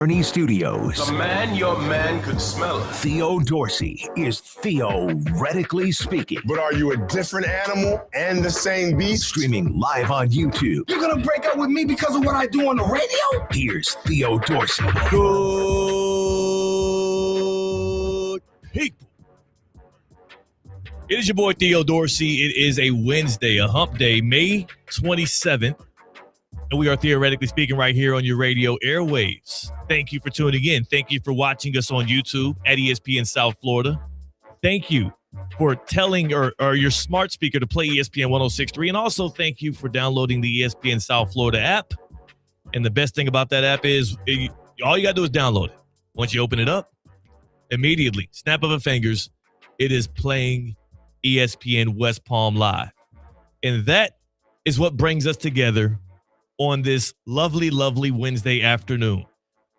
Ernie Studios. The man your man could smell it. Theo Dorsey is theoretically speaking. But are you a different animal and the same beast? Streaming live on YouTube. You're going to break up with me because of what I do on the radio? Here's Theo Dorsey. Good people. It is your boy Theo Dorsey. It is a Wednesday, a hump day, May 27th. And we are theoretically speaking right here on your radio airwaves. Thank you for tuning in. Thank you for watching us on YouTube at ESPN South Florida. Thank you for telling or your smart speaker to play ESPN 106.3. And also thank you for downloading the ESPN South Florida app. And the best thing about that app is all you got to do is download it. Once you open it up, immediately, snap of the fingers, it is playing ESPN West Palm Live. And that is what brings us together on this lovely, lovely Wednesday afternoon.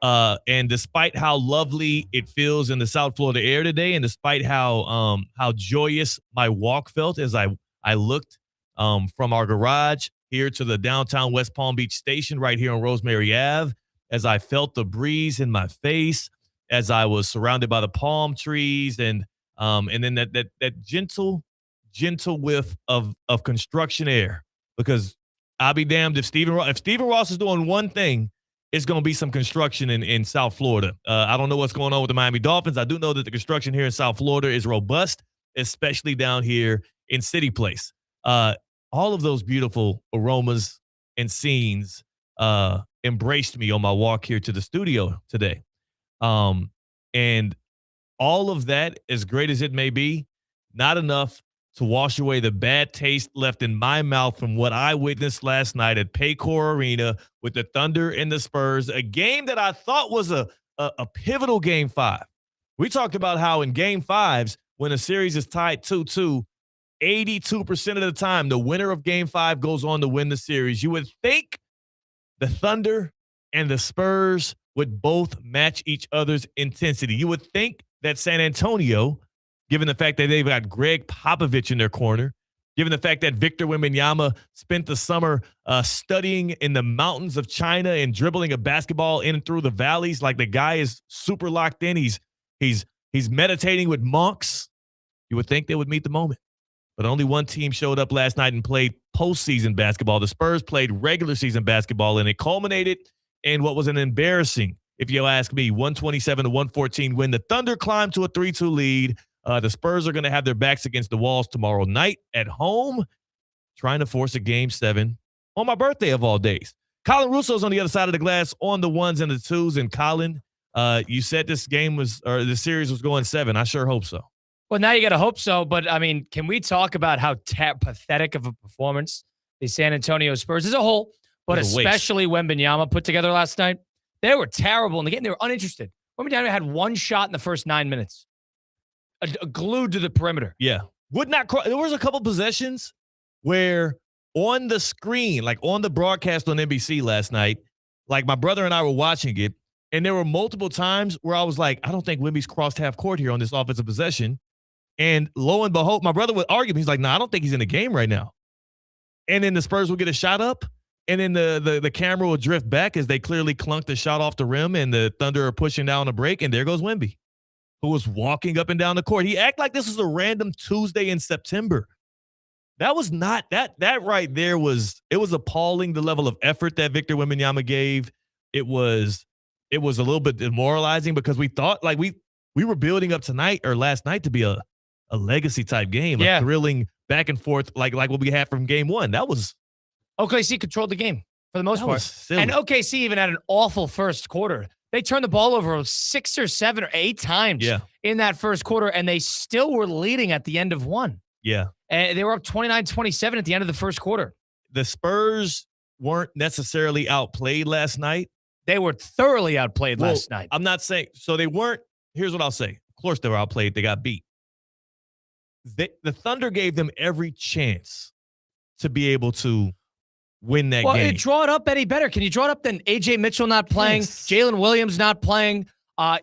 And despite how lovely it feels in the South Florida air today, and despite how joyous my walk felt as I looked from our garage here to the downtown West Palm Beach station right here on Rosemary Ave, as I felt the breeze in my face, as I was surrounded by the palm trees, and then that gentle whiff of construction air, because I'll be damned if Stephen Ross is doing one thing, it's going to be some construction in South Florida. I don't know what's going on with the Miami Dolphins. I do know that the construction here in South Florida is robust, especially down here in City Place. All of those beautiful aromas and scenes embraced me on my walk here to the studio today. And all of that, as great as it may be, not enough to wash away the bad taste left in my mouth from what I witnessed last night at Paycor Arena with the Thunder and the Spurs, a game that I thought was a pivotal Game 5. We talked about how in Game 5s, when a series is tied 2-2, 82% of the time, the winner of Game 5 goes on to win the series. You would think the Thunder and the Spurs would both match each other's intensity. You would think that San Antonio, given the fact that they've got Greg Popovich in their corner, given the fact that Victor Wembanyama spent the summer studying in the mountains of China and dribbling a basketball in and through the valleys, like the guy is super locked in. He's meditating with monks. You would think they would meet the moment. But only one team showed up last night and played postseason basketball. The Spurs played regular season basketball, and it culminated in what was an embarrassing, if you'll ask me, 127-114 win. The Thunder climbed to a 3-2 lead. The Spurs are going to have their backs against the walls tomorrow night at home, trying to force a Game 7 on my birthday of all days. Colin Russo's on the other side of the glass on the ones and the twos. And Colin, you said this the series was going 7. I sure hope so. Well, now you got to hope so. But, I mean, can we talk about how pathetic of a performance the San Antonio Spurs as a whole, but especially Wembanyama put together last night? They were terrible in the game. They were uninterested. Wembanyama had one shot in the first 9 minutes. Glued to the perimeter. Yeah. There was a couple possessions where on the screen, like on the broadcast on NBC last night, like my brother and I were watching it, and there were multiple times where I was like, I don't think Wemby's crossed half court here on this offensive possession. And lo and behold, my brother would argue. He's like, no, I don't think he's in the game right now. And then the Spurs will get a shot up, and then the camera will drift back as they clearly clunked the shot off the rim, and the Thunder are pushing down a break, and there goes Wemby, who was walking up and down the court. He acted like this was a random Tuesday in September. That was not that right there it was appalling, the level of effort that Victor Wembanyama gave. It was a little bit demoralizing because we thought like we were building up last night to be a legacy type game, a thrilling back and forth like what we had from Game 1. That was OKC controlled the game for the most part. Silly. And OKC even had an awful first quarter. They turned the ball over 6 or 7 or 8 times in that first quarter, and they still were leading at the end of one. Yeah. And they were up 29-27 at the end of the first quarter. The Spurs weren't necessarily outplayed last night. They were thoroughly outplayed last night. I'm not saying – so they weren't – here's what I'll say. Of course they were outplayed. They got beat. The Thunder gave them every chance to be able to win that game. Well, draw it up any better. Can you draw it up then A.J. Mitchell not playing, Jalen Williams not playing?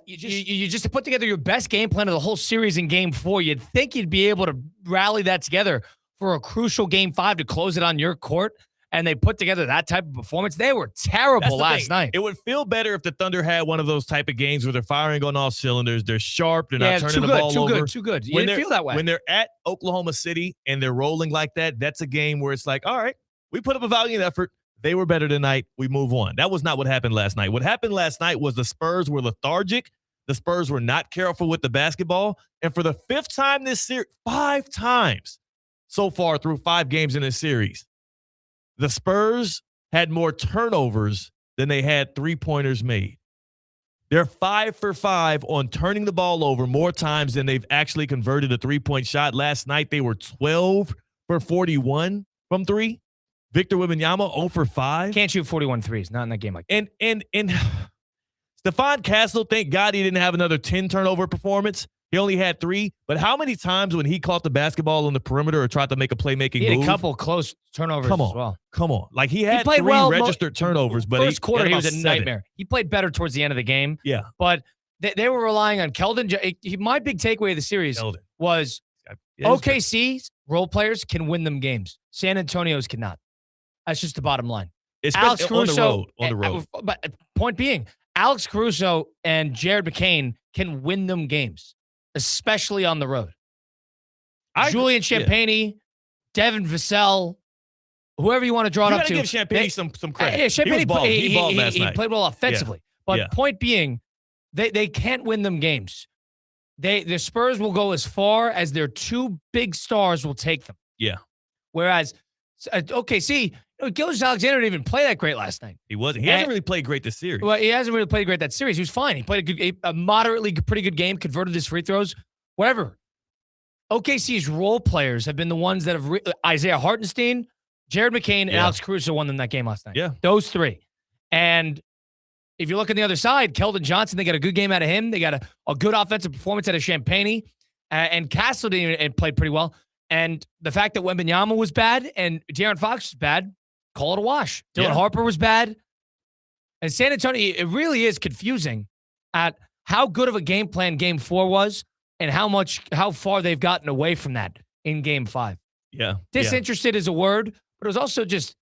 You just put together your best game plan of the whole series in Game 4. You'd think you'd be able to rally that together for a crucial Game 5 to close it on your court. and they put together that type of performance. They were terrible last night. It would feel better if the Thunder had one of those type of games where they're firing on all cylinders. They're sharp. They're not turning the ball over. Too good. You didn't feel that way. When they're at Oklahoma City and they're rolling like that, that's a game where it's like, all right, we put up a valiant effort. They were better tonight. We move on. That was not what happened last night. What happened last night was the Spurs were lethargic. The Spurs were not careful with the basketball. And for the 5th time this series, 5 times so far through 5 games in this series, the Spurs had more turnovers than they had three-pointers made. They're 5 for 5 on turning the ball over more times than they've actually converted a three-point shot. Last night, they were 12 for 41 from 3. Victor Wembanyama 0 for 5. Can't shoot 41 threes. Not in that game like that. And Stephon Castle, thank God he didn't have another 10 turnover performance. He only had 3. But how many times when he caught the basketball on the perimeter or tried to make a playmaking move? He had a couple close turnovers as well. Come on. Like he had 3 registered turnovers, but first quarter he was a 7. nightmare. He played better towards the end of the game. Yeah. But they were relying on Keldon. My big takeaway of the series was OKC's role players can win them games. San Antonio's cannot. That's just the bottom line. Alex Caruso on the road. But point being, Alex Caruso and Jared McCain can win them games, especially on the road. Julian Champagny, Devin Vassell, whoever you want to draw it up to. You got to give Champagny some credit. Yeah, Champagny he balled last night. He played well offensively. But point being, they can't win them games. The Spurs will go as far as their 2 big stars will take them. Yeah. Whereas, OKC, Gilgeous-Alexander didn't even play that great last night. He wasn't. He hasn't really played great this series. Well, he hasn't really played great that series. He was fine. He played a moderately pretty good game, converted his free throws, whatever. OKC's role players have been the ones that have Isaiah Hartenstein, Jared McCain, and Alex Caruso won them that game last night. Yeah. Those 3. And if you look on the other side, Keldon Johnson, they got a good game out of him. They got a good offensive performance out of Champagny. And Castle and played pretty well. And the fact that Wembanyama was bad and De'Aaron Fox was bad, call it a wash. Dylan Harper was bad. And San Antonio, it really is confusing at how good of a game plan Game 4 was and how far they've gotten away from that in Game 5. Yeah. Disinterested is a word, but it was also just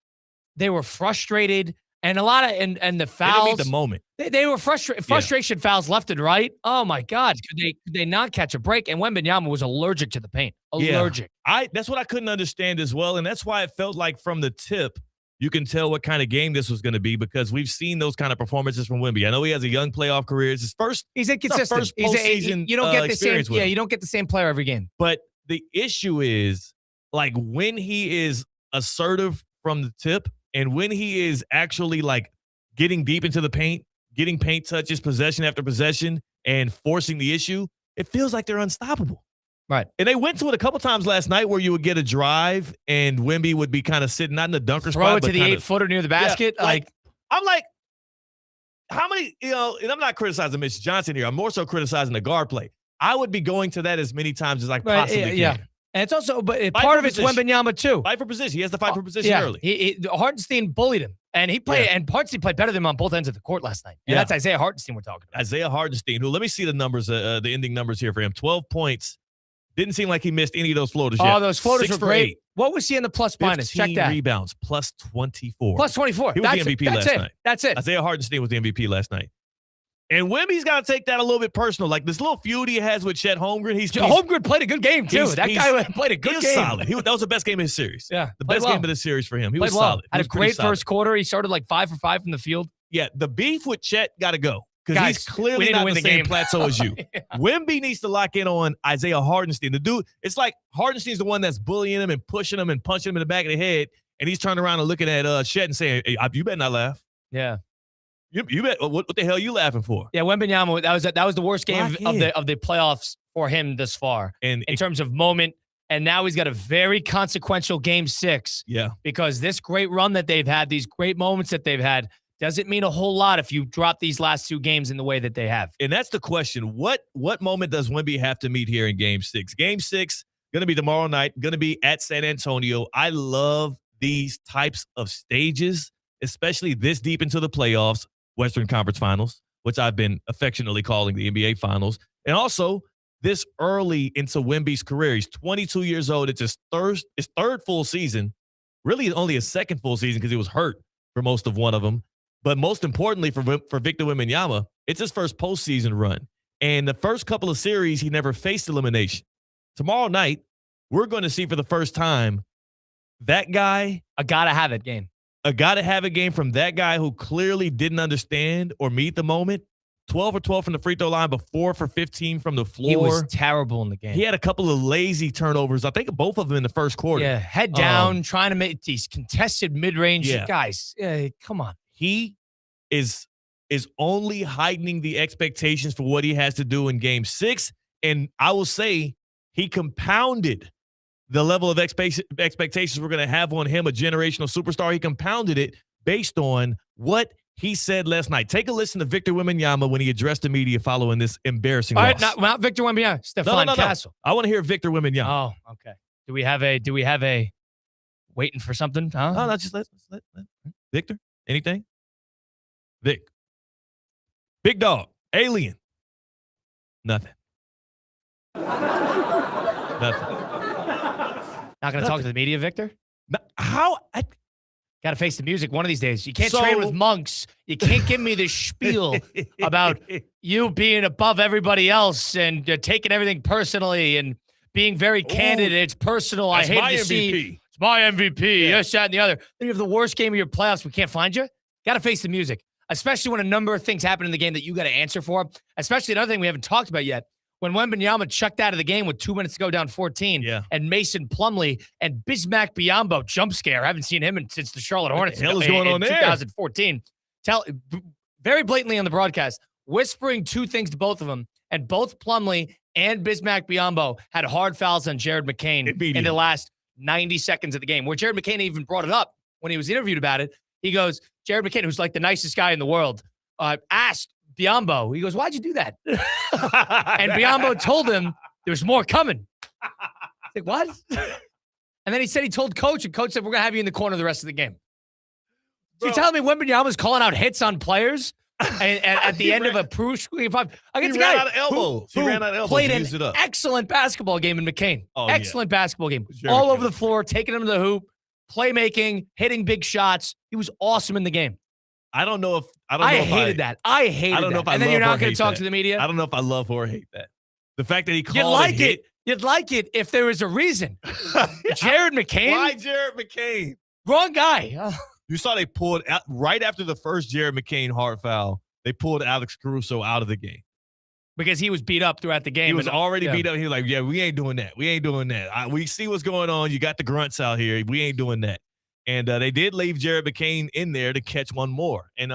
they were frustrated and a lot of and the fouls. They didn't meet the moment. They were frustrated. Frustration fouls left and right. Oh my God. Could they not catch a break? And Wembanyama was allergic to the paint. Allergic. That's what I couldn't understand as well. And that's why it felt like from the tip, you can tell what kind of game this was going to be because we've seen those kind of performances from Wemby. I know he has a young playoff career. It's his first. He's inconsistent. First postseason. You don't get the same. Yeah, you don't get the same player every game. But the issue is like when he is assertive from the tip and when he is actually like getting deep into the paint, getting paint touches, possession after possession, and forcing the issue, it feels like they're unstoppable. Right. And they went to it a couple times last night where you would get a drive and Wemby would be kind of sitting, not in the dunker spot. Throw it to the 8-footer near the basket. Yeah, I'm like, how many, and I'm not criticizing Mitch Johnson here. I'm more so criticizing the guard play. I would be going to that as many times as I possibly can. And it's also, but part of it's Wembanyama too. Fight for position. He has to fight for position early. Hartenstein bullied him. And he played, and Hartenstein played better than him on both ends of the court last night. And that's Isaiah Hartenstein we're talking about. Isaiah Hartenstein, who, let me see the numbers, the ending numbers here for him. 12 points. Didn't seem like he missed any of those floaters yet. Oh, those floaters were great. 8. What was he in the plus minus? Check that. Rebounds, plus 24. Plus 24. He was the MVP last night. That's it. Isaiah Hartenstein was the MVP last night. And Wemby's got to take that a little bit personal. Like this little feud he has with Chet Holmgren. Holmgren played a good game, too. That guy played a good game. Solid. That was the best game of his series. Yeah. The best game of the series for him. He was solid. Had a great first quarter. He started like 5 for 5 from the field. Yeah, the beef with Chet got to go. Because he's clearly not the same plateau as you. Wemby needs to lock in on Isaiah Hartenstein. The dude, it's like Hartenstein's the one that's bullying him and pushing him and punching him in the back of the head. And he's turning around and looking at Chet and saying, hey, you better not laugh. Yeah. You bet. What the hell are you laughing for? Yeah, Wembanyama, that was the worst game of the playoffs for him thus far. And in terms of moment. And now he's got a very consequential game 6. Yeah. Because this great run that they've had, these great moments that they've had, doesn't mean a whole lot if you drop these last 2 games in the way that they have. And that's the question. What moment does Wemby have to meet here in Game 6? Game 6, going to be tomorrow night, going to be at San Antonio. I love these types of stages, especially this deep into the playoffs, Western Conference Finals, which I've been affectionately calling the NBA Finals, and also this early into Wemby's career. He's 22 years old. It's his third full season really only his second full season because he was hurt for most of one of them. But most importantly for Victor Wembanyama, it's his first postseason run. And the first couple of series, he never faced elimination. Tomorrow night, we're going to see for the first time that guy. A gotta-have-it game. A gotta-have-it game from that guy who clearly didn't understand or meet the moment. 12 for 12 from the free throw line, but 4 for 15 from the floor. He was terrible in the game. He had a couple of lazy turnovers. I think both of them in the first quarter. Yeah, head down, trying to make these contested mid-range guys. Come on. He is only heightening the expectations for what he has to do in Game 6, and I will say he compounded the level of expectations we're going to have on him, a generational superstar. He compounded it based on what he said last night. Take a listen to Victor Wembanyama when he addressed the media following this embarrassing loss. Not Victor Wembanyama. Stephon Castle. I want to hear Victor Wembanyama. Oh, okay. Do we have a waiting for something? Huh? No, just let Victor. Anything? Vic. Big dog. Alien. Nothing. Nothing. Not going to talk to the media, Victor? How? Got to face the music one of these days. You can't train with monks. You can't give me this spiel about you being above everybody else and taking everything personally and being very candid. It's personal. I hate to see. It's my MVP. Yeah. Yes, that, and the other. Then you have the worst game of your playoffs. We can't find you. Got to face the music, especially when a number of things happen in the game that you got to answer for. Especially another thing we haven't talked about yet. When Wembanyama chucked out of the game with 2 minutes to go down 14, and Mason Plumlee and Bismack Biyombo jump scare. I haven't seen him since the Charlotte Hornets. What the hell is going on there? 2014. Very blatantly on the broadcast, whispering two things to both of them, and both Plumlee and Bismack Biyombo had hard fouls on Jared McCain in the last 90 seconds of the game, where Jared McCain even brought it up when he was interviewed about it. He goes, Jared McCain, who's like the nicest guy in the world, asked Biyombo, he goes, why'd you do that? And Biyombo told him there's more coming. He's like, what? And then he said he told Coach, and Coach said, we're going to have you in the corner the rest of the game. So you're telling me Wembanyama's calling out hits on players and at the end of a push against a guy out of elbows. He ran out of elbows. Played an excellent basketball game in McCain. Excellent basketball game. Sure, all over the floor, taking him to the hoop, playmaking, hitting big shots. He was awesome in the game. I hated that. I hated that. And then you're not going to talk to the media? I don't know if I love or hate that. The fact that he called You'd like it if there was a reason. Jared McCain? Why Jared McCain? Wrong guy. You saw they pulled out right after the first Jared McCain hard foul. They pulled Alex Caruso out of the game. Because he was beat up throughout the game. He was already beat up. He was like, yeah, we ain't doing that. We ain't doing that. We see what's going on. You got the grunts out here. We ain't doing that. And they did leave Jared McCain in there to catch one more. And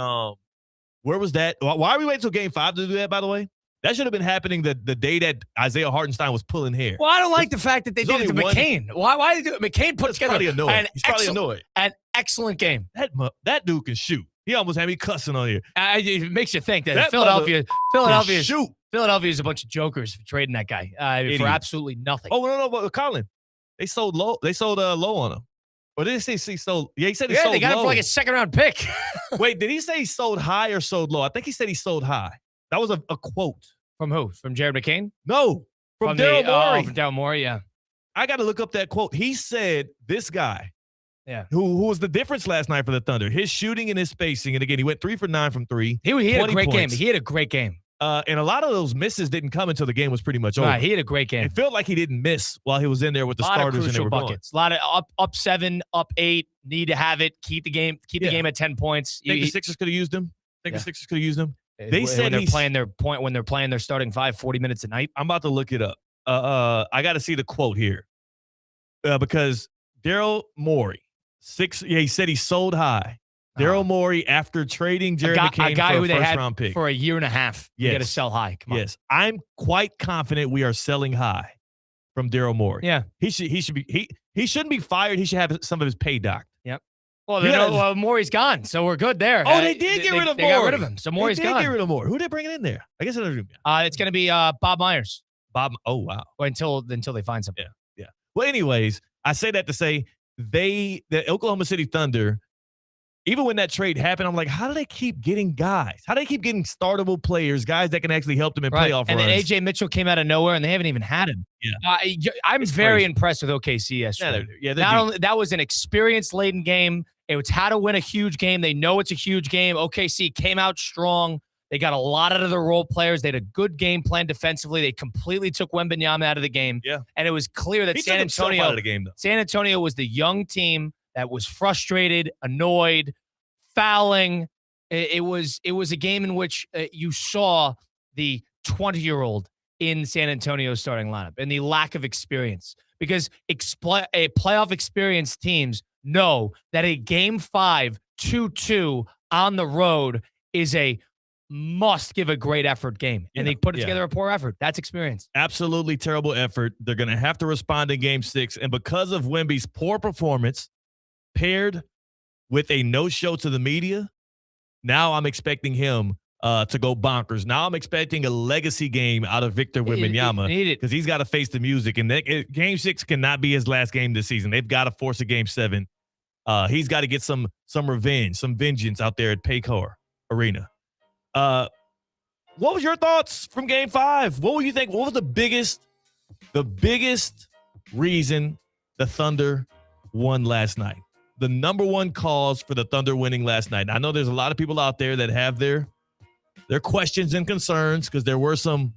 where was that? Why are we waiting until Game 5 to do that, by the way? That should have been happening the day that Isaiah Hartenstein was pulling hair. Well, I don't like the fact that they did it to McCain. Why did they do it? McCain put together He's probably annoyed. An excellent game. That dude can shoot. He almost had me cussing on here. It makes you think that Philadelphia is a bunch of jokers for trading that guy for absolutely nothing. Oh, no, but Colin, they sold low. They sold low on him. Or did he say he sold? Yeah, he said he sold low. They got him for like a second-round pick. Wait, did he say he sold high or sold low? I think he said he sold high. That was a quote. From who? From Jared McCain? No, from Daryl Morey. From Daryl Morey, yeah. I got to look up that quote. He said this guy, who was the difference last night for the Thunder, his shooting and his spacing, and again, he went 3 for 9 from 3. He had a great game. He had a great game. And a lot of those misses didn't come until the game was pretty much over. Right, he had a great game. It felt like he didn't miss while he was in there with the starters and they were buckets. A lot of up 7, up 8, need to have it, keep the game at 10 points. Think the Sixers could have used him? The Sixers could have used him? They said when they're playing their starting 5 40 minutes a night. I'm about to look it up. I got to see the quote here. Because Daryl Morey, he said he sold high. Daryl Morey, after trading Jared McCain for a first-round pick. For a year and a half, you got to sell high. Come on. Yes, I'm quite confident we are selling high from Daryl Morey. Yeah. He shouldn't be fired. He should have some of his pay docked. Yep. Well, Morey's gone, so we're good there. Oh, they did get rid of Morey. They got rid of him, so Morey's gone. They did get rid of Morey. Who they bringing in there? I guess it's going to be Bob Myers. Oh, wow. Until they find something. Yeah. Well, anyways, I say that to say the Oklahoma City Thunder even when that trade happened, I'm like, how do they keep getting guys? How do they keep getting startable players, guys that can actually help them in playoff and runs? then A.J. Mitchell came out of nowhere, and they haven't even had him. Yeah. I'm very impressed with OKC yesterday. Not only that was an experience-laden game. It was how to win a huge game. They know it's a huge game. OKC came out strong. They got a lot out of their role players. They had a good game plan defensively. They completely took Wembanyama out of the game. Yeah. And it was clear that San Antonio out of the game, though. San Antonio was the young team that was frustrated, annoyed, fouling. It was a game in which you saw the 20-year-old in San Antonio's starting lineup and the lack of experience, because playoff experienced teams know that a game 5 2-2 on the road is a must give a great effort game, and they put it together a poor effort. That's experience. Absolutely terrible effort. They're going to have to respond in game 6, and because of Wemby's poor performance paired with a no-show to the media, now I'm expecting him to go bonkers. Now I'm expecting a legacy game out of Victor Wembanyama because he's got to face the music, and game 6 cannot be his last game this season. They've got to force a game 7. He's got to get some revenge, some vengeance out there at Paycor Arena. What was your thoughts from game 5? What would you think? What was the biggest reason the Thunder won last night? The number one cause for the Thunder winning last night. I know there's a lot of people out there that have their questions and concerns because there were some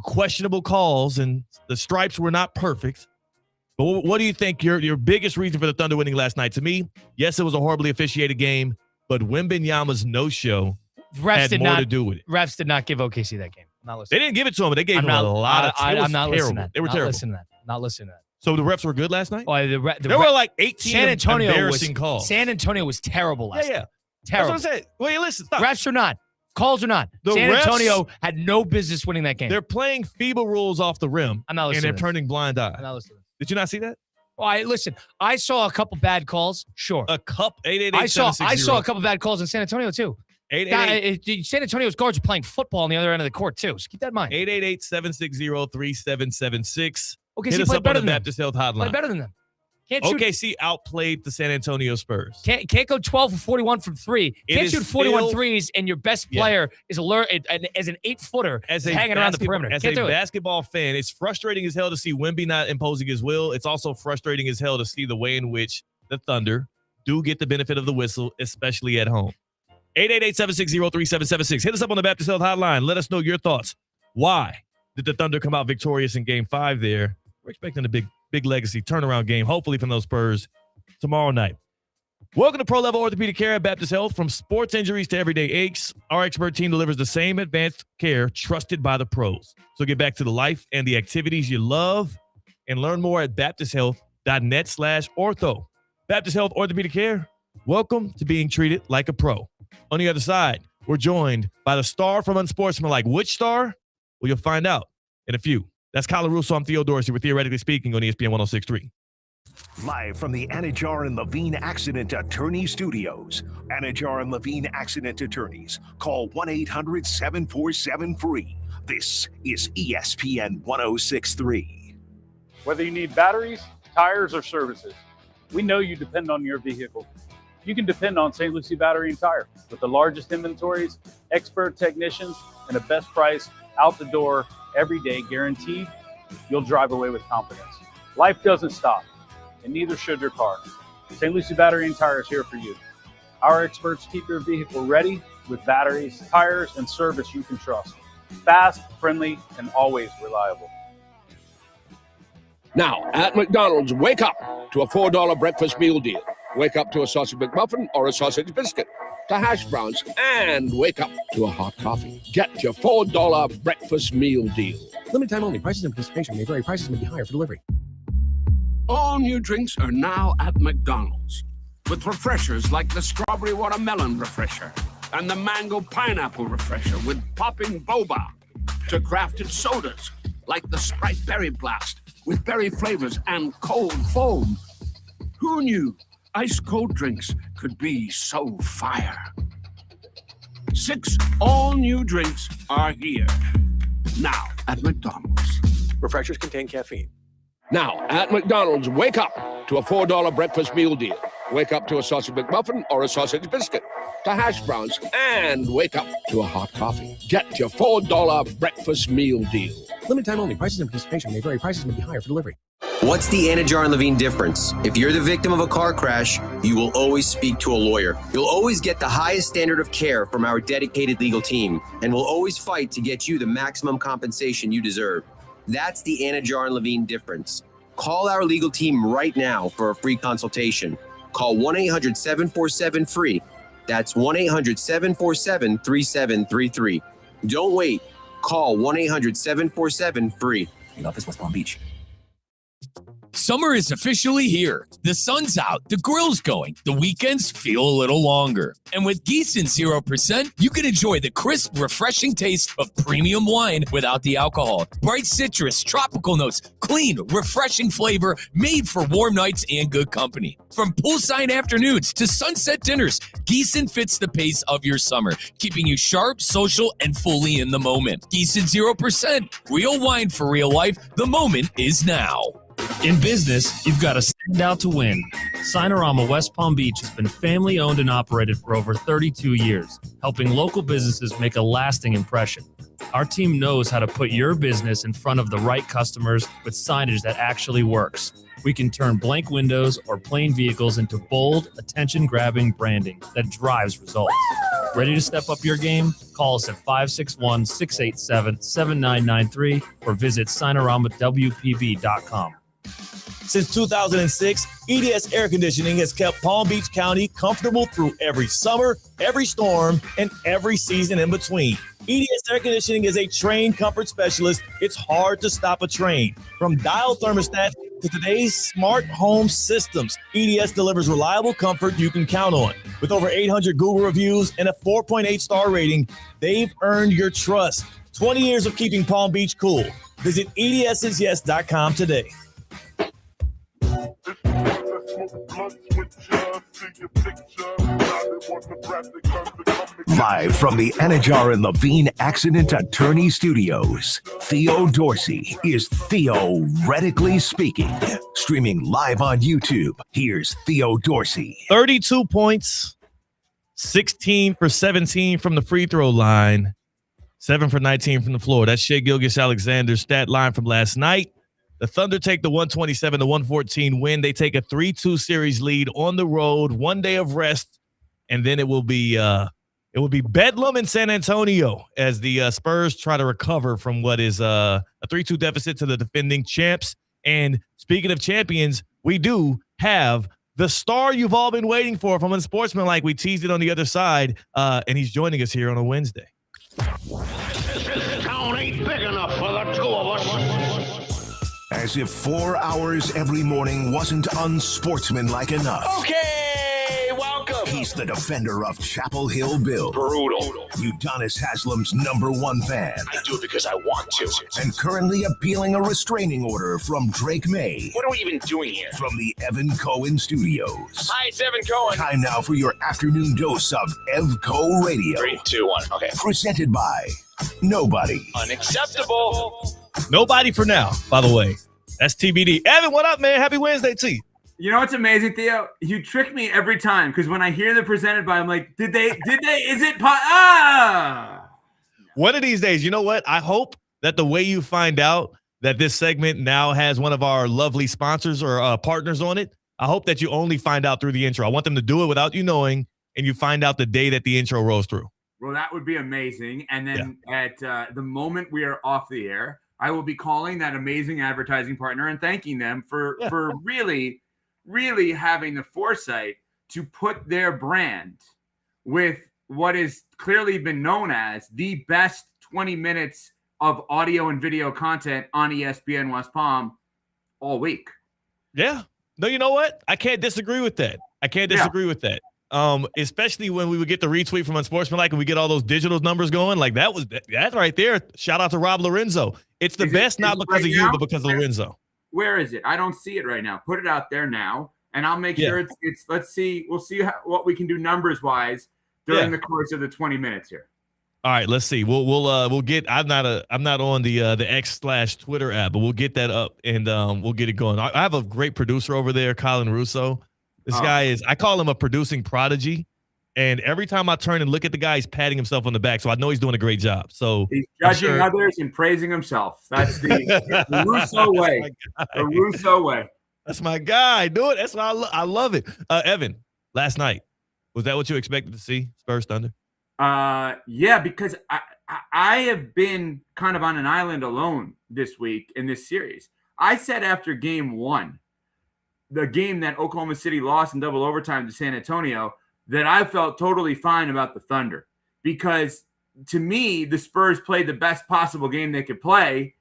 questionable calls and the stripes were not perfect. But what do you think your biggest reason for the Thunder winning last night? To me, yes, it was a horribly officiated game, but Wembanyama's no-show had more to do with it. Refs did not give OKC that game. I'm not listening. They didn't give it to him, but they gave him a lot of time. I'm not listening to that. They were terrible. Not listening to that. So the refs were good last night? Oh, there were like 18 embarrassing calls. San Antonio was terrible last night. Terrible. That's what I'm saying. Wait, listen, stop. Refs or not. Calls or not. San Antonio had no business winning that game. They're playing FIBA rules off the rim. I'm not listening. And they're turning blind eye. I'm not listening. Did you not see that? Well, listen, I saw a couple bad calls. Sure. A couple. 888 I saw a couple bad calls in San Antonio, too. 888. San Antonio's guards are playing football on the other end of the court, too. So keep that in mind. 888-760-3776. Okay, hit us up on the Baptist Health Hotline. Play better than them. OKC outplayed the San Antonio Spurs. Can't go 12 for 41 from 3. Can't shoot 41 threes, and your best player is as an 8-footer hanging around the perimeter. As a basketball fan, it's frustrating as hell to see Wemby not imposing his will. It's also frustrating as hell to see the way in which the Thunder do get the benefit of the whistle, especially at home. 888-760-3776. Hit us up on the Baptist Health Hotline. Let us know your thoughts. Why did the Thunder come out victorious in Game 5 there? We're expecting a big legacy turnaround game, hopefully from those Spurs tomorrow night. Welcome to Pro Level Orthopedic Care at Baptist Health. From sports injuries to everyday aches, our expert team delivers the same advanced care trusted by the pros. So get back to the life and the activities you love and learn more at baptisthealth.net/ortho. Baptist Health Orthopedic Care, welcome to being treated like a pro. On the other side, we're joined by the star from Unsportsmanlike. Which star? Well, you'll find out in a few. That's Kyler Russo. I'm Theo Dorsey. We're Theoretically Speaking on ESPN 106.3. Live from the Anajar and Levine Accident Attorney Studios. Anajar and Levine Accident Attorneys. Call 1-800-747-FREE. This is ESPN 106.3. Whether you need batteries, tires, or services, we know you depend on your vehicle. You can depend on St. Lucie Battery and Tire with the largest inventories, expert technicians, and the best price out the door every day, guaranteed. You'll drive away with confidence. Life doesn't stop, and neither should your car. St. Lucie Battery and Tire is here for you. Our experts keep your vehicle ready with batteries, tires, and service you can trust. Fast, friendly, and always reliable. Now, at McDonald's, wake up to a $4 breakfast meal deal. Wake up to a sausage McMuffin or a sausage biscuit, to hash browns, and wake up to a hot coffee. Get your $4 breakfast meal deal. Limited time only. Prices and participation may vary. Prices may be higher for delivery. All new drinks are now at McDonald's, with refreshers like the strawberry watermelon refresher and the mango pineapple refresher with popping boba, to crafted sodas like the Sprite Berry Blast with berry flavors and cold foam. Who knew ice cold drinks could be so fire? 6 all-new drinks are here. Now at McDonald's. Refreshers contain caffeine. Now at McDonald's, wake up to a $4 breakfast meal deal. Wake up to a sausage McMuffin or a sausage biscuit, to hash browns, and wake up to a hot coffee. Get your $4 breakfast meal deal. Limited time only. Prices and participation may vary. Prices may be higher for delivery. What's the Anajar and Levine difference? If you're the victim of a car crash, you will always speak to a lawyer. You'll always get the highest standard of care from our dedicated legal team, and we'll always fight to get you the maximum compensation you deserve. That's the Anajar and Levine difference. Call our legal team right now for a free consultation. Call 1-800-747-FREE. That's 1-800-747-3733. Don't wait. Call 1-800-747-FREE. In office, West Palm Beach. Summer is officially here. The sun's out, the grill's going, the weekends feel a little longer. And with Gießen 0%, you can enjoy the crisp, refreshing taste of premium wine without the alcohol. Bright citrus, tropical notes, clean, refreshing flavor made for warm nights and good company. From poolside afternoons to sunset dinners, Gießen fits the pace of your summer, keeping you sharp, social, and fully in the moment. Gießen 0%, real wine for real life. The moment is now. In business, you've got to stand out to win. Sinorama West Palm Beach has been family owned and operated for over 32 years, helping local businesses make a lasting impression. Our team knows how to put your business in front of the right customers with signage that actually works. We can turn blank windows or plain vehicles into bold, attention-grabbing branding that drives results. Ready to step up your game? Call us at 561-687-7993 or visit SinoramaWPB.com. Since 2006, EDS Air Conditioning has kept Palm Beach County comfortable through every summer, every storm, and every season in between. EDS Air Conditioning is a trained comfort specialist. It's hard to stop a train. From dial thermostats to today's smart home systems, EDS delivers reliable comfort you can count on. With over 800 Google reviews and a 4.8 star rating, they've earned your trust. 20 years of keeping Palm Beach cool. Visit EDSisyes.com today. Live from the Anajar and Levine Accident Attorney Studios, Theo Dorsey is theoretically speaking. Streaming live on YouTube, here's Theo Dorsey. 32 points, 16 for 17 from the free throw line, 7 for 19 from the floor. That's Shai Gilgeous-Alexander's stat line from last night. The Thunder take the 127-114 win. They take a 3-2 series lead on the road, 1 day of rest, and then it will be bedlam in San Antonio as the Spurs try to recover from what is a 3-2 deficit to the defending champs. And speaking of champions, we do have the star you've all been waiting for from Unsportsmanlike. We teased it on the other side, and he's joining us here on a Wednesday. This town ain't big enough for the two of us. As if 4 hours every morning wasn't unsportsmanlike enough. Okay, welcome. He's the defender of Chapel Hill Bill. Brutal. Udonis Haslam's #1 fan. I do it because I want to. And currently appealing a restraining order from Drake May. What are we even doing here? From the Evan Cohen Studios. Hi, it's Evan Cohen. Time now for your afternoon dose of EvCo Radio. 3, 2, 1. Okay. Presented by Nobody. Unacceptable. Nobody for now, by the way. That's TBD. Evan, what up, man? Happy Wednesday to you. You know what's amazing, Theo? You trick me every time because when I hear they're presented by, I'm like, is it? One of these days, you know what? I hope that the way you find out that this segment now has one of our lovely sponsors or partners on it, I hope that you only find out through the intro. I want them to do it without you knowing, and you find out the day that the intro rolls through. Well, that would be amazing. And then at the moment we are off the air, I will be calling that amazing advertising partner and thanking them for really, really having the foresight to put their brand with what is clearly been known as the best 20 minutes of audio and video content on ESPN West Palm all week. Yeah. No, you know what? I can't disagree with that. With that. Especially when we would get the retweet from Unsportsmanlike and we get all those digital numbers going. Like that right there. Shout out to Rob Lorenzo. It's the best, not because of you, but because of Lorenzo. Where is it? I don't see it right now. Put it out there now, and I'll make sure it's. Let's see. We'll see what we can do numbers wise during the course of the 20 minutes here. All right, let's see. We'll get. I'm not on the X/Twitter app, but we'll get that up and we'll get it going. I have a great producer over there, Colin Russo. This guy is, I call him a producing prodigy. And every time I turn and look at the guy, he's patting himself on the back. So I know he's doing a great job. So he's judging others and praising himself. That's the Russo way. The Russo way. That's my guy, dude. That's why I love it. Evan, last night, was that what you expected to see, Spurs Thunder? Yeah, because I have been kind of on an island alone this week in this series. I said after game 1, the game that Oklahoma City lost in double overtime to San Antonio, that I felt totally fine about the Thunder, because to me, the Spurs played the best possible game they could play,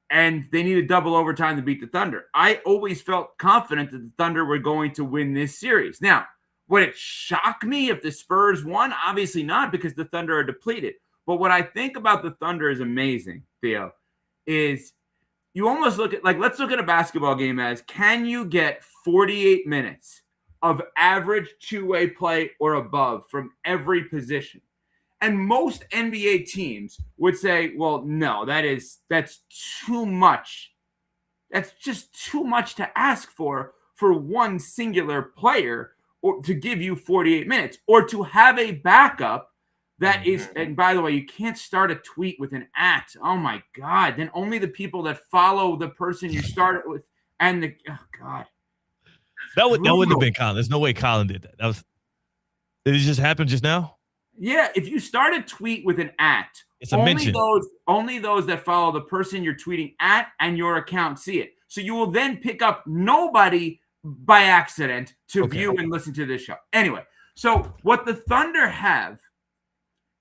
and they needed double overtime to beat the Thunder. I always felt confident that the Thunder were going to win this series. Now, would it shock me if the Spurs won? Obviously not, because the Thunder are depleted. But what I think about the Thunder is amazing, Theo, is you almost look at, like, let's look at a basketball game as, can you get 48 minutes of average two-way play or above from every position? And most NBA teams would say, well, no, that's too much. That's just too much to ask for one singular player, or to give you 48 minutes, or to have a backup that is, and by the way, you can't start a tweet with an @ Oh my God. Then only the people that follow the person you started with, and oh God. That wouldn't have been Colin. There's no way Colin did that. Did it just happen just now? Yeah, if you start a tweet with an @, it's a mention. Only those that follow the person you're tweeting at and your account see it. So you will then pick up nobody by accident to view and listen to this show. Anyway, so what the Thunder have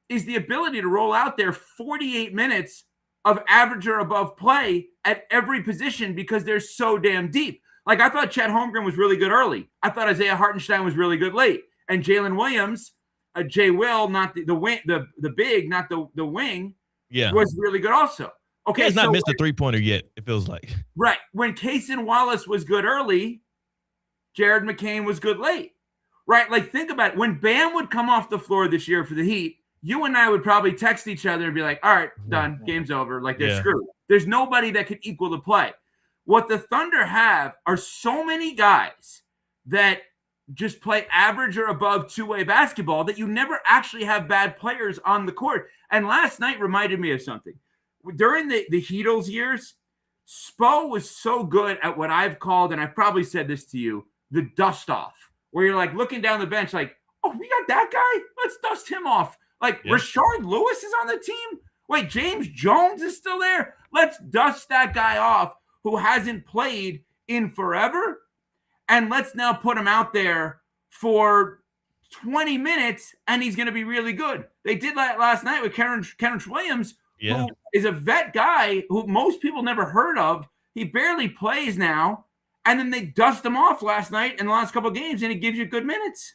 is the ability to roll out there 48 minutes of average or above play at every position, because they're so damn deep. Like, I thought Chet Holmgren was really good early. I thought Isaiah Hartenstein was really good late. And Jalen Williams, Jay Will, not the wing, the big, not the wing, was really good also. Okay, he has not missed a three-pointer yet, it feels like. Right. When Kaysen Wallace was good early, Jared McCain was good late. Right? Like, think about it. When Bam would come off the floor this year for the Heat, you and I would probably text each other and be like, all right, done, game's over. Like, they're screwed. There's nobody that could equal the play. What the Thunder have are so many guys that just play average or above two-way basketball that you never actually have bad players on the court. And last night reminded me of something. During the Heatles years, Spo was so good at what I've called, and I've probably said this to you, the dust off, where you're like looking down the bench like, oh, we got that guy? Let's dust him off. Like, Rashard Lewis is on the team? Wait, James Jones is still there? Let's dust that guy off who hasn't played in forever, and let's now put him out there for 20 minutes, and he's going to be really good. They did that last night with Kenrich Williams, who is a vet guy who most people never heard of. He barely plays now, and then they dust him off last night in the last couple of games, and he gives you good minutes.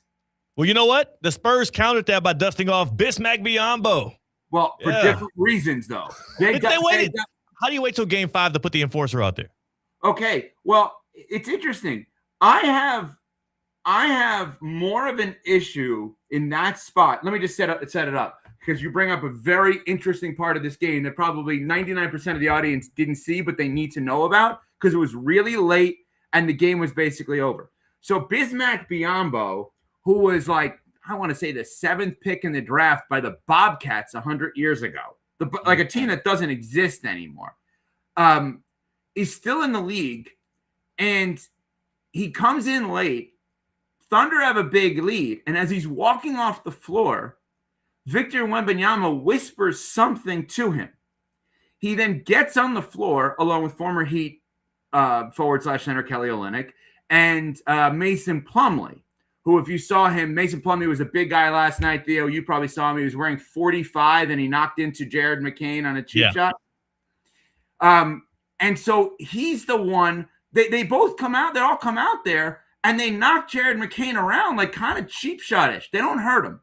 Well, you know what? The Spurs countered that by dusting off Bismack Biyombo. Well, for different reasons, though. They waited. How do you wait till game 5 to put the enforcer out there? Okay, well, it's interesting. I have more of an issue in that spot. Let me just set it up, because you bring up a very interesting part of this game that probably 99% of the audience didn't see, but they need to know about, because it was really late and the game was basically over. So Bismack Biyombo, who was like, I want to say the 7th pick in the draft by the Bobcats 100 years ago, like a team that doesn't exist anymore, is still in the league, and he comes in late. Thunder have a big lead, and as he's walking off the floor, Victor Wembanyama whispers something to him. He then gets on the floor along with former Heat forward/center Kelly Olynyk and Mason Plumlee, who, if you saw him, Mason Plumlee was a big guy last night, Theo. You probably saw him. He was wearing 45, and he knocked into Jared McCain on a cheap shot. And so he's the one. They both come out. They all come out there, and they knock Jared McCain around like kind of cheap shot-ish. They don't hurt him.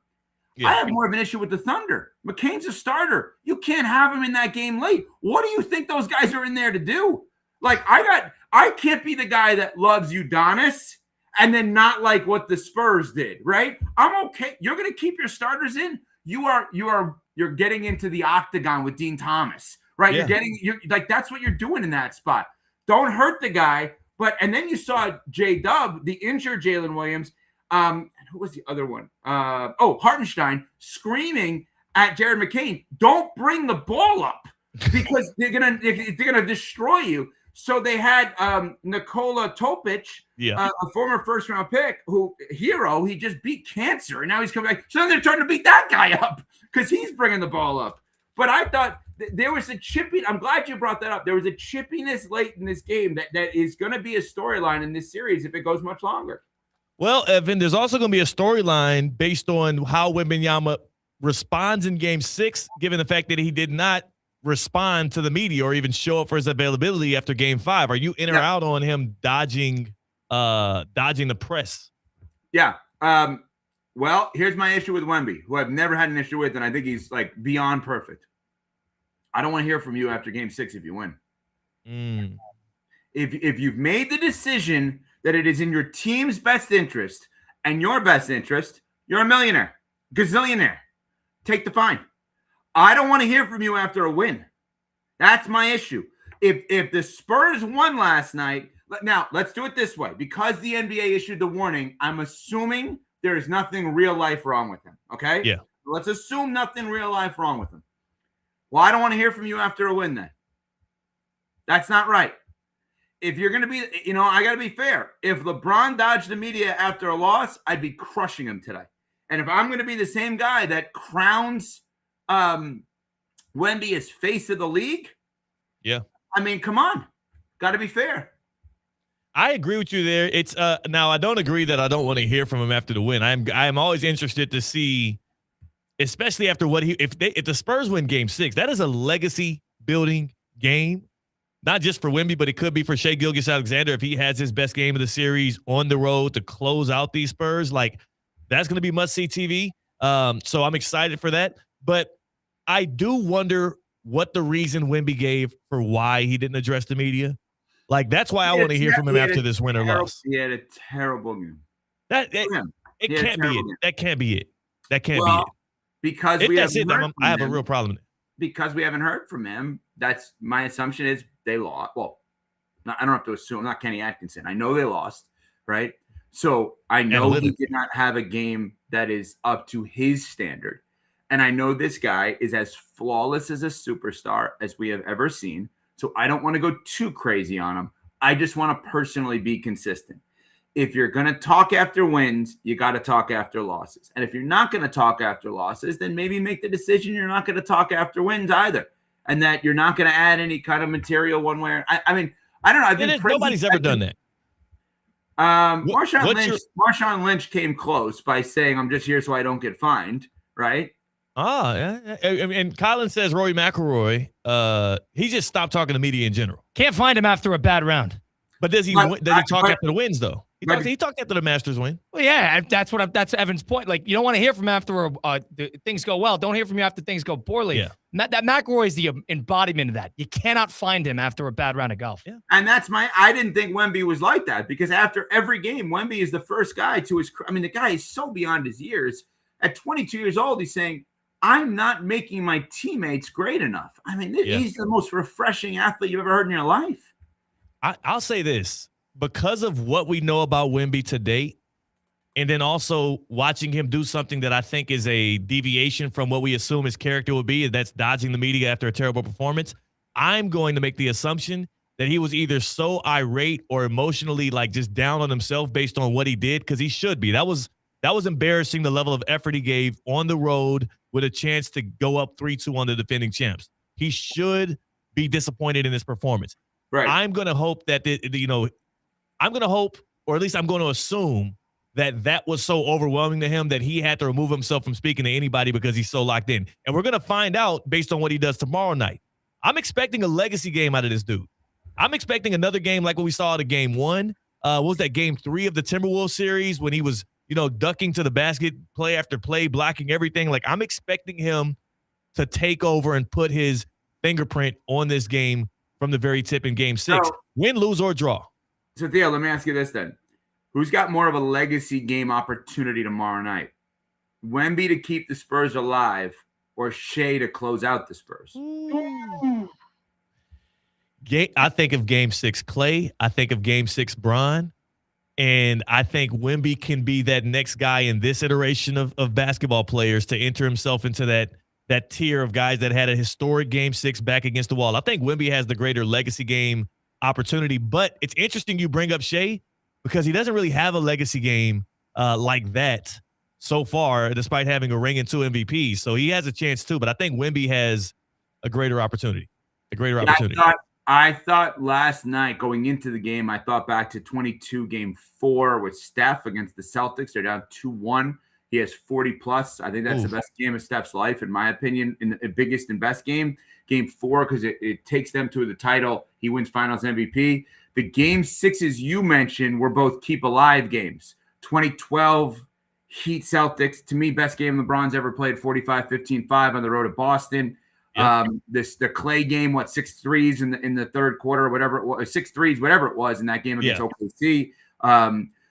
I have more of an issue with the Thunder. McCain's a starter. You can't have him in that game late. What do you think those guys are in there to do? Like, I can't be the guy that loves Udonis and then not like what the Spurs did, right? I'm okay. You're going to keep your starters in. You're getting into the octagon with Dean Thomas, right? You're like, that's what you're doing in that spot. Don't hurt the guy, and then you saw J-Dub, the injured Jalen Williams. And who was the other one? Hartenstein screaming at Jared McCain, don't bring the ball up because they're gonna destroy you. So they had Nikola Topic, a former first-round pick, he just beat cancer, and now he's coming back. So then they're trying to beat that guy up because he's bringing the ball up. But I thought there was a chipping. I'm glad you brought that up. There was a chippiness late in this game that is going to be a storyline in this series if it goes much longer. Well, Evan, there's also going to be a storyline based on how Wembanyama responds in Game 6, given the fact that he did not respond to the media or even show up for his availability after Game 5. Are you in or out on him dodging the press? Yeah. Well, here's my issue with Wemby, who I've never had an issue with, and I think he's like beyond perfect. I don't want to hear from you after Game 6 if you win. If you've made the decision that it is in your team's best interest and your best interest, you're a millionaire, gazillionaire. Take the fine. I don't want to hear from you after a win. That's my issue. If the Spurs won last night, now let's do it this way. Because the NBA issued the warning, I'm assuming there is nothing real life wrong with him. Okay? Yeah. Let's assume nothing real life wrong with him. Well, I don't want to hear from you after a win then. That's not right. If you're going to be, I got to be fair. If LeBron dodged the media after a loss, I'd be crushing him today. And if I'm going to be the same guy that crowns Wemby as face of the league, I mean, come on. Got to be fair. I agree with you there. It's now I don't agree that I don't want to hear from him after the win. I'm always interested to see, especially after what if the Spurs win Game 6, that is a legacy building game. Not just for Wemby, but it could be for Shai Gilgeous-Alexander if he has his best game of the series on the road to close out these Spurs. Like, that's going to be must-see TV. So I'm excited for that. But I do wonder what the reason Wemby gave for why he didn't address the media. Like, that's why I want to hear from him after this win or loss. He had a terrible game. It can't be it. That can't be it. That can't be it. Because I have a real problem. Because we haven't heard from him, that's my assumption is they lost. Well, I don't have to assume. Not Kenny Atkinson. I know they lost, right? So I know he did not have a game that is up to his standard. And I know this guy is as flawless as a superstar as we have ever seen. So I don't want to go too crazy on him. I just want to personally be consistent. If you're going to talk after wins, you got to talk after losses. And if you're not going to talk after losses, then maybe make the decision you're not going to talk after wins either. And that you're not going to add any kind of material one way. I mean, I don't know. I think nobody's ever done that. Marshawn Lynch came close by saying, I'm just here so I don't get fined, right? Yeah. And Colin says Rory McIlroy, he just stopped talking to media in general. Can't find him after a bad round. But does he talk after the wins, though? He talked after the Masters win. Well, yeah, that's Evan's point. Like, you don't want to hear from him after things go well. Don't hear from you after things go poorly. Yeah. That McIlroy is the embodiment of that. You cannot find him after a bad round of golf. Yeah. And I didn't think Wemby was like that because after every game, Wemby is the first guy the guy is so beyond his years. At 22 years old, he's saying, I'm not making my teammates great enough. I mean, he's the most refreshing athlete you've ever heard in your life. I'll say this. Because of what we know about Wemby to date, and then also watching him do something that I think is a deviation from what we assume his character would be, and that's dodging the media after a terrible performance, I'm going to make the assumption that he was either so irate or emotionally like just down on himself based on what he did, because he should be. That was embarrassing, the level of effort he gave on the road with a chance to go up 3-2 on the defending champs. He should be disappointed in his performance. Right. I'm going to hope that, I'm going to hope, or at least I'm going to assume that was so overwhelming to him that he had to remove himself from speaking to anybody because he's so locked in. And we're going to find out based on what he does tomorrow night. I'm expecting a legacy game out of this dude. I'm expecting another game like what we saw at Game 1. What was that, Game 3 of the Timberwolves series when he was, ducking to the basket play after play, blocking everything? Like, I'm expecting him to take over and put his fingerprint on this game from the very tip in Game 6. Win, lose, or draw. So, Theo, let me ask you this then. Who's got more of a legacy game opportunity tomorrow night? Wemby to keep the Spurs alive or Shai to close out the Spurs? I think of Game 6 Clay. I think of Game 6 Bron. And I think Wemby can be that next guy in this iteration of basketball players to enter himself into that tier of guys that had a historic Game 6 back against the wall. I think Wemby has the greater legacy game opportunity. But it's interesting you bring up Shea because he doesn't really have a legacy game like that so far, despite having a ring and 2 MVPs. So he has a chance too. But I think Wemby has a greater opportunity. I thought last night going into the game, I thought back to 22 Game 4 with Steph against the Celtics. They're down 2-1. He has 40 plus. I think that's the best game of Steph's life, in my opinion, in the biggest and best game. Game 4, because it takes them to the title. He wins Finals MVP. The Game 6s you mentioned were both keep alive games. 2012 Heat Celtics, to me, best game LeBron's ever played, 45-15-5 on the road at Boston. Yep. The Clay game, 6 threes in the third quarter, or whatever it was, 6 threes, whatever it was in that game against OKC.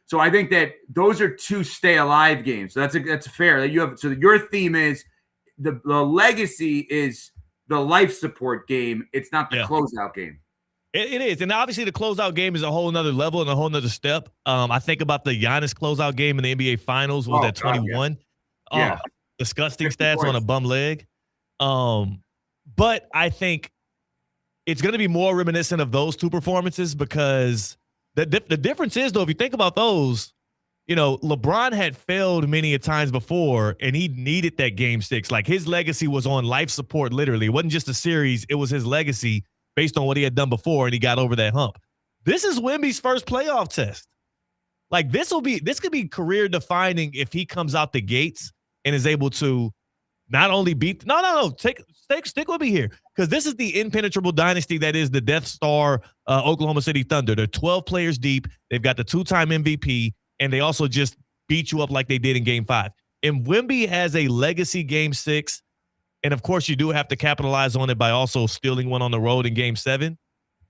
So I think that those are 2 stay alive games. So that's fair. That you have. So your theme is the legacy is the life support game. It's not the closeout game. It is, and obviously the closeout game is a whole nother level and a whole nother step. I think about the Giannis closeout game in the NBA Finals was at 21. Disgusting stats on a bum leg. But I think it's going to be more reminiscent of those 2 performances because the difference is, though, if you think about those, LeBron had failed many a times before, and he needed that Game 6. Like, his legacy was on life support, literally. It wasn't just a series. It was his legacy based on what he had done before, and he got over that hump. This is Wemby's first playoff test. Like, this could be career-defining if he comes out the gates and is able to not only beat stick with me here, because this is the impenetrable dynasty that is the Death Star Oklahoma City Thunder. They're 12 players deep. They've got the 2-time MVP, and they also just beat you up like they did in Game 5. And Wemby has a legacy Game 6, and of course you do have to capitalize on it by also stealing one on the road in Game 7.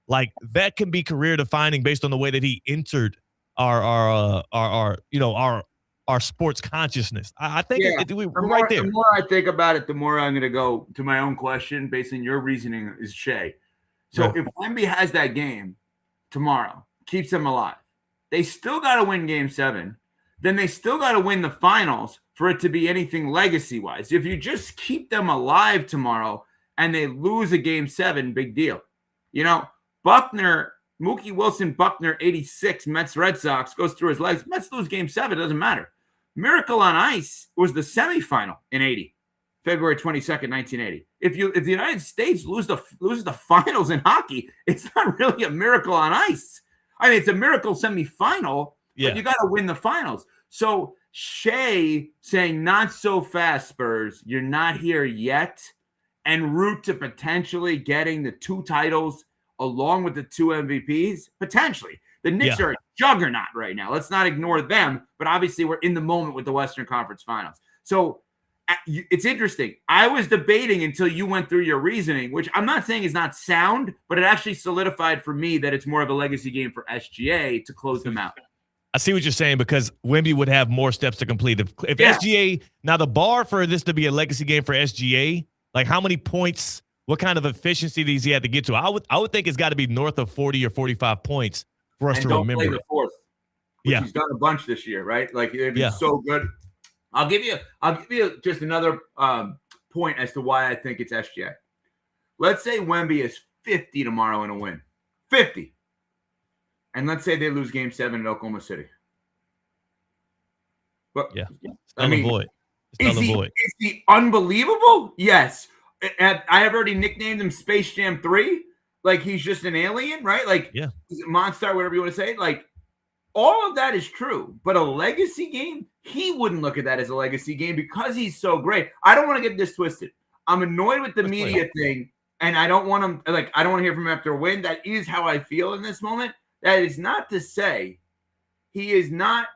Like, that can be career defining based on the way that he entered our sports consciousness. I think we're right there. The more I think about it, the more I'm going to go to my own question based on your reasoning is Shea. So if Wemby has that game tomorrow, keeps them alive, they still got to win Game 7. Then they still got to win the finals for it to be anything legacy-wise. If you just keep them alive tomorrow and they lose a Game 7, big deal. Mookie Wilson, Buckner, 86, Mets, Red Sox, goes through his legs. Mets lose Game 7, doesn't matter. Miracle on Ice was the semifinal in 80, February 22nd, 1980. If the United States loses the finals in hockey, it's not really a miracle on ice. I mean, it's a miracle semifinal, but you got to win the finals. So Shea saying, not so fast, Spurs, you're not here yet, and route to potentially getting the 2 titles along with the 2 MVPs, potentially. The Knicks are a juggernaut right now. Let's not ignore them, but obviously we're in the moment with the Western Conference Finals. So it's interesting. I was debating until you went through your reasoning, which I'm not saying is not sound, but it actually solidified for me that it's more of a legacy game for SGA to close them out. I see what you're saying because Wemby would have more steps to complete. If SGA, now the bar for this to be a legacy game for SGA, like how many points, what kind of efficiency does he have to get to? I would think it's got to be north of 40 or 45 points for us to remember. Play the 4th, which he's done a bunch this year, right? Like it'd be so good. I'll give you just another point as to why I think it's SGA. Let's say Wemby is 50 tomorrow in a win. 50. And let's say they lose Game 7 at Oklahoma City. But is he unbelievable? Yes. I have already nicknamed him Space Jam 3. Like he's just an alien, right? Like Monster, whatever you want to say. Like all of that is true. But a legacy game, he wouldn't look at that as a legacy game because he's so great. I don't want to get this twisted. I'm annoyed with the media thing, and I don't want him. Like I don't want to hear from him after a win. That is how I feel in this moment. That is not to say he is not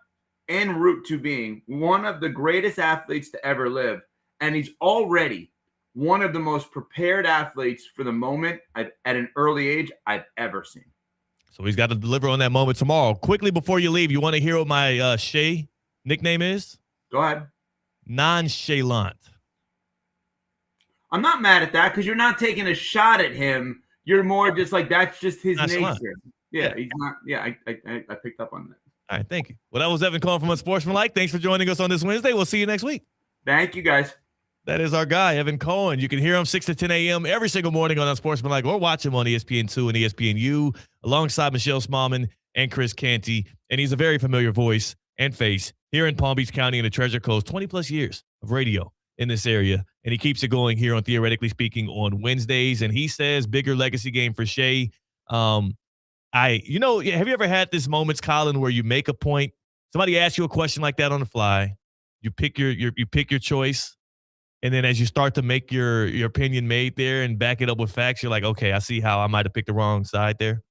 en route to being one of the greatest athletes to ever live. And he's already one of the most prepared athletes for the moment at an early age I've ever seen. So he's got to deliver on that moment tomorrow. Quickly before you leave, you want to hear what my Shea nickname is? Go ahead. Nonchalant. I'm not mad at that because you're not taking a shot at him. You're more just like that's just his Nonchalant. nature. Yeah, he's not. Yeah, I picked up on that. All right, thank you. Well, that was Evan Cohen from Unsportsmanlike. Thanks for joining us on this Wednesday. We'll see you next week. Thank you, guys. That is our guy, Evan Cohen. You can hear him 6 to 10 a.m. every single morning on Unsportsmanlike, or watch him on ESPN2 and ESPNU alongside Michelle Smallman and Chris Canty. And he's a very familiar voice and face here in Palm Beach County and the Treasure Coast. 20-plus years of radio in this area. And he keeps it going here on Theoretically Speaking on Wednesdays. And he says bigger legacy game for Shea. Have you ever had this moments, Colin, where you make a point, somebody asks you a question like that on the fly, you pick your choice, and then as you start to make your opinion made there and back it up with facts, you're like, okay, I see how I might have picked the wrong side there.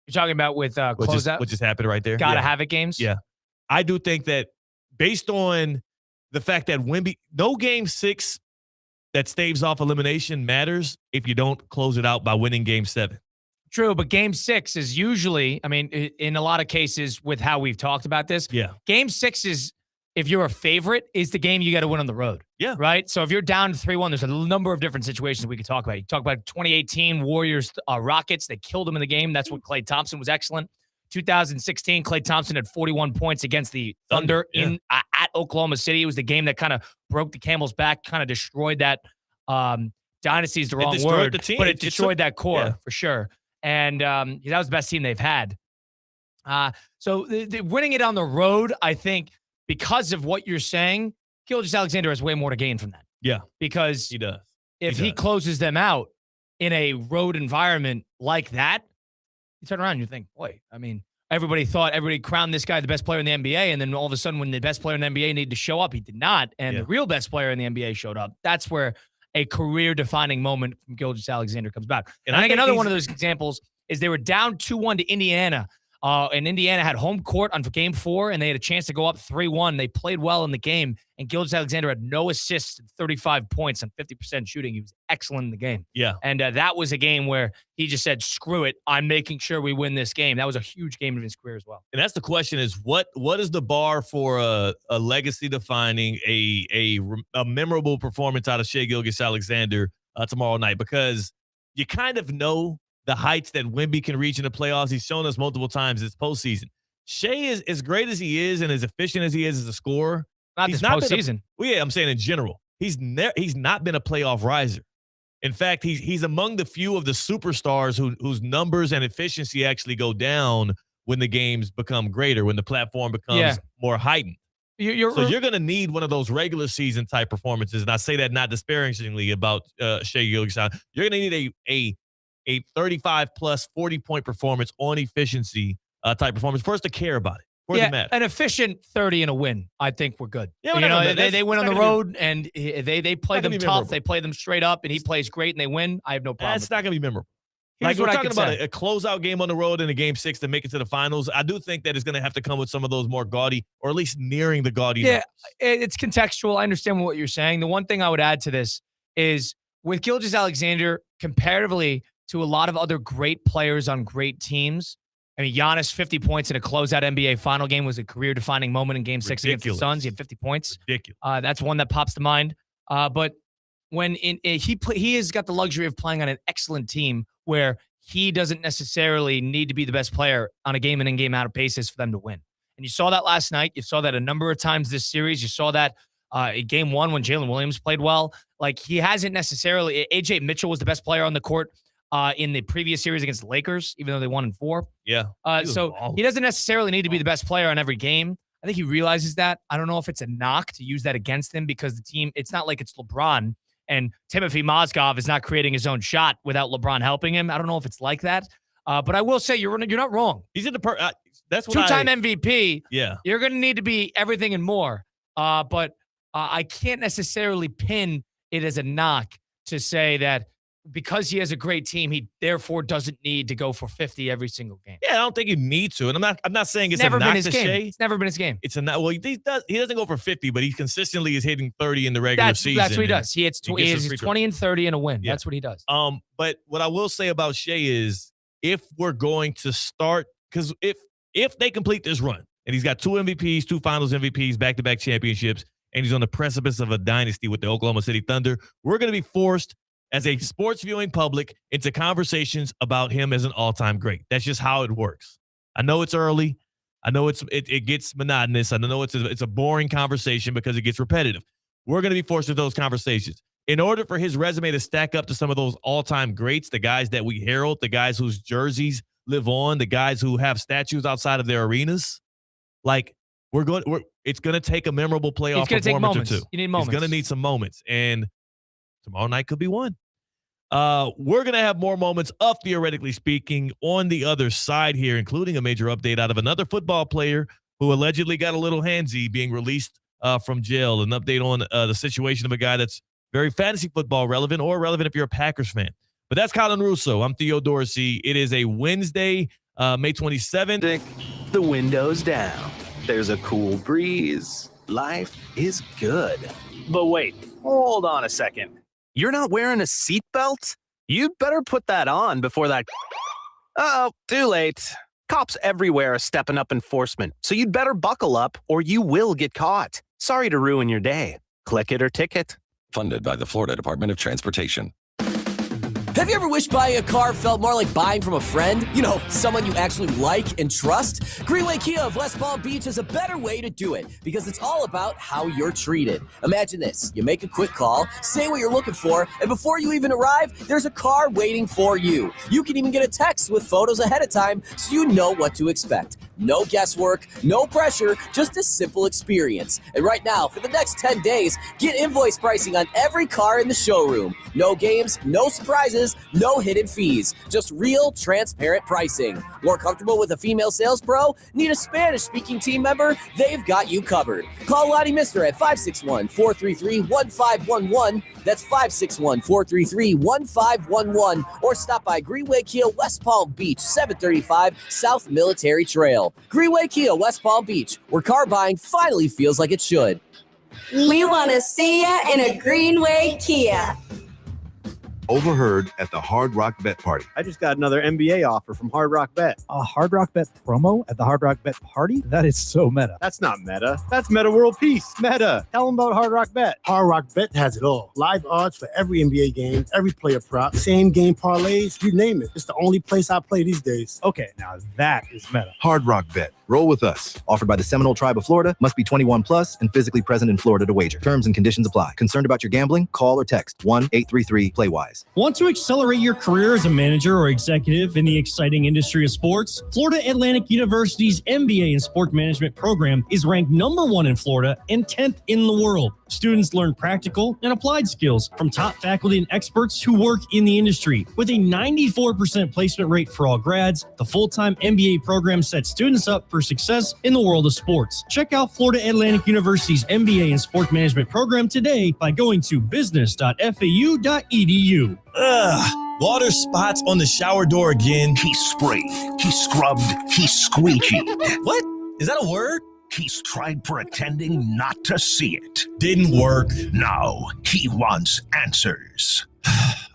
You're talking about with closeout? What just happened right there? Gotta have it games? Yeah. I do think that based on the fact that WEMBY, no game 6 that staves off elimination matters if you don't close it out by winning game 7. True, but game 6 is usually, I mean, in a lot of cases with how we've talked about this, game 6 is, if you're a favorite, is the game you got to win on the road. Yeah. Right? So if you're down 3-1, there's a number of different situations we could talk about. You talk about 2018 Warriors Rockets. They killed them in the game. That's when Klay Thompson was excellent. 2016, Klay Thompson had 41 points against the Thunder at Oklahoma City. It was the game that kind of broke the camel's back, kind of destroyed that dynasty is the wrong word, but it destroyed that core for sure. And that was the best team they've had. So winning it on the road, I think, because of what you're saying, Gilgeous-Alexander has way more to gain from that. Yeah. Because he does. If he closes them out in a road environment like that, you turn around and you think, boy, I mean, everybody crowned this guy the best player in the NBA, and then all of a sudden when the best player in the NBA needed to show up, he did not, and the real best player in the NBA showed up. That's where a career-defining moment from Gilgeous-Alexander comes back. And I think another one of those examples is they were down 2-1 to Indiana, and Indiana had home court on Game 4, and they had a chance to go up 3-1. They played well in the game, and Gilgeous-Alexander had no assists and 35 points on 50% shooting. He was excellent in the game. Yeah. And that was a game where he just said, screw it, I'm making sure we win this game. That was a huge game of his career as well. And that's the question is, what is the bar for a legacy-defining, a memorable performance out of Shai Gilgeous-Alexander tomorrow night? Because you kind of know the heights that WEMBY can reach in the playoffs. He's shown us multiple times this postseason. Shai is as great as he is and as efficient as he is as a scorer. This postseason. I'm saying in general. He's not been a playoff riser. In fact, he's among the few of the superstars whose numbers and efficiency actually go down when the games become greater, when the platform becomes more heightened. So you're going to need one of those regular season type performances, and I say that not disparagingly about Shai Gilgeous-Alexander. You're going to need a 35-plus 40-point performance on efficiency type performance for us to care about it. An efficient 30 and a win. I think we're good. Yeah, they win on the road, and they play them tough. Memorable. They play them straight up, and he plays great, and they win. I have no problem. That's not going to be memorable. Like we're talking about a closeout game on the road in a game 6 to make it to the finals. I do think that it's going to have to come with some of those more gaudy, or at least nearing the gaudy. Yeah, it's contextual. I understand what you're saying. The one thing I would add to this is with Gilgeous-Alexander, comparatively to a lot of other great players on great teams. I mean, Giannis, 50 points in a closeout NBA final game was a career-defining moment in Game 6 against the Suns. He had 50 points. Ridiculous. That's one that pops to mind. But when he has got the luxury of playing on an excellent team where he doesn't necessarily need to be the best player on a game in and game out basis for them to win. And you saw that last night. You saw that a number of times this series. You saw that in Game 1 when Jalen Williams played well. Like, he hasn't necessarily – AJ Mitchell was the best player on the court in the previous series against the Lakers, even though they won in 4. Yeah. So he doesn't necessarily need to be the best player on every game. I think he realizes that. I don't know if it's a knock to use that against him because the team, it's not like it's LeBron and Timothy Mozgov is not creating his own shot without LeBron helping him. I don't know if it's like that. But I will say you're not wrong. He's in the that's what two-time MVP. Yeah. You're going to need to be everything and more. But I can't necessarily pin it as a knock to say that because he has a great team, he therefore doesn't need to go for 50 every single game. Yeah, I don't think you need to. And I'm not saying it's never a been knock his to game. Shai. It's never been his game. It's a well, he doesn't go for 50, but he consistently is hitting 30 in the regular season. That's what he does. He hits 20 and 30 in a win. Yeah. That's what he does. But what I will say about Shai is if we're going to start, because if they complete this run, and he's got 2 MVPs, 2 Finals MVPs, back-to-back championships, and he's on the precipice of a dynasty with the Oklahoma City Thunder, we're going to be forced as a sports viewing public into conversations about him as an all-time great. That's just how it works. I know it's early. I know it gets monotonous. I know it's a boring conversation because it gets repetitive. We're going to be forced with those conversations. In order for his resume to stack up to some of those all-time greats, the guys that we herald, the guys whose jerseys live on, the guys who have statues outside of their arenas, like it's going to take a memorable playoff performance or two. You need moments. He's going to need some moments, and tomorrow night could be one. We're going to have more moments of Theoretically Speaking on the other side here, including a major update out of another football player who allegedly got a little handsy being released from jail. An update on the situation of a guy that's very fantasy football relevant or relevant if you're a Packers fan. But that's Colin Russo. I'm Theo Dorsey. It is a Wednesday, May 27th. The window's down. There's a cool breeze. Life is good. But wait, hold on a second. You're not wearing a seatbelt? You'd better put that on before that. Uh-oh, too late. Cops everywhere are stepping up enforcement, so you'd better buckle up or you will get caught. Sorry to ruin your day. Click it or ticket. Funded by the Florida Department of Transportation. Have you ever wished buying a car felt more like buying from a friend? You know, someone you actually like and trust? Greenway Kia of West Palm Beach is a better way to do it because it's all about how you're treated. Imagine this. You make a quick call, say what you're looking for, and before you even arrive, there's a car waiting for you. You can even get a text with photos ahead of time so you know what to expect. No guesswork, no pressure, just a simple experience. And right now, for the next 10 days, get invoice pricing on every car in the showroom. No games, no surprises, no hidden fees. Just real, transparent pricing. More comfortable with a female sales pro? Need a Spanish-speaking team member? They've got you covered. Call Lottie Mister at 561-433-1511. That's 561-433-1511. Or stop by Greenway Kia West Palm Beach, 735 South Military Trail. Greenway Kia West Palm Beach, where car buying finally feels like it should. We want to see ya in a Greenway Kia. Overheard at the Hard Rock Bet Party. I just got another NBA offer from Hard Rock Bet. A Hard Rock Bet promo at the Hard Rock Bet Party? That is so meta. That's not meta. That's Meta World Peace. Meta. Tell them about Hard Rock Bet. Hard Rock Bet has it all. Live odds for every NBA game, every player prop, same game parlays, you name it. It's the only place I play these days. Okay, now that is meta. Hard Rock Bet. Roll with us. Offered by the Seminole Tribe of Florida. Must be 21 plus and physically present in Florida to wager. Terms and conditions apply. Concerned about your gambling? Call or text 1-833-PLAY-WISE. Want to accelerate your career as a manager or executive in the exciting industry of sports? Florida Atlantic University's MBA in Sport Management program is ranked #1 in Florida and 10th in the world. Students learn practical and applied skills from top faculty and experts who work in the industry. With a 94% placement rate for all grads, the full-time MBA program sets students up for success in the world of sports. Check out Florida Atlantic University's MBA in Sport Management program today by going to business.fau.edu. Ugh, water spots on the shower door again. He sprayed, he scrubbed, he squeegeed. What? Is that a word? He's tried pretending not to see it. Didn't work. Now he wants answers.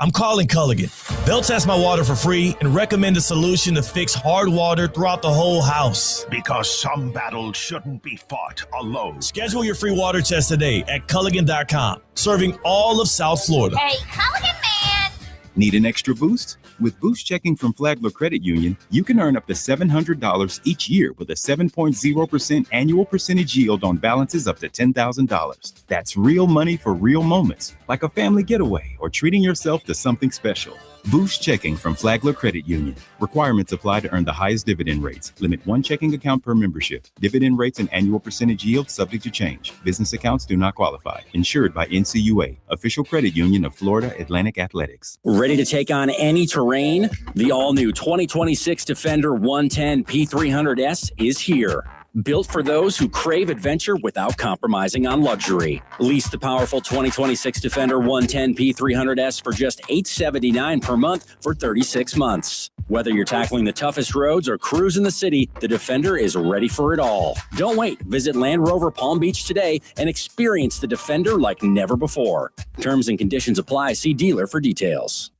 I'm calling Culligan. They'll test my water for free and recommend a solution to fix hard water throughout the whole house. Because some battles shouldn't be fought alone. Schedule your free water test today at Culligan.com. Serving all of South Florida. Hey, Culligan man! Need an extra boost? With Boost Checking from Flagler Credit Union, you can earn up to $700 each year with a 7.0% annual percentage yield on balances up to $10,000. That's real money for real moments, like a family getaway or treating yourself to something special. Boost Checking from Flagler Credit Union. Requirements apply to earn the highest dividend rates. Limit one checking account per membership. Dividend rates and annual percentage yield subject to change. Business accounts do not qualify. Insured by NCUA, official credit union of Florida Atlantic Athletics. Ready to take on any terrain? The all-new 2026 Defender 110 P300S is here. Built for those who crave adventure without compromising on luxury. Lease the powerful 2026 Defender 110 P300S for just $879 per month for 36 months. Whether you're tackling the toughest roads or cruising the city, the Defender is ready for it all. Don't wait. Visit Land Rover Palm Beach today and experience the Defender like never before. Terms and conditions apply. See dealer for details.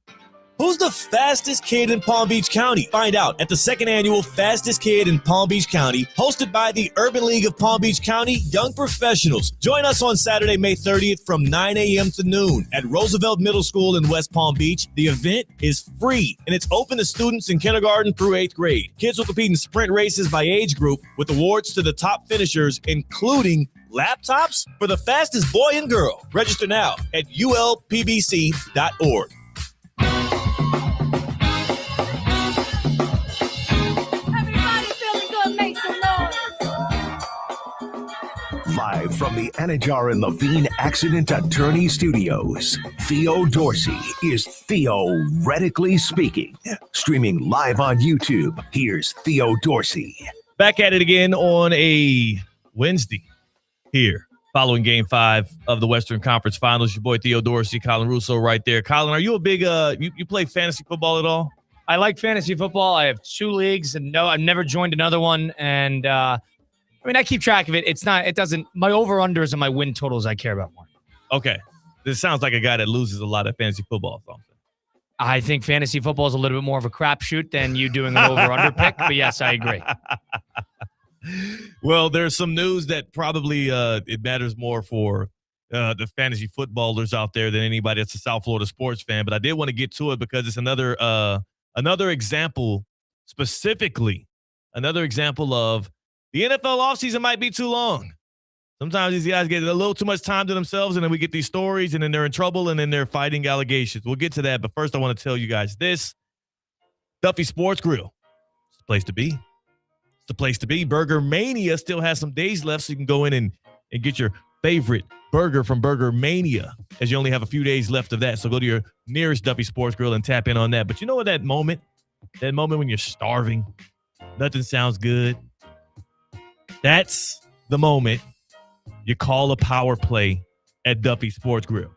Who's the fastest kid in Palm Beach County? Find out at the second annual Fastest Kid in Palm Beach County, hosted by the Urban League of Palm Beach County Young Professionals. Join us on Saturday, May 30th from 9 a.m. to noon at Roosevelt Middle School in West Palm Beach. The event is free, and it's open to students in kindergarten through 8th grade. Kids will compete in sprint races by age group with awards to the top finishers, including laptops for the fastest boy and girl. Register now at ulpbc.org. Live from the Anajar and Levine Accident Attorney Studios, Theo Dorsey is theoretically speaking. Streaming live on YouTube, here's Theo Dorsey. Back at it again on a Wednesday here, following Game 5 of the Western Conference Finals. Your boy Theo Dorsey, Colin Russo right there. Colin, are you a big, you play fantasy football at all? I like fantasy football. I have 2 leagues, and no, I've never joined another one, and I keep track of it. My over-unders and my win totals I care about more. Okay. This sounds like a guy that loses a lot at fantasy football. I think fantasy football is a little bit more of a crapshoot than you doing an over-under pick, but yes, I agree. Well, there's some news that probably it matters more for the fantasy footballers out there than anybody that's a South Florida sports fan, but I did want to get to it because it's another example, specifically, another example of the NFL offseason might be too long. Sometimes these guys get a little too much time to themselves, and then we get these stories, and then they're in trouble, and then they're fighting allegations. We'll get to that, but first I want to tell you guys this. Duffy Sports Grill. It's the place to be. It's the place to be. Burger Mania still has some days left, so you can go in and get your favorite burger from Burger Mania, as you only have a few days left of that. So go to your nearest Duffy Sports Grill and tap in on that. But you know what, that moment when you're starving, nothing sounds good, that's the moment you call a power play at Duffy Sports Grill.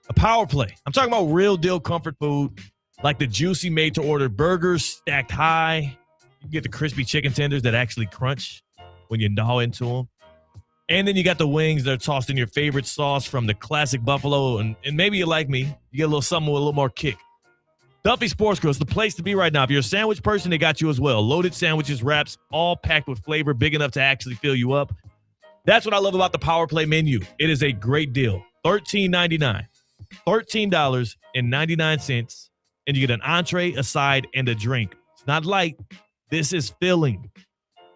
A power play. I'm talking about real deal comfort food, like the juicy made-to-order burgers stacked high. You can get the crispy chicken tenders that actually crunch when you gnaw into them. And then you got the wings that are tossed in your favorite sauce from the classic buffalo. And maybe you're like me, you get a little something with a little more kick. Duffy Sports Grill is the place to be right now. If you're a sandwich person, they got you as well. Loaded sandwiches, wraps, all packed with flavor, big enough to actually fill you up. That's what I love about the Power Play menu. It is a great deal. $13.99. $13.99. And you get an entree, a side, and a drink. It's not light. This is filling.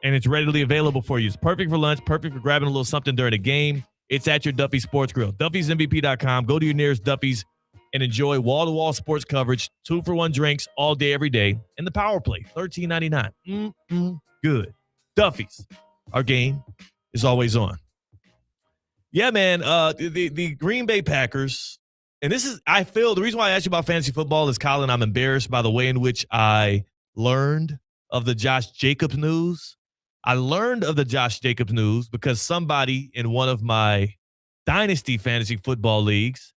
And it's readily available for you. It's perfect for lunch, perfect for grabbing a little something during a game. It's at your Duffy Sports Grill. Duffy'sMVP.com. Go to your nearest Duffy's and enjoy wall-to-wall sports coverage, 2-for-1 drinks all day, every day, and the Power Play, $13.99. Good. Duffy's. Our game is always on. Yeah, man, the Green Bay Packers, and this is, I feel, the reason why I asked you about fantasy football is, Colin, I'm embarrassed by the way in which I learned of the Josh Jacobs news. I learned of the Josh Jacobs news because somebody in one of my Dynasty fantasy football leagues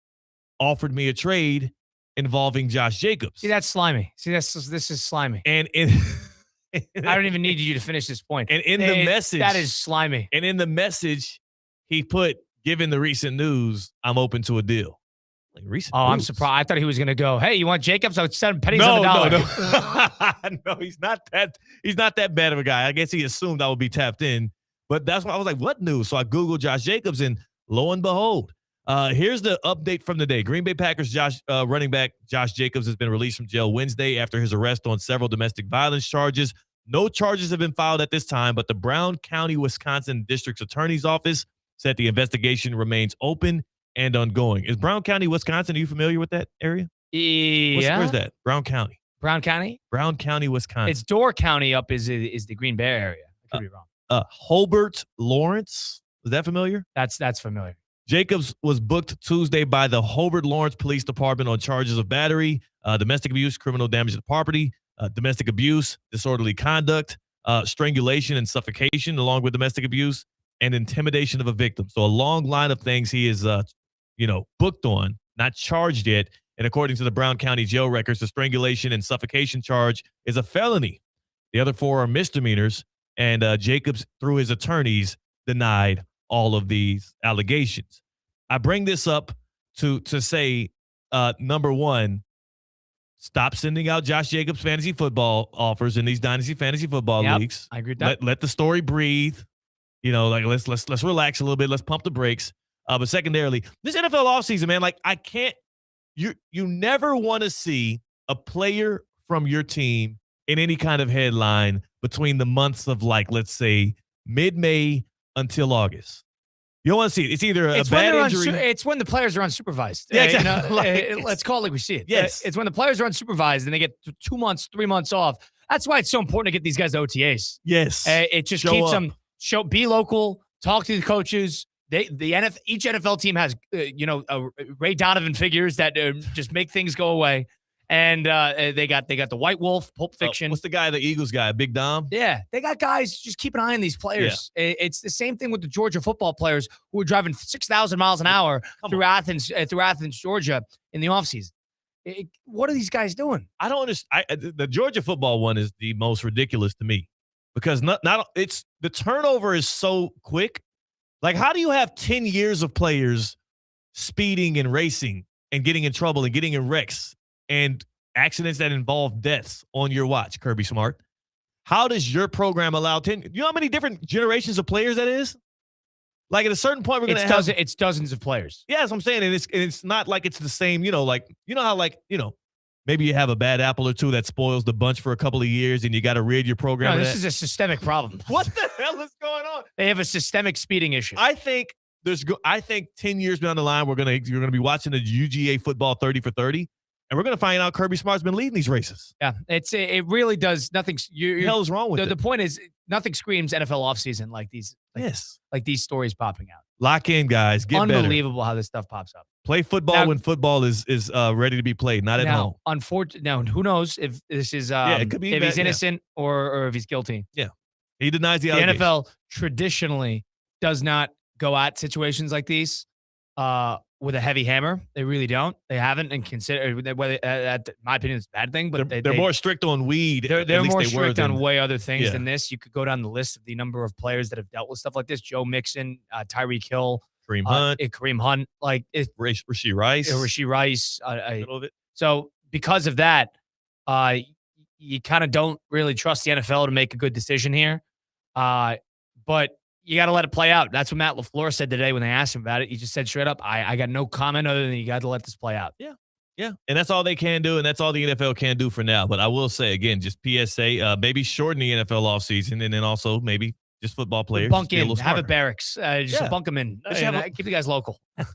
offered me a trade involving Josh Jacobs. See, that's slimy. This is slimy. And I don't even need you to finish this point. And in the message, that is slimy. And in the message, he put, given the recent news, I'm open to a deal. Like recent news. I'm surprised. I thought he was going to go, hey, you want Jacobs? I would send pennies on the dollar. No, he's not that bad of a guy. I guess he assumed I would be tapped in. But that's why I was like, what news? So I Googled Josh Jacobs, and lo and behold, here's the update from the day. Green Bay Packers running back Josh Jacobs has been released from jail Wednesday after his arrest on several domestic violence charges. No charges have been filed at this time, but the Brown County, Wisconsin District's Attorney's Office said the investigation remains open and ongoing. Is Brown County, Wisconsin, are you familiar with that area? Yeah. Where's that? Brown County. Brown County? Brown County, Wisconsin. It's Door County up is the Green Bay area. I could be wrong. Hobart Lawrence. Is that familiar? That's familiar. Jacobs was booked Tuesday by the Hobart Lawrence Police Department on charges of battery, domestic abuse, criminal damage to property, domestic abuse, disorderly conduct, strangulation and suffocation, along with domestic abuse, and intimidation of a victim. So a long line of things he is, booked on, not charged yet. And according to the Brown County jail records, the strangulation and suffocation charge is a felony. The other 4 are misdemeanors, and Jacobs, through his attorneys, denied all of these allegations. I bring this up to say, number one, Stop sending out Josh Jacobs fantasy football offers in these dynasty fantasy football leagues. I agree with that. Let the story breathe. You know, like let's relax a little bit. Let's pump the brakes. But secondarily, this NFL offseason, man, like I can't. You never want to see a player from your team in any kind of headline between the months of, like, let's say mid-May until August. You don't want to see it. It's either a bad injury. It's when the players are unsupervised. Yeah, exactly. Let's call it like we see it. Yes. It's when the players are unsupervised and they get 2 months, 3 months off. That's why it's so important to get these guys to OTAs. Yes. It just keeps them be local, talk to the coaches. Each NFL team has Ray Donovan figures that just make things go away. And they got the White Wolf, Pulp Fiction. What's the guy, the Eagles guy, Big Dom? Yeah, they got guys. Just keep an eye on these players. Yeah. It's the same thing with the Georgia football players who are driving 6,000 miles an hour through Athens, Georgia, in the offseason. What are these guys doing? I don't understand. The Georgia football one is the most ridiculous to me because it's the turnover is so quick. Like, how do you have 10 years of players speeding and racing and getting in trouble and getting in wrecks and accidents that involve deaths on your watch, Kirby Smart? How does your program allow 10? You know how many different generations of players that is? Like, at a certain point, we're going to have... It's dozens of players. Yeah, that's what I'm saying. And it's not like it's the same, maybe you have a bad apple or two that spoils the bunch for a couple of years and you got to rid your program. No, this is a systemic problem. What the hell is going on? They have a systemic speeding issue. I think 10 years down the line, you're going to be watching the UGA football 30 for 30. And we're going to find out Kirby Smart's been leading these races. Yeah, it really does nothing. What the hell is wrong with it? The point is, nothing screams NFL offseason like these. Like these stories popping out. Lock in, guys. Get Unbelievable better. how this stuff pops up. Play football when football is ready to be played, not at home. Now, who knows if this is it could be he's innocent or if he's guilty. Yeah, he denies the allegation. The NFL traditionally does not go at situations like these with a heavy hammer. They really don't. They haven't, and consider whether, my opinion, it's a bad thing. But they're more strict on weed. They're more strict on way other things than this. You could go down the list of the number of players that have dealt with stuff like this: Joe Mixon, Tyreek Hill, Kareem Hunt, like Rashee Rice. Rashee Rice. Middle of it. So because of that, you kind of don't really trust the NFL to make a good decision here. But you got to let it play out. That's what Matt LaFleur said today when they asked him about it. He just said straight up, I got no comment other than you got to let this play out. Yeah. Yeah. And that's all they can do. And that's all the NFL can do for now. But I will say, again, just PSA, maybe shorten the NFL offseason and then also maybe just football players. Bunk in, have a barracks. Bunk them in. Keep the guys local. Have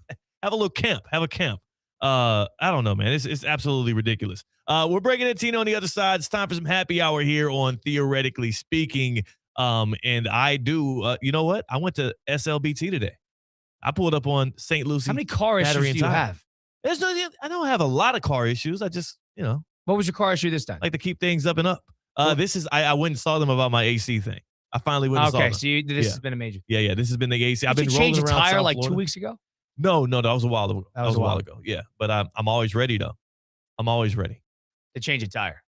a little camp. Have a camp. I don't know, man. It's absolutely ridiculous. We're breaking it, Tina, on the other side. It's time for some happy hour here on Theoretically Speaking. And I do, you know what? I went to SLBT today. I pulled up on St. Lucie. How many car issues do you have? I don't have a lot of car issues. I just, What was your car issue this time? Like to keep things up and up. I went and saw them about my AC thing. I finally went and saw them. Okay, so this has been a major. Yeah, this has been the AC. I've been rolling change a around tire South like Florida. 2 weeks ago? No, that was a while ago. That was a while ago. Yeah, but I'm always ready though. I'm always ready to change a tire.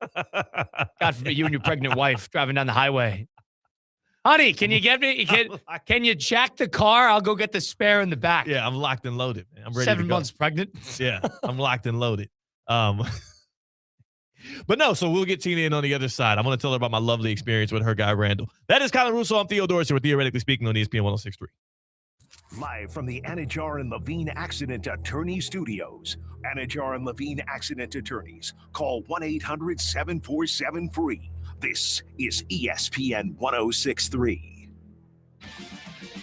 God forbid you and your pregnant wife driving down the highway. Honey, can you get me? Can you jack the car? I'll go get the spare in the back. Yeah, I'm locked and loaded, man. I'm ready. 7 to go. months pregnant. Yeah, I'm locked and loaded. But no, so we'll get Tina in on the other side. I'm going to tell her about my lovely experience with her guy, Randall. That is Colin Russo. I'm Theo Dorsey. We're Theoretically Speaking on ESPN 106.3. Live from the Anajar and Levine Accident Attorney Studios. Anajar and Levine Accident Attorneys. Call 1-800-747-FREE. This is ESPN 106.3.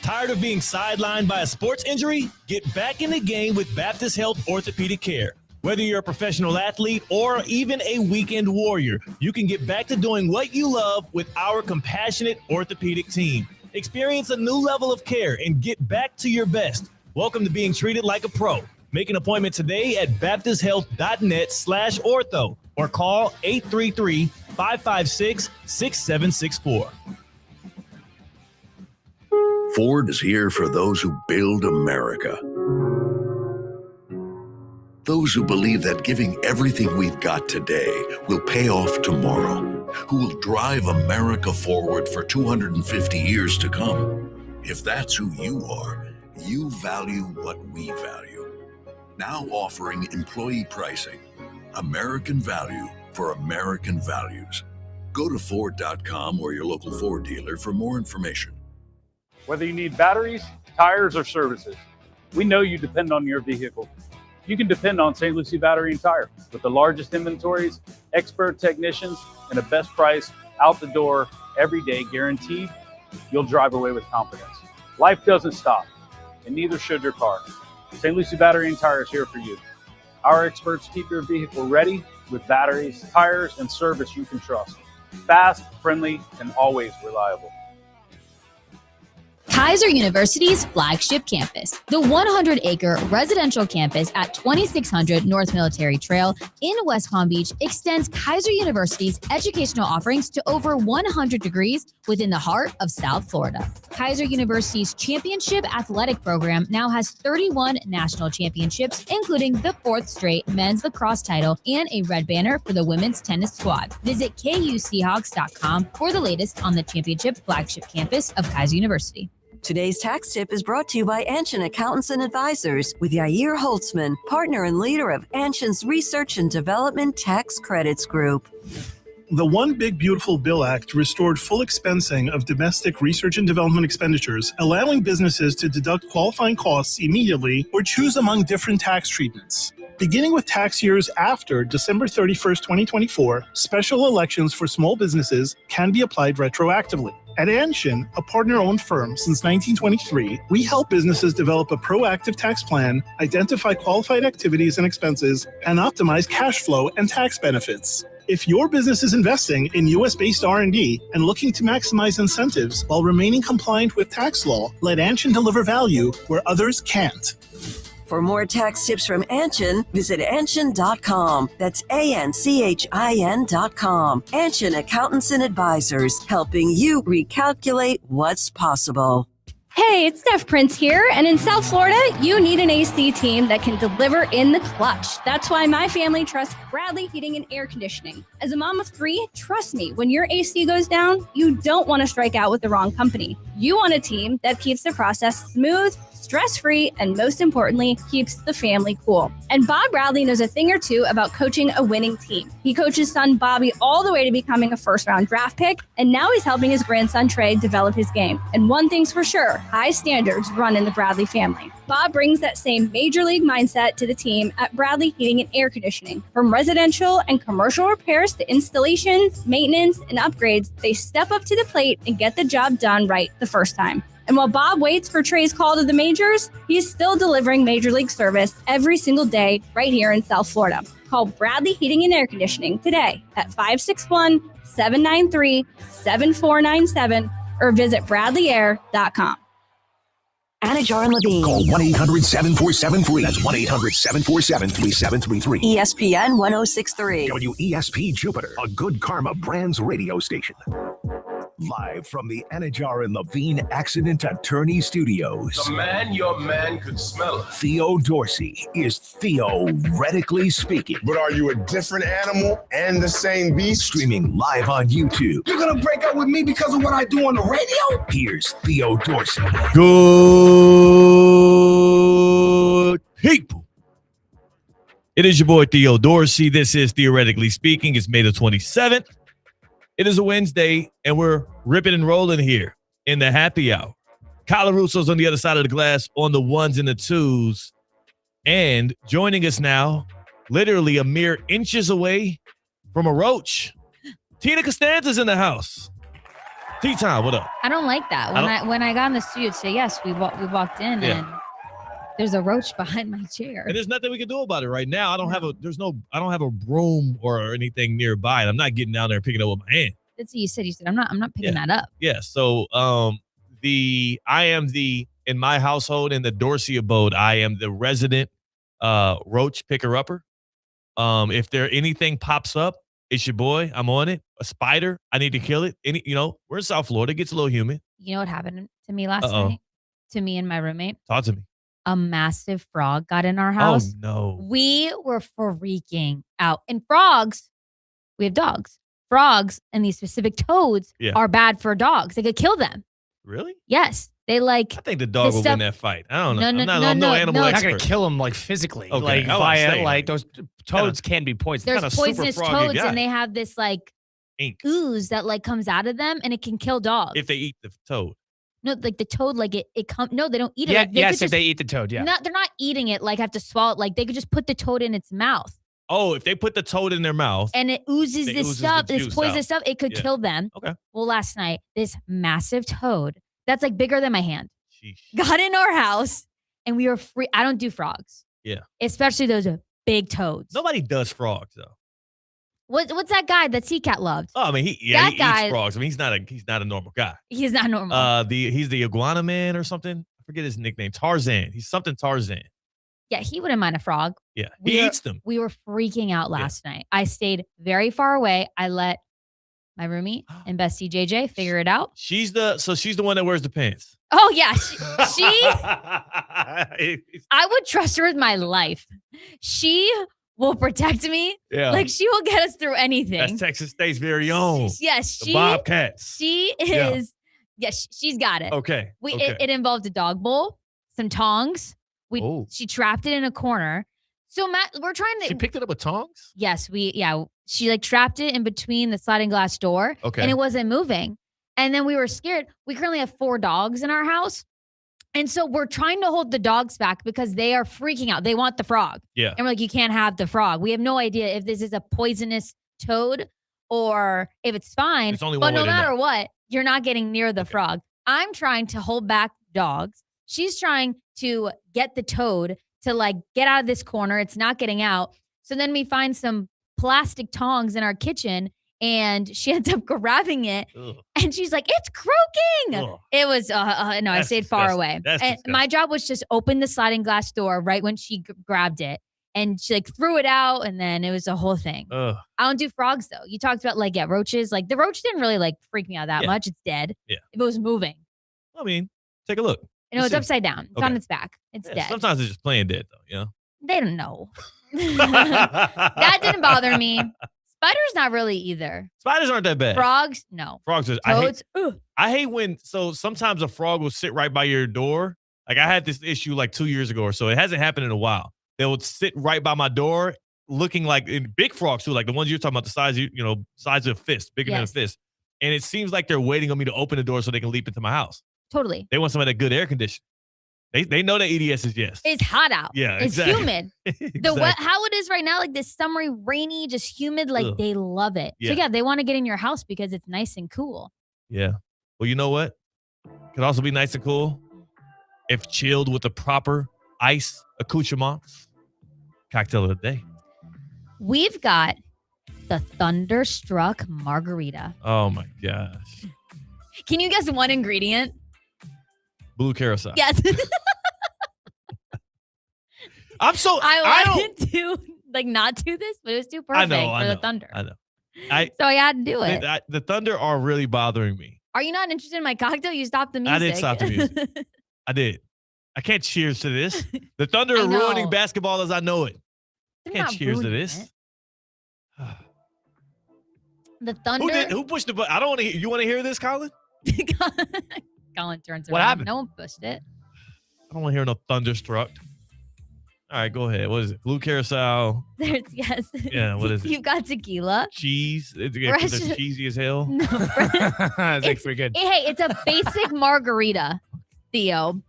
Tired of being sidelined by a sports injury? Get back in the game with Baptist Health Orthopedic Care. Whether you're a professional athlete or even a weekend warrior, you can get back to doing what you love with our compassionate orthopedic team. Experience a new level of care and get back to your best. Welcome to being treated like a pro. Make an appointment today at baptisthealth.net/ortho or call 833-556-6764. Ford is here for those who build America. Those who believe that giving everything we've got today will pay off tomorrow, who will drive America forward for 250 years to come. If that's who you are, you value what we value. Now offering employee pricing, American value for American values. Go to Ford.com or your local Ford dealer for more information. Whether you need batteries, tires, or services, we know you depend on your vehicle. You can depend on St. Lucie Battery and Tire. With the largest inventories, expert technicians, and a best price out the door every day guaranteed, you'll drive away with confidence. Life doesn't stop, and neither should your car. St. Lucie Battery and Tire is here for you. Our experts keep your vehicle ready with batteries, tires, and service you can trust. Fast, friendly, and always reliable. Kaiser University's flagship campus, the 100-acre residential campus at 2600 North Military Trail in West Palm Beach, extends Kaiser University's educational offerings to over 100 degrees within the heart of South Florida. Kaiser University's championship athletic program now has 31 national championships, including the 4th straight men's lacrosse title and a red banner for the women's tennis squad. Visit KUSeahawks.com for the latest on the championship flagship campus of Kaiser University. Today's tax tip is brought to you by Anshin Accountants and Advisors with Yair Holtzman, partner and leader of Anshin's Research and Development Tax Credits Group. The One Big Beautiful Bill Act restored full expensing of domestic research and development expenditures, allowing businesses to deduct qualifying costs immediately or choose among different tax treatments. Beginning with tax years after December 31st, 2024, special elections for small businesses can be applied retroactively. At Anshin, a partner-owned firm since 1923, we help businesses develop a proactive tax plan, identify qualified activities and expenses, and optimize cash flow and tax benefits. If your business is investing in U.S.-based R&D and looking to maximize incentives while remaining compliant with tax law, let Anshin deliver value where others can't. For more tax tips from Anshin, visit Anshin.com. That's ANCHIN.com. Anshin Accountants and Advisors, helping you recalculate what's possible. Hey, it's Steph Prince here, and in South Florida, you need an AC team that can deliver in the clutch. That's why my family trusts Bradley Heating and Air Conditioning. As a mom of 3, trust me, when your AC goes down, you don't want to strike out with the wrong company. You want a team that keeps the process smooth, stress-free, and most importantly, keeps the family cool. And Bob Bradley knows a thing or two about coaching a winning team. He coached his son Bobby all the way to becoming a first-round draft pick, and now he's helping his grandson Trey develop his game. And one thing's for sure, high standards run in the Bradley family. Bob brings that same major league mindset to the team at Bradley Heating and Air Conditioning. From residential and commercial repairs to installations, maintenance, and upgrades, they step up to the plate and get the job done right the first time. And while Bob waits for Trey's call to the majors, he's still delivering major league service every single day right here in South Florida. Call Bradley Heating and Air Conditioning today at 561-793-7497 or visit bradleyair.com. Anajar and Levine. Call 1-800-747-FREE. That's 1-800-747-3733. ESPN 1063. WESP Jupiter, a Good Karma Brands radio station. Live from the Anajar and Levine Accident Attorney Studios. The man your man could smell it. Theo Dorsey is theoretically speaking. But are you a different animal and the same beast? Streaming live on YouTube. You're gonna break up with me because of what I do on the radio? Here's Theo Dorsey. Good people. It is your boy Theo Dorsey. This is Theoretically Speaking. It's May the 27th. It is a Wednesday, and we're ripping and rolling here in the happy hour. Kyle Russo's on the other side of the glass on the ones and the twos. And joining us now, literally a mere inches away from a roach, Tina Costanza's in the house. T-Time, what up? I don't like that. When I got in the studio today, yes, we walked in and there's a roach behind my chair. And there's nothing we can do about it right now. I don't have a broom or anything nearby. And I'm not getting down there and picking it up with my hand. That's what you said. You said I'm not picking that up. Yeah. So in my household in the Dorsey abode, I am the resident roach picker-upper. If anything pops up, it's your boy. I'm on it. A spider, I need to kill it. We're in South Florida. It gets a little humid. You know what happened to me last night? To me and my roommate. Talk to me. A massive frog got in our house. Oh, no. We were freaking out. And frogs, we have dogs. Frogs and these specific toads are bad for dogs. They could kill them. Really? Yes. They like. I think the dog will win that fight. I don't know. I'm no animal You're not expert. going to kill him like physically. Okay, like via like those toads can be poisonous. There's poisonous toads, and they have this like ink ooze that like comes out of them, and it can kill dogs if they eat the toad. No, like the toad, like it comes. No, they don't eat it. Yeah, Like, they yes, if they eat the toad, yeah. They're not eating it. Like have to swallow it. Like they could just put the toad in its mouth. Oh, if they put the toad in their mouth And it oozes this stuff, this poisonous stuff, it could kill them. Okay. Well, last night, this massive toad that's like bigger than my hand got in our house, and we were free. I don't do frogs. Yeah. Especially those big toads. Nobody does frogs though. What's that guy that Seacat loved? Oh, I mean, he eats frogs. I mean, he's not a normal guy. He's not normal. He's the iguana man or something. I forget his nickname. Tarzan. He's something Tarzan. Yeah, he wouldn't mind a frog. Yeah, he eats them. We were freaking out last night. I stayed very far away. I let my roomie and bestie JJ figure it out. She's the one that wears the pants. Oh yeah, she I would trust her with my life. She will protect me. Yeah. Like she will get us through anything. That's Texas State's very own. Yes, the Bobcats. She is. Yes, she's got it. Okay. It involved a dog bowl, some tongs. She trapped it in a corner. So Matt, we're trying to. She picked it up with tongs? Yes, she like trapped it in between the sliding glass door. Okay. And it wasn't moving. And then we were scared. We currently have 4 dogs in our house. And so we're trying to hold the dogs back because they are freaking out. They want the frog. Yeah. And we're like, you can't have the frog. We have no idea if this is a poisonous toad or if it's fine. It's only but one way no to matter know. what, you're not getting near the frog. I'm trying to hold back dogs. She's trying to get the toad to like get out of this corner. It's not getting out. So then we find some plastic tongs in our kitchen and she ends up grabbing it. Ugh. And she's like, it's croaking. Ugh. It was, no, I stayed far away. That's And disgusting. my job was just open the sliding glass door right when she grabbed it. And she like threw it out and then it was a whole thing. Ugh. I don't do frogs though. You talked about like, roaches. Like the roach didn't really like freak me out that much. It's dead. Yeah. If it was moving. I mean, take a look. No, it's upside down. It's on Okay. its back. It's Yeah, dead. sometimes it's just playing dead though, you know? They don't know. That didn't bother me. Spiders not really either. Spiders aren't that bad. Frogs, no. Frogs are, Toads, I hate when, so sometimes a frog will sit right by your door. Like I had this issue like 2 years ago or so. It hasn't happened in a while. They would sit right by my door looking like in big frogs too, like the ones you're talking about, the size, size of a fist, bigger than a fist. And it seems like they're waiting on me to open the door so they can leap into my house. Totally. They want some of that good air conditioning. They know that EDS is yes. It's hot out. Yeah, it's exactly. humid. Exactly. How it is right now, like this summery, rainy, just humid, like Ugh. they love it. Yeah. So yeah, they want to get in your house because it's nice and cool. Yeah. Well, you know what? Could also be nice and cool if chilled with the proper ice accoutrements. Cocktail of the day. We've got the Thunderstruck Margarita. Oh my gosh. Can you guess one ingredient? Blue carousel. Yes. I wanted to like not do this, but it was too perfect for the Thunder. I know. So I had to do it. The Thunder are really bothering me. Are you not interested in my cocktail? You stopped the music. I did stop the music. I did. I can't cheers to this. The Thunder are ruining basketball as I know it. I can't cheers to this. The Thunder. Who pushed the button? I don't want to hear. You want to hear this, Colin? Colin turns What around. happened? No one pushed it. I don't want to hear no Thunderstruck. All right, go ahead. What is it? Blue carousel. Yes. Yeah, what is it? You've got tequila. Cheese. It's Fresh- cheesy as hell. That's pretty good. Hey, it's a basic margarita, Theo.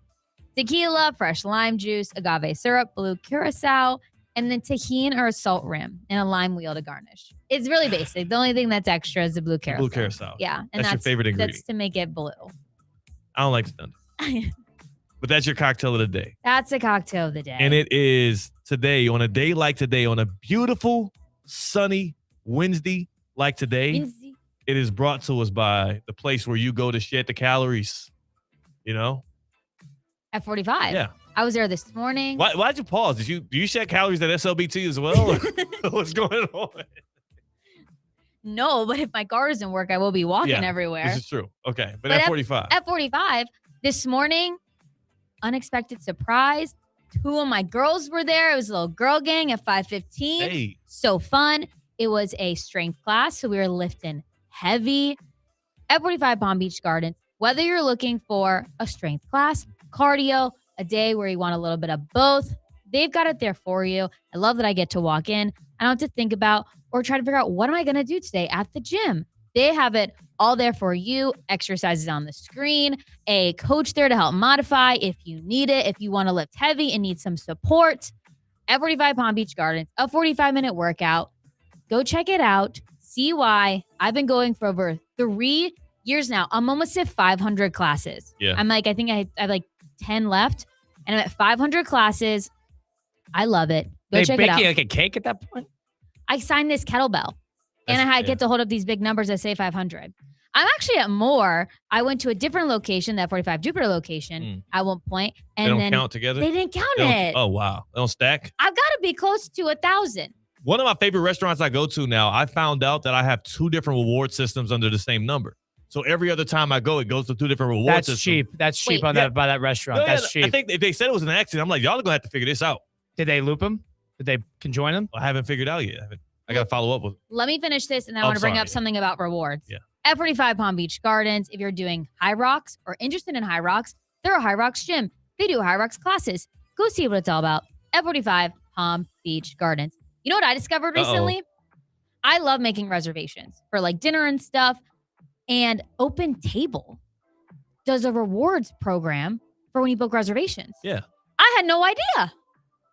Tequila, fresh lime juice, agave syrup, blue curacao, and then tahini or a salt rim and a lime wheel to garnish. It's really basic. The only thing that's extra is the blue curacao. Blue curacao. Yeah. And That's your favorite ingredient. That's to make it blue. I don't like Thunder. But that's your cocktail of the day. That's a cocktail of the day. And it is today, on a day like today, on a beautiful, sunny Wednesday like today, Wednesday. It is brought to us by the place where you go to shed the calories. You know? At 45. Yeah. I was there this morning. Why'd you pause? Do you shed calories at SLBT as well? Or what's going on? No, but if my car doesn't work, I will be walking everywhere. This is true. Okay. But at 45. At 45, this morning, unexpected surprise. 2 of my girls were there. It was a little girl gang at 5:15. Hey. So fun. It was a strength class, so we were lifting heavy at 45 Palm Beach Gardens. Whether you're looking for a strength class, cardio, a day where you want a little bit of both, they've got it there for you. I love that I get to walk in. I don't have to think about or try to figure out what am I going to do today at the gym. They have it all there for you. Exercises on the screen, a coach there to help modify if you need it, if you want to lift heavy and need some support. F45 Palm Beach Gardens, a 45-minute workout. Go check it out. See why. I've been going for over 3 years now. I'm almost at 500 classes. Yeah. I think I have like 10 left, and I'm at 500 classes. I love it. Go check it out. They bake you like a cake at that point? I signed this kettlebell, and I get to hold up these big numbers that say 500. I'm actually at more. I went to a different location, that 45 Jupiter location, at one point, and they then don't count together? They didn't count it. Oh, wow. They don't stack? I've got to be close to 1,000. One of my favorite restaurants I go to now, I found out that I have 2 different reward systems under the same number. So every other time I go, it goes to 2 different reward systems. That's cheap by that restaurant. That's cheap. I think if they said it was an accident, I'm like, y'all are going to have to figure this out. Did they loop them? Did they conjoin them? I haven't figured out yet. I got to follow up with it. Let me finish this, and then I want to bring up something about rewards. Yeah. F45 Palm Beach Gardens, if you're doing high rocks or interested in high rocks, they're a high rocks gym. They do high rocks classes. Go see what it's all about. F45 Palm Beach Gardens. You know what I discovered recently? I love making reservations for like dinner and stuff. And Open Table does a rewards program for when you book reservations. Yeah. I had no idea.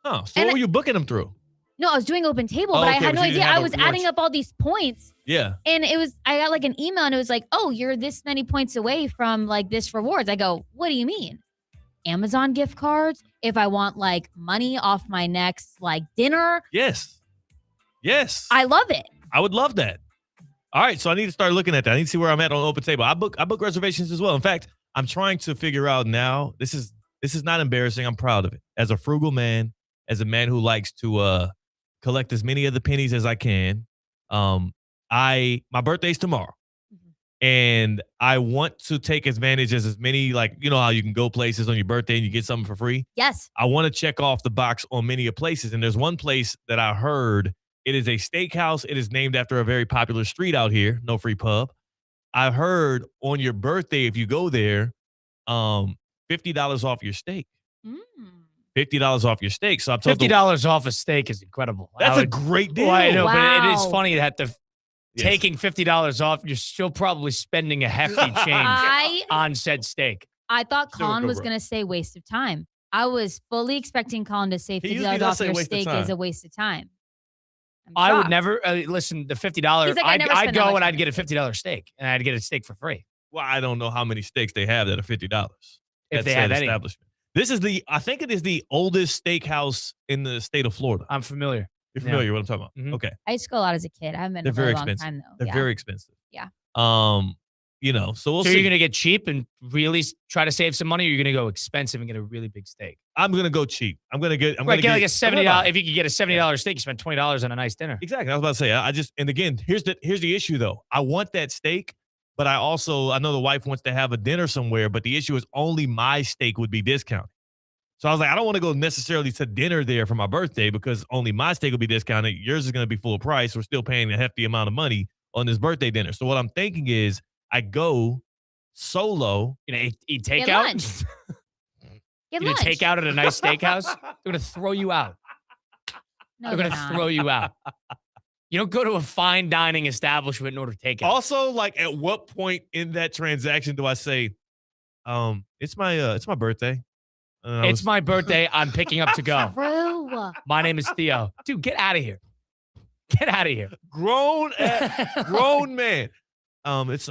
Oh, so what were you booking them through? No, I was doing Open Table, but I had no idea. I was adding up all these points. Yeah. And I got like an email and it was like, oh, you're this many points away from like this rewards. I go, what do you mean? Amazon gift cards? If I want like money off my next like dinner? Yes. I love it. I would love that. All right. So I need to start looking at that. I need to see where I'm at on Open Table. I book reservations as well. In fact, I'm trying to figure out now. This is not embarrassing. I'm proud of it. As a frugal man, as a man who likes to collect as many of the pennies as I can. My birthday's tomorrow. And I want to take advantage as many, like, you know how you can go places on your birthday and you get something for free? Yes. I want to check off the box on many of places. And there's one place that I heard, it is a steakhouse. It is named after a very popular street out here, No Free Pub. I heard on your birthday, if you go there, $50 off your steak. $50 off your steak. So I'm told $50 off a steak is incredible. That's a great deal. Well, I know, Wow. but it is funny that taking $50 off, you're still probably spending a hefty change on said steak. I thought Colin was going to say waste of time. I was fully expecting Colin to say $50 off your steak is a waste of time. I would never listen. The $50, Like, I'd go and I'd get a $50 steak, and I'd get a steak for free. Well, I don't know how many steaks they have that are $50. If they have any. Establishment. This is I think it is the oldest steakhouse in the state of Florida. I'm familiar. You're familiar with what I'm talking about? Okay. I used to go a lot as a kid. I haven't been They're in a very long expensive. time though. They're very expensive. Yeah. So we'll see. You're gonna get cheap and really try to save some money, or you're gonna go expensive and get a really big steak? I'm gonna go cheap. I'm gonna get like a $70. If you could get a $70 steak, you spend $20 on a nice dinner. Exactly. I was about to say. And again, here's the issue though. I want that steak, but I know the wife wants to have a dinner somewhere, but the issue is only my steak would be discounted. So I was like, I don't want to go necessarily to dinner there for my birthday because only my steak will be discounted. Yours is going to be full price. We're still paying a hefty amount of money on this birthday dinner. So what I'm thinking is I go solo. Eat takeout? Get You're lunch. going to take out at a nice steakhouse? They're going to throw you out. No, They're going to throw you out. You don't go to a fine dining establishment in order to take out. Also, like, at what point in that transaction do I say, it's my birthday? It's my birthday. I'm picking up to go. True. My name is Theo. Dude, get out of here. Get out of here. Grown man. It's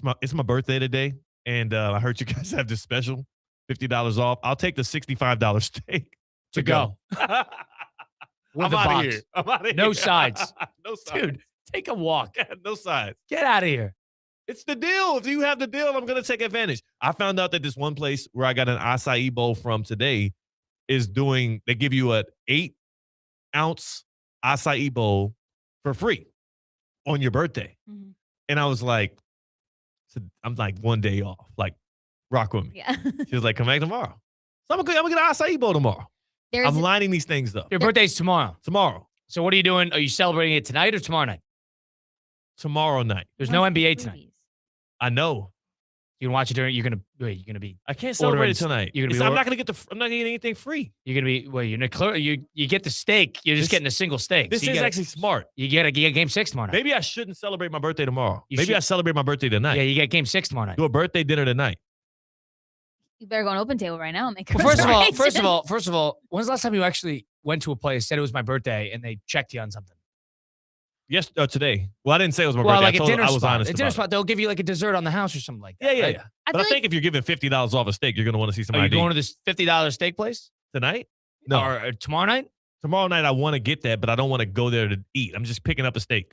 my birthday today, and I heard you guys have this special $50 off. I'll take the $65 steak to go. I'm out of here. No sides. No sides. Dude, take a walk. No sides. Get out of here. It's the deal. If you have the deal, I'm going to take advantage. I found out that this one place where I got an acai bowl from today is they give you an 8-ounce acai bowl for free on your birthday. Mm-hmm. And I was like, I'm like one day off, like rock with me. Yeah. She was like, come back tomorrow. So I'm going to get an acai bowl tomorrow. I'm lining these things up. Your birthday's tomorrow. Tomorrow. So what are you doing? Are you celebrating it tonight or tomorrow night? Tomorrow night. There's no NBA tonight. I know. You can watch it during. You're gonna be. I can't celebrate it tonight. You're gonna be. I'm not gonna get I'm not getting anything free. You're gonna be. Well, you get the steak. You're just getting a single steak. This is actually smart. You get game 6 tomorrow night. Maybe I shouldn't celebrate my birthday tomorrow. Maybe I celebrate my birthday tonight. Yeah, you get game 6 tomorrow night. Do a birthday dinner tonight. You better go on open table right now and make. Well, first of all, when's the last time you actually went to a place, said it was my birthday, and they checked you on something? Yes, today. Well, I didn't say it was my birthday. Like I told a dinner I was spot. honest A dinner about spot. They'll give you like a dessert on the house or something like that. Yeah. Right? But I think if you're giving $50 off a steak, you're going to want to see some Are you ID. going to this $50 steak place Tonight? No. Or tomorrow night? Tomorrow night, I want to get that, but I don't want to go there to eat. I'm just picking up a steak.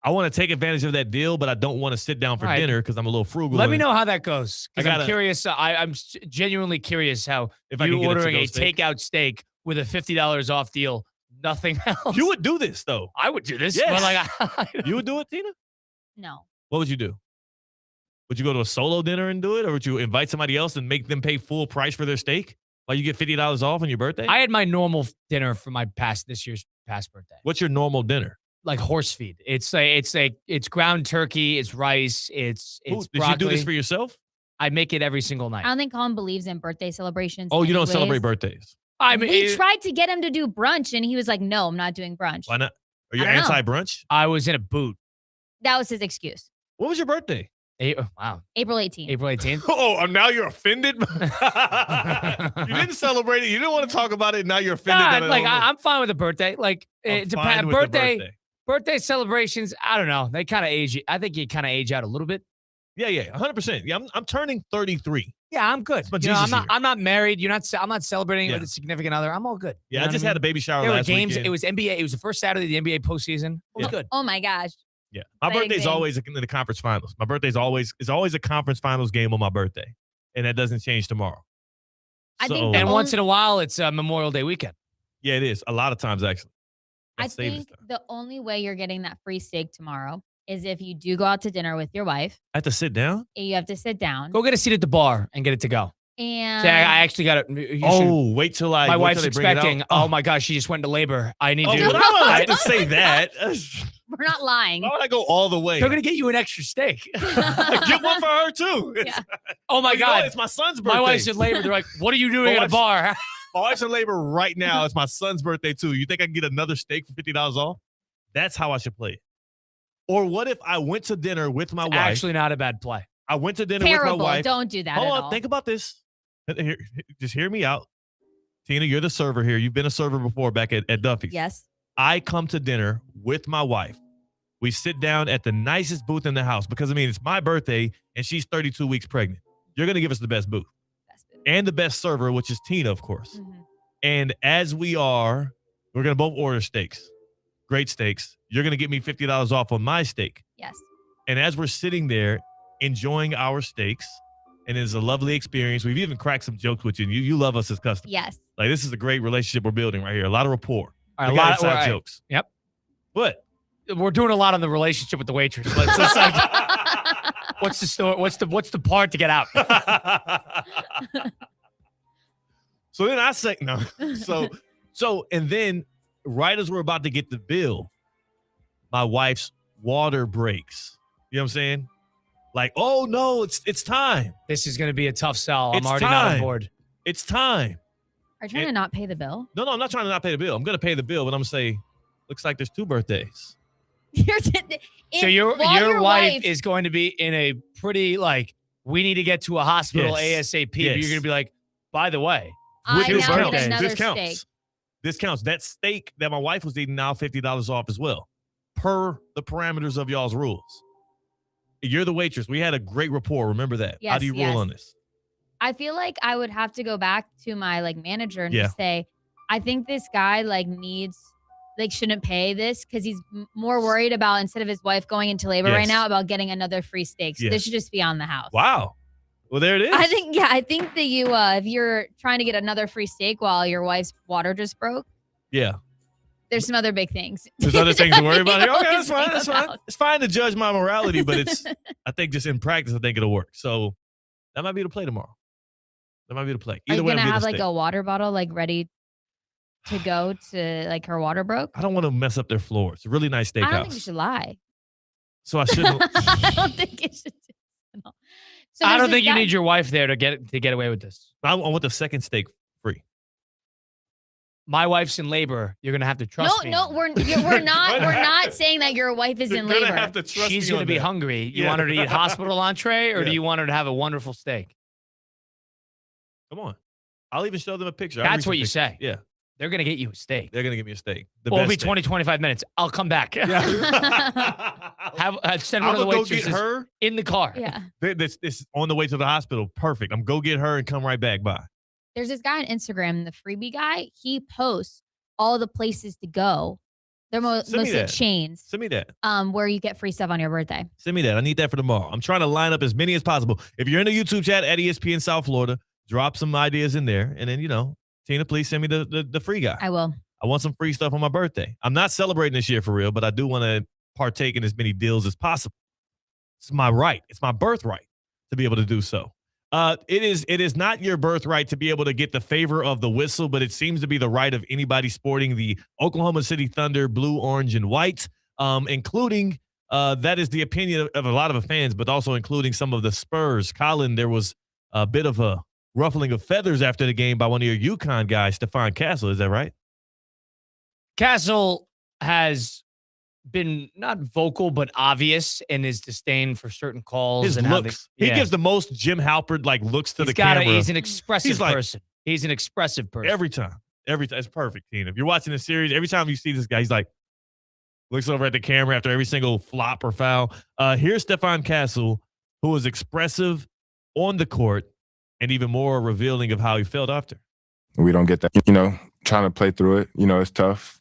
I want to take advantage of that deal, but I don't want to sit down for dinner because I'm a little frugal. Let me know how that goes. Because I'm curious. I'm genuinely curious how if I can get ordering a steak. takeout steak with a $50 off deal, nothing else. You would do this, though. I would do this. Yes. But You would do it, Tina? No. What would you do? Would you go to a solo dinner and do it, or would you invite somebody else and make them pay full price for their steak while you get $50 off on your birthday? I had my normal dinner for my this year's past birthday. What's your normal dinner? Like horse feed. It's ground turkey. It's rice. It's broccoli. Did you do this for yourself? I make it every single night. I don't think Colin believes in birthday celebrations. Oh, you don't anyways. celebrate birthdays? I mean, we tried to get him to do brunch, and he was like, "No, I'm not doing brunch." Why not? Are you I don't know. anti-brunch? I was in a boot. That was his excuse. What was your birthday? Wow. April 18th. April 18th. Oh, now you're offended? You didn't celebrate it. You didn't want to talk about it. Now you're offended. I'm fine with a birthday. Like, it depends. with the Birthday celebrations, I don't know. They kind of age. I think you kind of age out a little bit. Yeah, 100%. Yeah, I'm turning 33. Yeah, I'm good. my You know, Jesus year. I'm not married. I'm not celebrating with a significant other. I'm all good. Yeah, You know I just what had a baby shower There were last games. weekend. It was NBA. It was the first Saturday of the NBA postseason. It was good. Oh my gosh. Yeah, my Exciting birthday's thing. always in the conference finals. My birthday's always a conference finals game on my birthday, and that doesn't change tomorrow. I think And once in a while, it's Memorial Day weekend. Yeah, it is. A lot of times, actually. I think the only way you're getting that free steak tomorrow is if you do go out to dinner with your wife. I have to sit down? You have to sit down. Go get a seat at the bar and get it to go. And Say, I actually got it. Wait till I. My wait wif's till they bring it out. expecting. Oh my gosh, she just went into labor. I need Oh, you. but I don't have to say that. we're not lying. Why would I go all the way? They're gonna get you an extra steak. Get one for her too. Oh my You know, God, it's my son's birthday. my wife's in labor. They're like, "What are you doing at a bar?" My wife's in labor right now. It's my son's birthday too. You think I can get another steak for $50 off? That's how I should play it. Or what if I went to dinner with my wife? Actually, not a bad play. I went to dinner Terrible. with my wife. Don't do that Hold at on. all. Think about this. Just hear me out. Tina, you're the server here. You've been a server before back at Duffy's. Yes. I come to dinner with my wife. We sit down at the nicest booth in the house because, it's my birthday and she's 32 weeks pregnant. You're going to give us the best booth. And the best server, which is Tina, of course. Mm-hmm. And as we're going to both order steaks. Great steaks. You're going to get me $50 off on my steak. Yes. And as we're sitting there enjoying our steaks, and it's a lovely experience. We've even cracked some jokes with you. You love us as customers. Yes. Like, this is a great relationship we're building right here. A lot of rapport. All right, We got inside jokes. Yep. What? We're doing a lot on the relationship with the waitress. Let's just what's the story? What's the part to get out? So then I say no. So and then right as we're about to get the bill, my wife's water breaks. You know what I'm saying? Like, oh no, it's time. This is going to be a tough sell. I'm It's already not on time. board. It's time. Are you trying to not pay the bill? No, I'm not trying to not pay the bill. I'm going to pay the bill, but I'm going to say, looks like there's 2 birthdays. So your wife is going to be in a pretty we need to get to a hospital ASAP. But Yes. you're going to be like, by the way, I your now birthday. get another This counts. steak. This counts. That steak that my wife was eating now $50 off as well, per the parameters of y'all's rules. You're the waitress. We had a great rapport. Remember that. How Yes, do you yes. rule on this? I feel like I would have to go back to my manager and Yeah. just say, I think this guy shouldn't pay this because he's more worried about, instead of his wife going into labor right Yes. now, about getting another free steak. So Yes. this should just be on the house. Wow. Well, there it is. I think that you, if you're trying to get another free steak while your wife's water just broke, Yeah. there's some other big things. There's other things to worry about here. Okay, Always that's fine. think That's fine. about. It's fine to judge my morality, but I think just in practice, I think it'll work. So that might be the play tomorrow. That might be the play. Are Either you way, gonna I'm have getting a a steak. water bottle ready to go to her water broke? I don't want to mess up their floor. It's a really nice steakhouse. I don't think you should lie. So I shouldn't. I don't think you should. So I there's don't this think you guy- need your wife there to get away with this. I want the second steak free. My wife's in labor. You're gonna have to trust me. No, we're not saying that your wife is in labor. Have to trust She's me gonna on be that. hungry. You Yeah. want her to eat hospital entree, or Yeah. do you want her to have a wonderful steak? Come on. I'll even show them a picture. I'll That's read some what you pictures. say. Yeah. They're gonna get you a steak. They're going to give me a steak. The Well, it'll best be steak. 20, 25 minutes. I'll come back. Yeah. Send one of the I'm gonna go waitresses get her. in the car. Yeah. This on the way to the hospital. Perfect. I'm go get her and come right back by. There's this guy on Instagram, the freebie guy. He posts all the places to go. They're Send me mostly that. chains. Send me that. Where you get free stuff on your birthday. Send me that. I need that for tomorrow. I'm trying to line up as many as possible. If you're in the YouTube chat at ESPN South Florida, drop some ideas in there. And then, Tina, please send me the free guy. I will. I want some free stuff on my birthday. I'm not celebrating this year for real, but I do want to partake in as many deals as possible. It's my right. It's my birthright to be able to do so. It is not your birthright to be able to get the favor of the whistle, but it seems to be the right of anybody sporting the Oklahoma City Thunder blue, orange, and white, including that is the opinion of a lot of the fans, but also including some of the Spurs. Colin, there was a bit of a ruffling of feathers after the game by one of your UConn guys, Stephon Castle. Is that right? Castle has been not vocal, but obvious in his disdain for certain calls. His and looks. How He gives the most Jim Halpert like looks to the camera. He's an expressive like- person. He's an expressive person. Every time. It's perfect, Tina. If you're watching the series, every time you see this guy, he's like, looks over at the camera after every single flop or foul. Here's Stephon Castle, who is expressive on the court and even more revealing of how he felt after. We don't get that, trying to play through it, it's tough.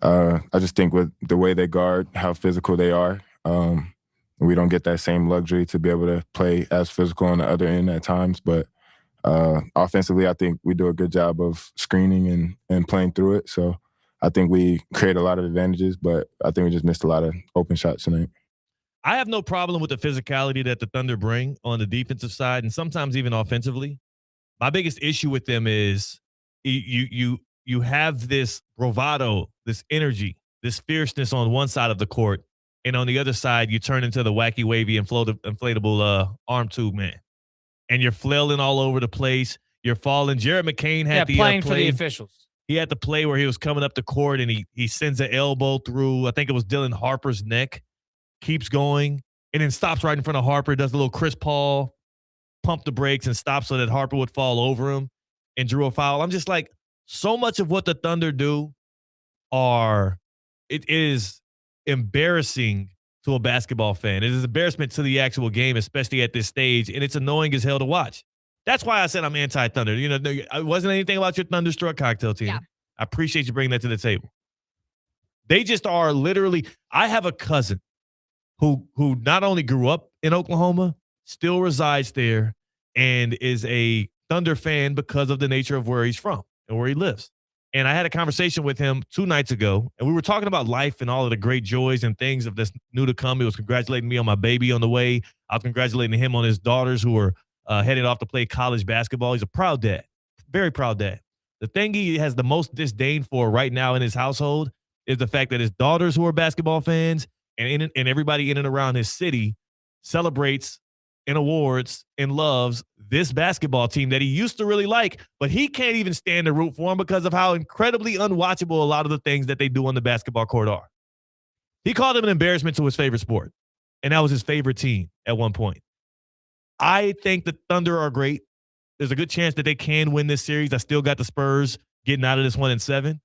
I just think with the way they guard, how physical they are, we don't get that same luxury to be able to play as physical on the other end at times. But offensively, I think we do a good job of screening and playing through it. So I think we create a lot of advantages, but I think we just missed a lot of open shots tonight. I have no problem with the physicality that the Thunder bring on the defensive side and sometimes even offensively. My biggest issue with them is you have this bravado, this energy, this fierceness on one side of the court, and on the other side, you turn into the wacky, wavy, inflatable arm tube man, and you're flailing all over the place. You're falling. Jared McCain had the playing play for the officials. He had the play where he was coming up the court and he sends an elbow through, I think it was Dylan Harper's neck, keeps going, and then stops right in front of Harper, does a little Chris Paul, pump the brakes and stops so that Harper would fall over him and drew a foul. I'm just like, so much of what the Thunder do it is embarrassing to a basketball fan. It is embarrassment to the actual game, especially at this stage, and it's annoying as hell to watch. That's why I said I'm anti-Thunder. It wasn't anything about your Thunderstruck cocktail team. Yeah. I appreciate you bringing that to the table. They just are literally – I have a cousin who not only grew up in Oklahoma, still resides there, and is a Thunder fan because of the nature of where he's from and where he lives. And I had a conversation with him 2 nights ago, and we were talking about life and all of the great joys and things of this new to come. He was congratulating me on my baby on the way. I was congratulating him on his daughters who were headed off to play college basketball. He's a proud dad, very proud dad. The thing he has the most disdain for right now in his household is the fact that his daughters who are basketball fans and everybody in and around his city celebrates and awards and loves this basketball team that he used to really like, but he can't even stand to root for him because of how incredibly unwatchable a lot of the things that they do on the basketball court are. He called him an embarrassment to his favorite sport, and that was his favorite team at one point. I think the Thunder are great. There's a good chance that they can win this series. I still got the Spurs getting out of this 1-7.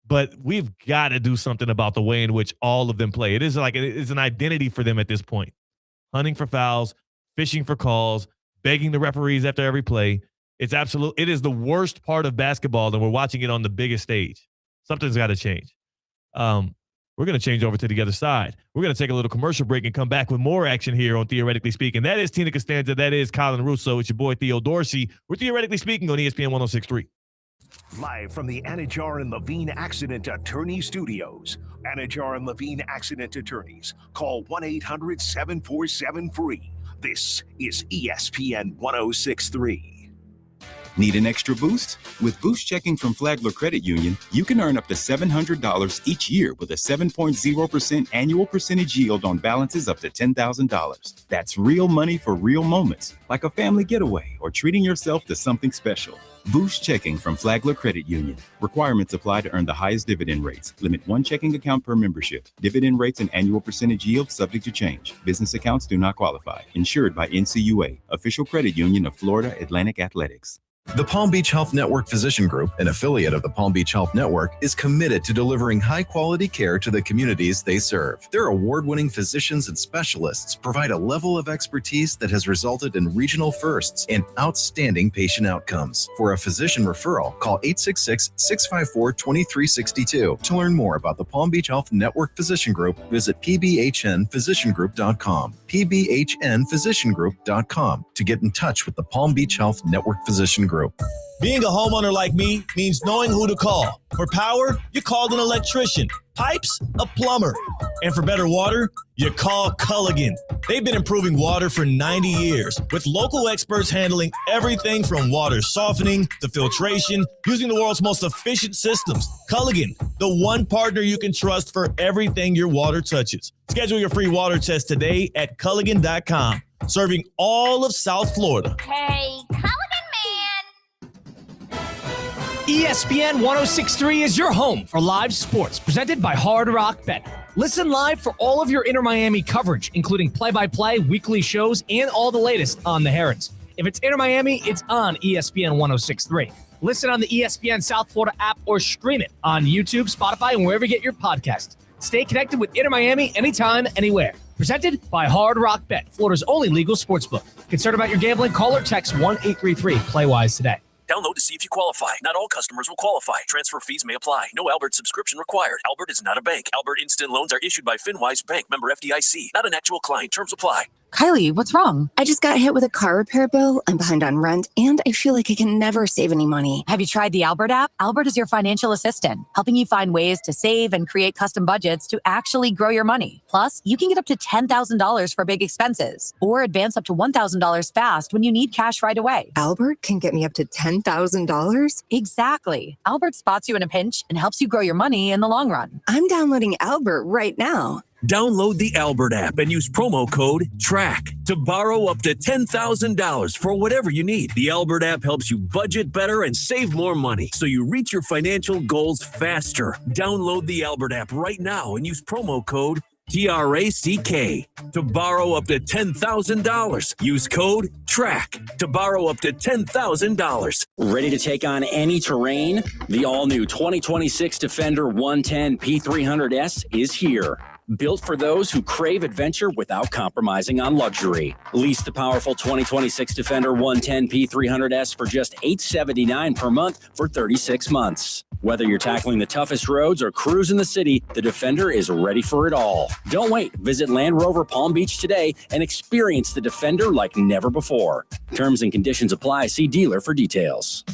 But we've got to do something about the way in which all of them play. It is like it's an identity for them at this point. Hunting for fouls, fishing for calls, begging the referees after every play. It is the worst part of basketball, and we're watching it on the biggest stage. Something's got to change. We're going to change over to the other side. We're going to take a little commercial break and come back with more action here on Theoretically Speaking. That is Tina Costanza. That is Colin Russo. It's your boy Theo Dorsey. We're Theoretically Speaking on ESPN 106.3. Live from the Anajar and Levine Accident Attorney Studios. Anajar and Levine Accident Attorneys. Call 1-800-747-FREE. This is ESPN 106.3. Need an extra boost? With Boost Checking from Flagler Credit Union, you can earn up to $700 each year with a 7.0% annual percentage yield on balances up to $10,000. That's real money for real moments, like a family getaway or treating yourself to something special. Boost Checking from Flagler Credit Union. Requirements apply to earn the highest dividend rates. Limit one checking account per membership. Dividend rates and annual percentage yield subject to change. Business accounts do not qualify. Insured by NCUA, official credit union of Florida Atlantic Athletics. The Palm Beach Health Network Physician Group, an affiliate of the Palm Beach Health Network, is committed to delivering high-quality care to the communities they serve. Their award-winning physicians and specialists provide a level of expertise that has resulted in regional firsts and outstanding patient outcomes. For a physician referral, call 866-654-2362. To learn more about the Palm Beach Health Network Physician Group, visit pbhnphysiciangroup.com. pbhnphysiciangroup.com to get in touch with the Palm Beach Health Network Physician Group. Being a homeowner like me means knowing who to call. For power, you called an electrician. Pipes, a plumber. And for better water, you call Culligan. They've been improving water for 90 years with local experts handling everything from water softening to filtration using the world's most efficient systems. Culligan, the one partner you can trust for everything your water touches. Schedule your free water test today at Culligan.com, serving all of South Florida. Hey, Culligan ESPN 1063 is your home for live sports, presented by Hard Rock Bet. Listen live for all of your Inter Miami coverage, including play-by-play, weekly shows, and all the latest on the Herons. If it's Inter Miami, it's on ESPN 1063. Listen on the ESPN South Florida app or stream it on YouTube, Spotify, and wherever you get your podcasts. Stay connected with Inter Miami anytime, anywhere. Presented by Hard Rock Bet, Florida's only legal sportsbook. Concerned about your gambling? Call or text 1-833-PLAY-WISE today. Download to see if you qualify. Not all customers will qualify. Transfer fees may apply. No Albert subscription required. Albert is not a bank. Albert Instant Loans are issued by FinWise Bank, member FDIC. Not an actual client. Terms apply. Kylie, what's wrong? I just got hit with a car repair bill. I'm behind on rent, and I feel like I can never save any money. Have you tried the Albert app? Albert is your financial assistant, helping you find ways to save and create custom budgets to actually grow your money. Plus, you can get up to $10,000 for big expenses, or advance up to $1,000 fast when you need cash right away. Albert can get me up to $10,000? Exactly. Albert spots you in a pinch and helps you grow your money in the long run. I'm downloading Albert right now. Download the Albert app and use promo code TRACK to borrow up to $10,000 for whatever you need. The Albert app helps you budget better and save more money so you reach your financial goals faster. Download the Albert app right now and use promo code TRACK to borrow up to $10,000. Use code TRACK to borrow up to $10,000. Ready to take on any terrain? The all-new 2026 Defender 110 P300S is here. Built for those who crave adventure without compromising on luxury. Lease the powerful 2026 Defender 110 P300S for just $879 per month for 36 months. Whether you're tackling the toughest roads or cruising the city, the Defender is ready for it all. Don't wait. Visit Land Rover Palm Beach today and experience the Defender like never before. Terms and conditions apply. See dealer for details.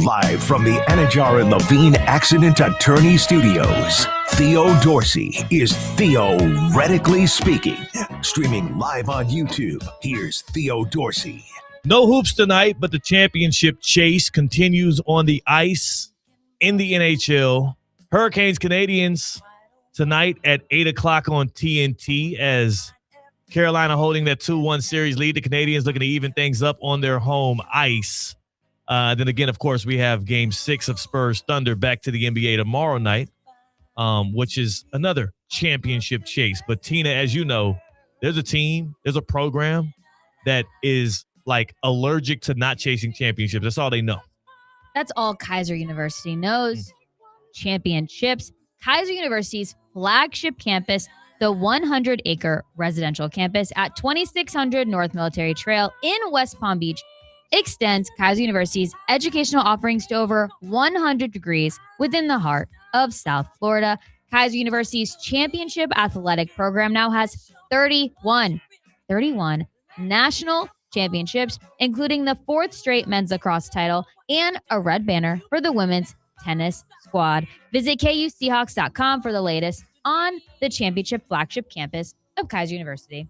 Live from the Anajar and Levine Accident Attorney Studios, Theo Dorsey is theoretically speaking. Streaming live on YouTube, here's Theo Dorsey. No hoops tonight, but the championship chase continues on the ice in the NHL. Hurricanes Canadiens tonight at 8 o'clock on TNT as Carolina holding that 2-1 series lead. The Canadiens looking to even things up on their home ice. Then again, of course, we have Game 6 of Spurs Thunder back to the NBA tomorrow night, which is another championship chase. But Tina, as you know, there's a team, there's a program that is like allergic to not chasing championships. That's all they know. That's all Kaiser University knows. Championships. Kaiser University's flagship campus, the 100-acre residential campus at 2600 North Military Trail in West Palm Beach, extends Kaiser University's educational offerings to over 100 degrees within the heart of South Florida. Kaiser University's championship athletic program now has 31 national championships, including the 4th straight men's lacrosse title and a red banner for the women's tennis squad. Visit KUSeahawks.com for the latest on the championship flagship campus of Kaiser University.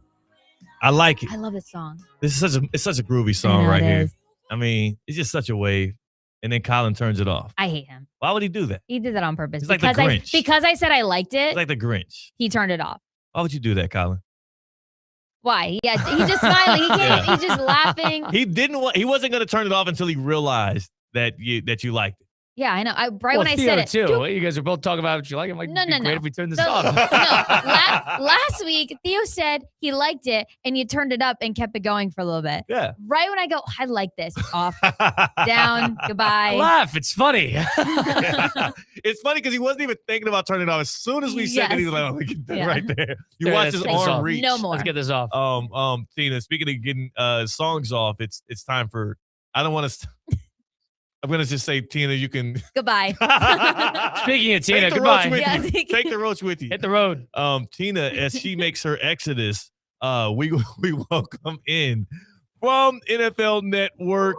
I like it. I love this song. It's such a groovy song right here. I mean, it's just such a wave. And then Colin turns it off. I hate him. Why would he do that? He did that on purpose. He's like the Grinch. Because I said I liked it. He's like the Grinch. He turned it off. Why would you do that, Colin? Why? Yeah, he's just smiling. He can't. He's just laughing. He wasn't going to turn it off until he realized that you liked it. Yeah, I know. When I said it too. You guys are both talking about what you like. I'm like, no. Great if we turn this So, off. Last week, Theo said he liked it, and you turned it up and kept it going for a little bit. Yeah. Right when I go, I like this. Off, down, goodbye. Laugh. It's funny. It's funny because he wasn't even thinking about turning it off. As soon as we said it, he was like, "Oh, get that right there." You watch his arm reach. No more. Let's get this off. Tina. Speaking of getting songs off, it's time for. I don't want to. I'm going to just say, Tina, you can. Goodbye. Speaking of Tina, goodbye. Take the roach with you. Hit the road. Tina, as she makes her exodus, we welcome in from NFL Network,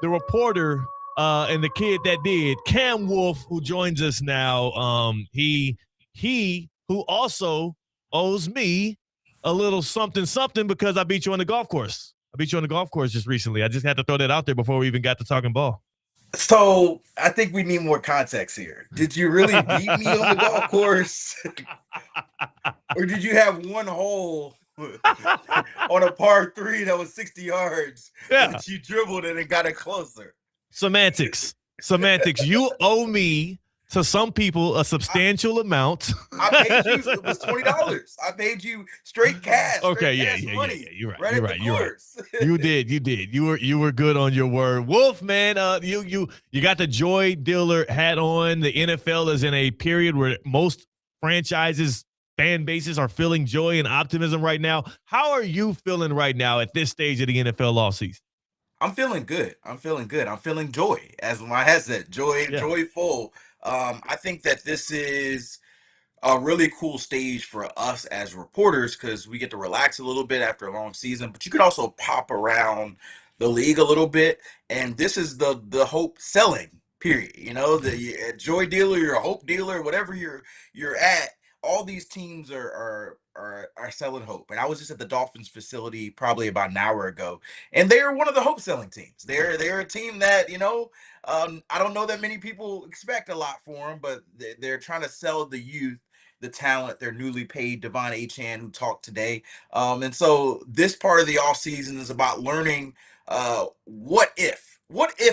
the reporter and the kid that did, Cam Wolf, who joins us now. He who also owes me a little something because I beat you on the golf course. I beat you on the golf course just recently. I just had to throw that out there before we even got to talking ball. So I think we need more context here. Did you really beat me on the golf course? Or did you have one hole on a par 3 that was 60 yards that you dribbled it and got it closer? Semantics. You owe me, to some people, a substantial amount. I paid you. It was $20. I paid you straight cash. Okay, yeah. You're right. You did. You were good on your word. Wolf, man, you got the joy dealer hat on. The NFL is in a period where most franchises, fan bases are feeling joy and optimism right now. How are you feeling right now at this stage of the NFL offseason? I'm feeling good. I'm feeling joy, as my head said, joyful. I think that this is a really cool stage for us as reporters because we get to relax a little bit after a long season, but you could also pop around the league a little bit. And this is the hope selling period. You know, the joy dealer, your hope dealer, whatever you're at. All these teams are selling hope. And I was just at the Dolphins facility probably about an hour ago, and they are one of the hope selling teams. They're a team that, I don't know that many people expect a lot for them, but they're trying to sell the youth, the talent, their newly paid Devon Achane, who talked today. And so this part of the offseason is about learning what if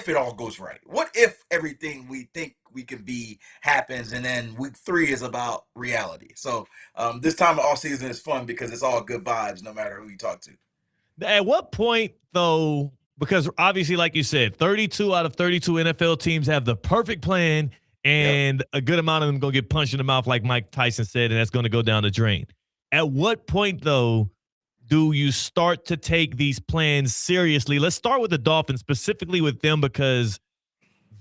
it all goes right? What if everything we think we can be happens, and then week 3 is about reality? So this time of off season is fun because it's all good vibes no matter who you talk to. At what point, though, because obviously, like you said, 32 out of 32 NFL teams have the perfect plan, and a good amount of them going to get punched in the mouth, like Mike Tyson said, and that's going to go down the drain. At what point, though, do you start to take these plans seriously? Let's start with the Dolphins, specifically with them, because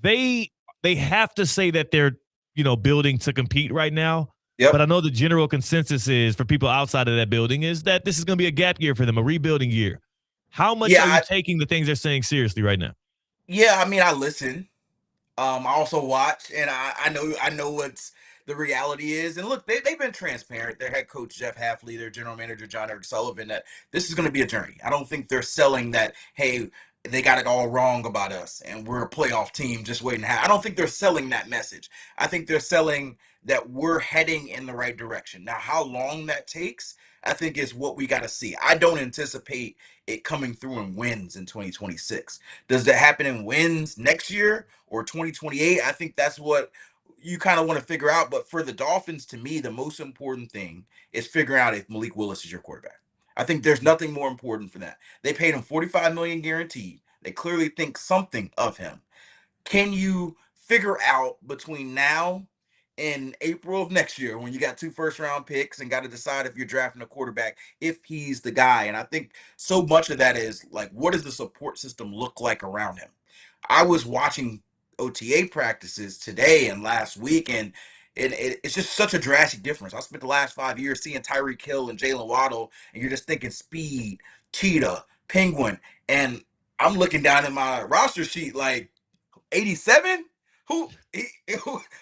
they have to say that they're, building to compete right now. Yep. But I know the general consensus is, for people outside of that building, is that this is going to be a gap year for them, a rebuilding year. How much are you taking the things they're saying seriously right now? Yeah, I mean, I listen. I also watch, and I know what's the reality is. And look, they've been transparent. Their head coach, Jeff Hafley, their general manager, John Eric Sullivan, that this is going to be a journey. I don't think they're selling that, hey, they got it all wrong about us and we're a playoff team just waiting. I don't think they're selling that message. I think they're selling that we're heading in the right direction. Now, how long that takes, I think, is what we got to see. I don't anticipate it coming through in wins in 2026. Does that happen in wins next year or 2028? I think that's what you kind of want to figure out. But for the Dolphins, to me, the most important thing is figuring out if Malik Willis is your quarterback. I think there's nothing more important for that. They paid him $45 million guaranteed. They clearly think something of him. Can you figure out between now and April of next year, when you got 2 first-round picks and got to decide if you're drafting a quarterback, if he's the guy? And I think so much of that is like, what does the support system look like around him? I was watching OTA practices today and last week, and it's just such a drastic difference. I spent the last 5 years seeing Tyreek Hill and Jalen Waddle, and you're just thinking speed, cheetah, penguin, and I'm looking down at my roster sheet like 87. Who's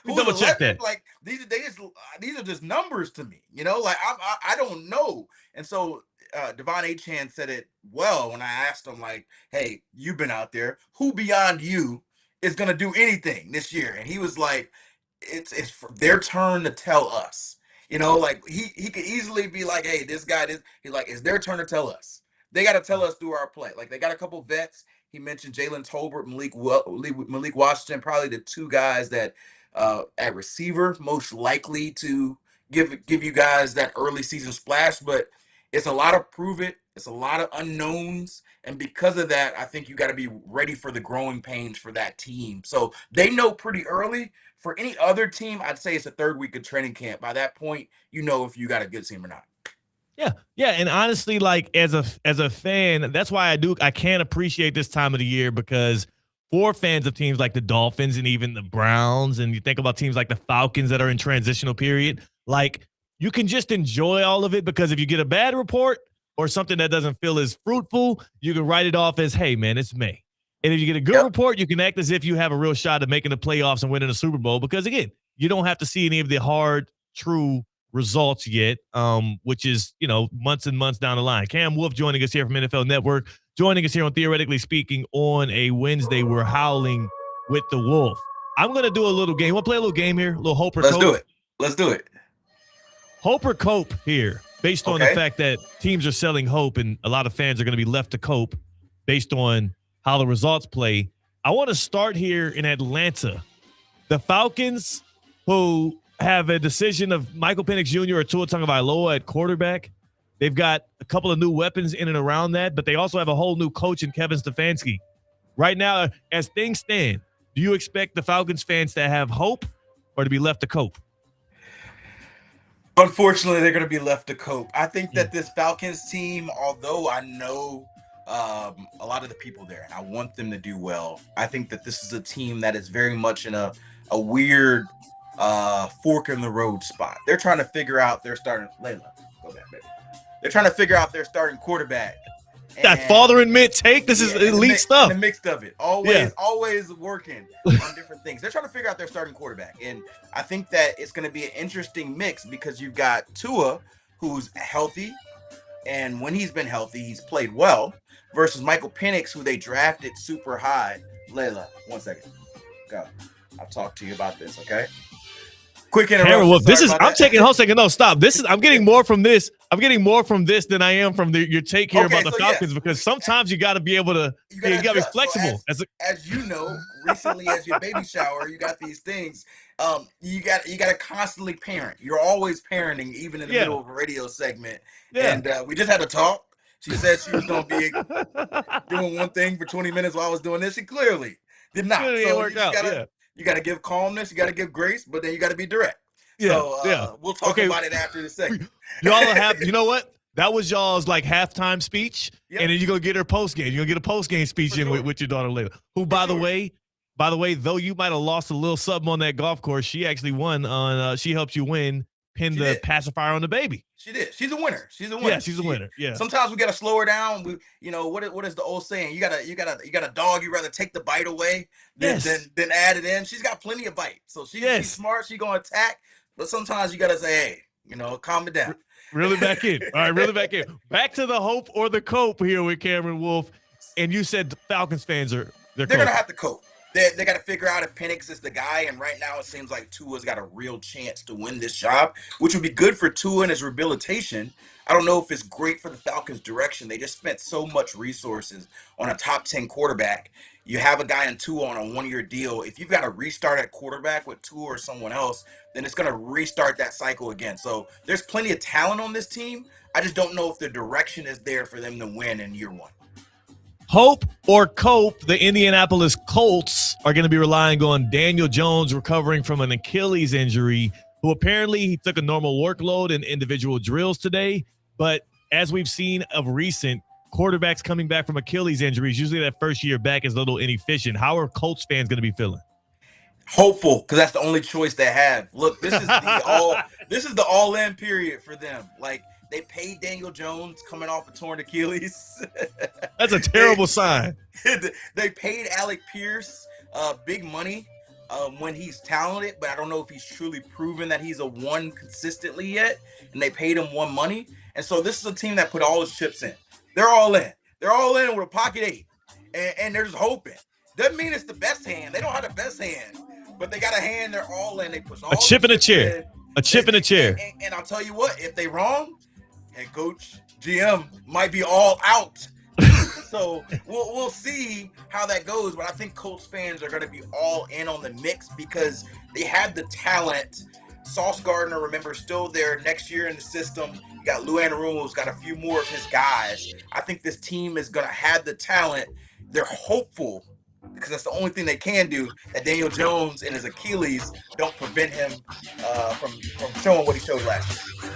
double check that. Like they just these are just numbers to me, like I don't know. And so Devon Achane said it well when I asked him, like, hey, you've been out there, who beyond you is going to do anything this year? And he was like, it's for their turn to tell us. Like he could easily be like, hey, he's like, it's their turn to tell us. They got to tell us through our play. Like, they got a couple vets. He mentioned Jalen Tolbert, Malik Washington, probably the two guys that at receiver most likely to give you guys that early season splash. But it's a lot of prove it. It's a lot of unknowns. And because of that, I think you got to be ready for the growing pains for that team. So they know pretty early. For any other team, I'd say it's a third week of training camp. By that point, you know if you got a good team or not. Yeah, and honestly, like as a fan, that's why I can't appreciate this time of the year, because for fans of teams like the Dolphins and even the Browns, and you think about teams like the Falcons that are in transitional period, like you can just enjoy all of it, because if you get a bad report or something that doesn't feel as fruitful, you can write it off as, hey man, it's May. And if you get a good report, you can act as if you have a real shot at making the playoffs and winning a Super Bowl, because again, you don't have to see any of the hard, true results yet, which is, months and months down the line. Cam Wolf joining us here from NFL Network, joining us here on Theoretically Speaking on a Wednesday. We're howling with the Wolf. I'm going to do a little game. Want to play a little game here? A little Hope or Cope? Let's do it. Hope or Cope here, based on the fact that teams are selling hope and a lot of fans are going to be left to cope based on how the results play. I want to start here in Atlanta. The Falcons, who have a decision of Michael Penix Jr. or Tua Tagovailoa at quarterback. They've got a couple of new weapons in and around that, but they also have a whole new coach in Kevin Stefanski. Right now, as things stand, do you expect the Falcons fans to have hope or to be left to cope? Unfortunately, they're going to be left to cope. I think that this Falcons team, although I know a lot of the people there and I want them to do well, I think that this is a team that is very much in a weird fork in the road spot. They're trying to figure out their starting Layla. Go back, baby. They're trying to figure out their starting quarterback. That father and mid take. This is elite stuff. The mix of it. Always working on different things. They're trying to figure out their starting quarterback. And I think that it's going to be an interesting mix, because you've got Tua, who's healthy. And when he's been healthy, he's played well, versus Michael Penix, who they drafted super high. Layla, 1 second. Go. I'll talk to you about this, okay? Quick interruption. Wolf, I'm taking a whole second. No, stop. I'm getting more from this. I'm getting more from this than I am from your take here about the Falcons, because sometimes you got to be able to, you got to be flexible. So as you know, recently as your baby shower, you got these things. You got to constantly parent. You're always parenting, even in the middle of a radio segment. Yeah. And we just had a talk. She said she was going to be doing one thing for 20 minutes while I was doing this. She clearly did not. You got to give calmness, you got to give grace, but then you got to be direct. We'll talk about it after the segment. Y'all have, you know what? That was y'all's like halftime speech, and then you're gonna get her post game. You're gonna get a post game speech in with your daughter Layla, who, by the way, though you might have lost a little something on that golf course, she actually won on. She helped you win. Pin the pacifier on the baby. She did. She's a winner. Yeah, she's a winner. Yeah. Sometimes we gotta slow her down. What is the old saying? You got a dog. You rather take the bite away than add it in. She's got plenty of bite, so she's smart. She gonna attack, but sometimes you gotta say, hey, calm it down. Really back in. All right, really back in. Back to the hope or the cope here with Cameron Wolf. And you said the Falcons fans they're gonna have to cope. They got to figure out if Penix is the guy, and right now it seems like Tua's got a real chance to win this job, which would be good for Tua and his rehabilitation. I don't know if it's great for the Falcons' direction. They just spent so much resources on a top 10 quarterback. You have a guy in Tua on a one-year deal. If you've got to restart at quarterback with Tua or someone else, then it's going to restart that cycle again. So there's plenty of talent on this team. I just don't know if the direction is there for them to win in year one. Hope or cope, the Indianapolis Colts are going to be relying on Daniel Jones recovering from an Achilles injury, who apparently he took a normal workload in individual drills today. But as we've seen of recent, quarterbacks coming back from Achilles injuries, usually that first year back is a little inefficient. How are Colts fans going to be feeling? Hopeful, because that's the only choice they have. Look, this is the all-in period for them. Like, they paid Daniel Jones coming off a torn Achilles. That's a terrible sign. They paid Alec Pierce big money when he's talented, but I don't know if he's truly proven that he's a one consistently yet. And they paid him one money. And so this is a team that put all his chips in. They're all in. They're all in with a pocket 8. And they're just hoping. Doesn't mean it's the best hand. They don't have the best hand. But they got a hand. They're all in. They push all a chip in a chair. A chip in a chair. And I'll tell you what, if they wrong, head coach, GM might be all out. So we'll see how that goes. But I think Colts fans are going to be all in on the mix because they have the talent. Sauce Gardner, remember, still there next year in the system. You got Lou Anarumo's got a few more of his guys. I think this team is going to have the talent. They're hopeful because that's the only thing they can do, that Daniel Jones and his Achilles don't prevent him from showing what he showed last year.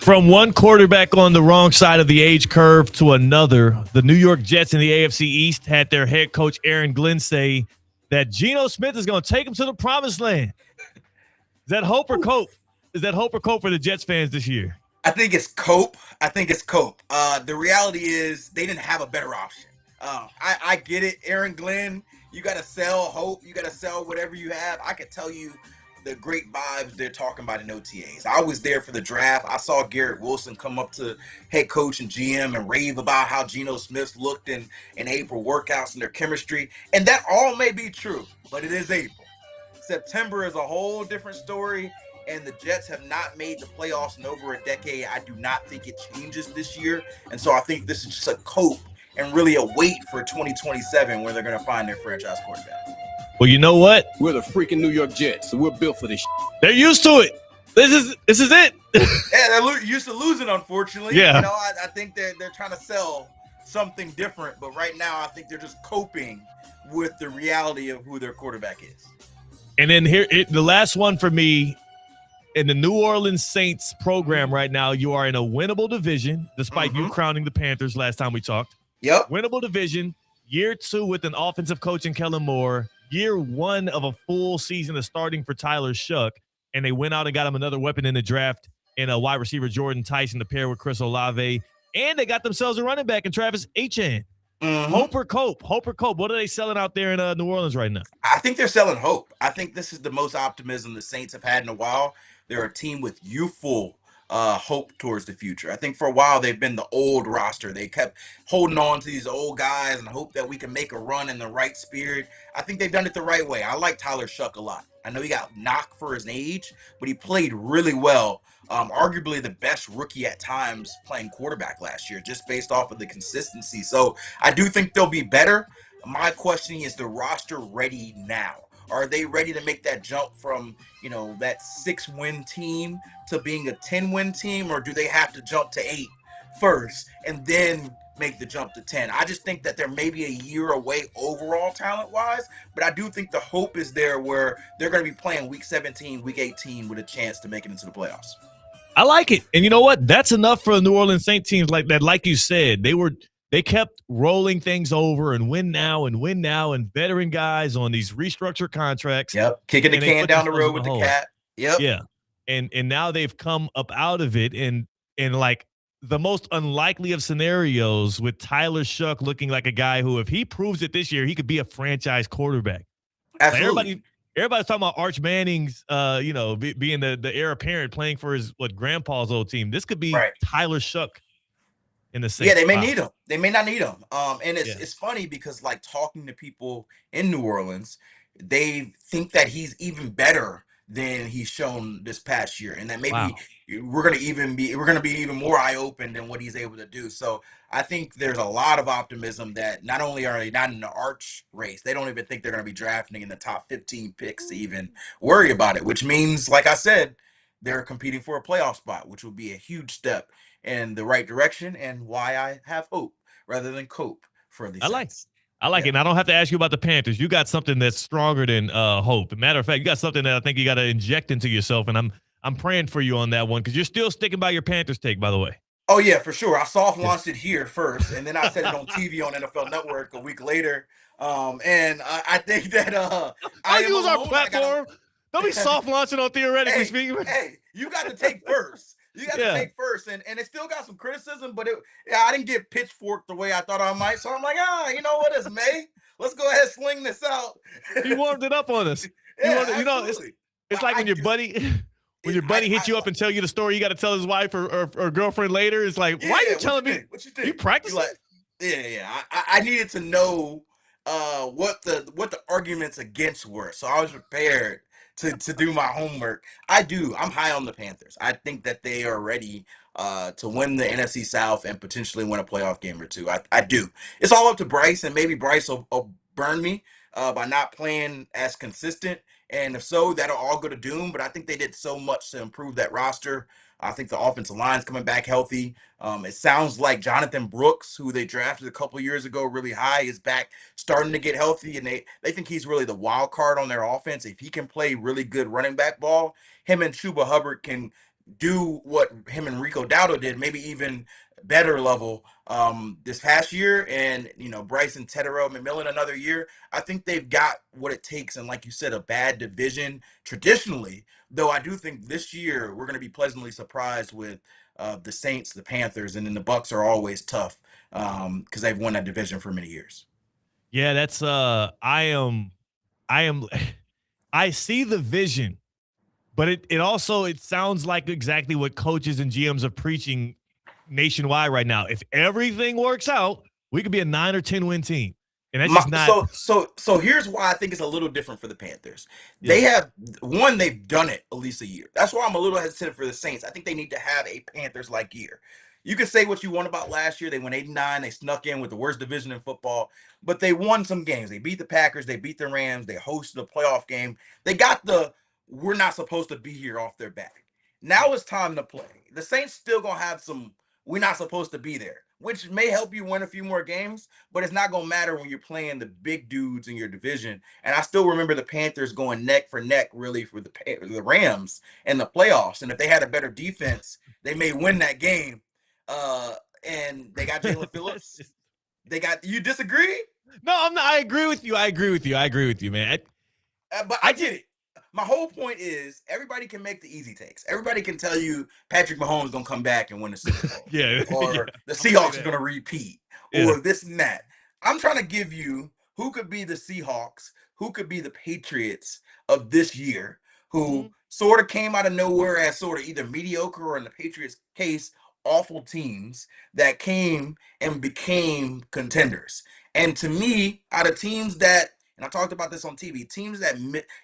From one quarterback on the wrong side of the age curve to another, the New York Jets in the AFC East had their head coach Aaron Glenn say that Geno Smith is going to take him to the promised land. Is that hope or cope? Is that hope or cope for the Jets fans this year? I think it's cope. The reality is they didn't have a better option. I get it. Aaron Glenn, you got to sell hope. You got to sell whatever you have. I could tell you the great vibes they're talking about in OTAs. I was there for the draft. I saw Garrett Wilson come up to head coach and GM and rave about how Geno Smith looked in April workouts and their chemistry. And that all may be true, but it is April. September is a whole different story, and the Jets have not made the playoffs in over a decade. I do not think it changes this year. And so I think this is just a cope and really a wait for 2027 where they're going to find their franchise quarterback. Well, you know what? We're the freaking New York Jets, so we're built for this. They're used to it. This is it. Yeah, they're used to losing, unfortunately. Yeah. You know, I think they're trying to sell something different, but right now I think they're just coping with the reality of who their quarterback is. And then the last one for me, in the New Orleans Saints program right now, you are in a winnable division, despite you crowning the Panthers last time we talked. Yep. Winnable division, year 2 with an offensive coach in Kellen Moore, year 1 of a full season of starting for Tyler Shuck, and they went out and got him another weapon in the draft in a wide receiver, Jordan Tyson, to pair with Chris Olave, and they got themselves a running back in Travis Etienne. Hope or cope? Hope or cope? What are they selling out there in New Orleans right now? I think they're selling hope. I think this is the most optimism the Saints have had in a while. They're a team with youthful hope towards the future. I think for a while they've been the old roster. They kept holding on to these old guys and hope that we can make a run in the right spirit. I think they've done it the right way. I like Tyler Shuck a lot. I know he got knocked for his age, but he played really well. Arguably the best rookie at times playing quarterback last year, just based off of the consistency. So I do think they'll be better. My question is the roster ready now? Are they ready to make that jump from, that 6-win team to being a 10-win team, or do they have to jump to 8 first and then make the jump to 10? I just think that they're maybe a year away overall talent-wise, but I do think the hope is there where they're going to be playing week 17, week 18 with a chance to make it into the playoffs. I like it. And you know what? That's enough for the New Orleans Saints teams like that. Like you said, they kept rolling things over and win now and veteran guys on these restructured contracts. Yep. Kicking the can down the road with the cat. Yep. Yeah. And now they've come up out of it and like the most unlikely of scenarios with Tyler Shuck looking like a guy who, if he proves it this year, he could be a franchise quarterback. Absolutely. Like everybody's talking about Arch Manning's, being the heir apparent playing for his grandpa's old team. This could be Tyler Shuck in the Saints. Yeah, they may need him. They may not need him. And it's funny because like talking to people in New Orleans, they think that he's even better than he's shown this past year, and that maybe we're gonna be even more eye-open than what he's able to do. So I think there's a lot of optimism that not only are they not in the Arch race, they don't even think they're gonna be drafting in the top 15 picks to even worry about it, which means, like I said, they're competing for a playoff spot, which will be a huge step in the right direction, and why I have hope rather than cope for these. I like it. And I don't have to ask you about the Panthers. You got something that's stronger than hope. Matter of fact, you got something that I think you got to inject into yourself, and I'm praying for you on that one because you're still sticking by your Panthers take, by the way. Oh yeah, for sure. I soft launched it here first, and then I said it on TV on NFL Network a week later. And I think that I use our platform. Don't be soft launching on Theoretically Speaking. Hey, you got to take first. You got to take first, and it still got some criticism, but I didn't get pitchforked the way I thought I might. So I'm like, you know what? It's May. Let's go ahead and sling this out. He warmed it up on us. It's like when your buddy hits you up and tell you the story you got to tell his wife or girlfriend later. It's like, why are you telling me? What you think? You practicing? I needed to know what the arguments against were, so I was prepared to do my homework. I'm high on the Panthers. I think that they are ready to win the NFC South and potentially win a playoff game or two. I do. It's all up to Bryce, and maybe Bryce will burn me by not playing as consistent. And if so, that'll all go to doom. But I think they did so much to improve that roster. I think the offensive line's coming back healthy. It sounds like Jonathan Brooks, who they drafted a couple years ago really high, is back starting to get healthy. And they think he's really the wild card on their offense. If he can play really good running back ball, him and Chuba Hubbard can do what him and Rico Dowdle did, maybe even better level this past year. And, Bryson Tetero McMillan another year. I think they've got what it takes. And like you said, a bad division traditionally, though I do think this year we're going to be pleasantly surprised with the Saints, the Panthers, and then the Bucs are always tough because they've won that division for many years. Yeah, that's I see the vision, but it sounds like exactly what coaches and GMs are preaching nationwide right now. If everything works out, we could be a 9 or 10 win team. And that's just not. So here's why I think it's a little different for the Panthers. Yeah. They've done it at least a year. That's why I'm a little hesitant for the Saints. I think they need to have a Panthers-like year. You can say what you want about last year. They went 8-9. They snuck in with the worst division in football, but they won some games. They beat the Packers. They beat the Rams. They hosted a playoff game. They got we're not supposed to be here off their back. Now it's time to play. The Saints still going to have some we're not supposed to be there, which may help you win a few more games, but it's not going to matter when you're playing the big dudes in your division. And I still remember the Panthers going neck for neck, really, for the Rams in the playoffs. And if they had a better defense, they may win that game. And they got Jalen Phillips. You disagree? No, I'm not. I agree with you. I agree with you, man. But I get it. My whole point is everybody can make the easy takes. Everybody can tell you Patrick Mahomes is going to come back and win the Super Bowl. Or the Seahawks are going to repeat. Or this and that. I'm trying to give you who could be the Seahawks, who could be the Patriots of this year, who sort of came out of nowhere as sort of either mediocre or, in the Patriots' case, awful teams that came and became contenders. And to me, out of teams that, and I talked about this on TV, teams that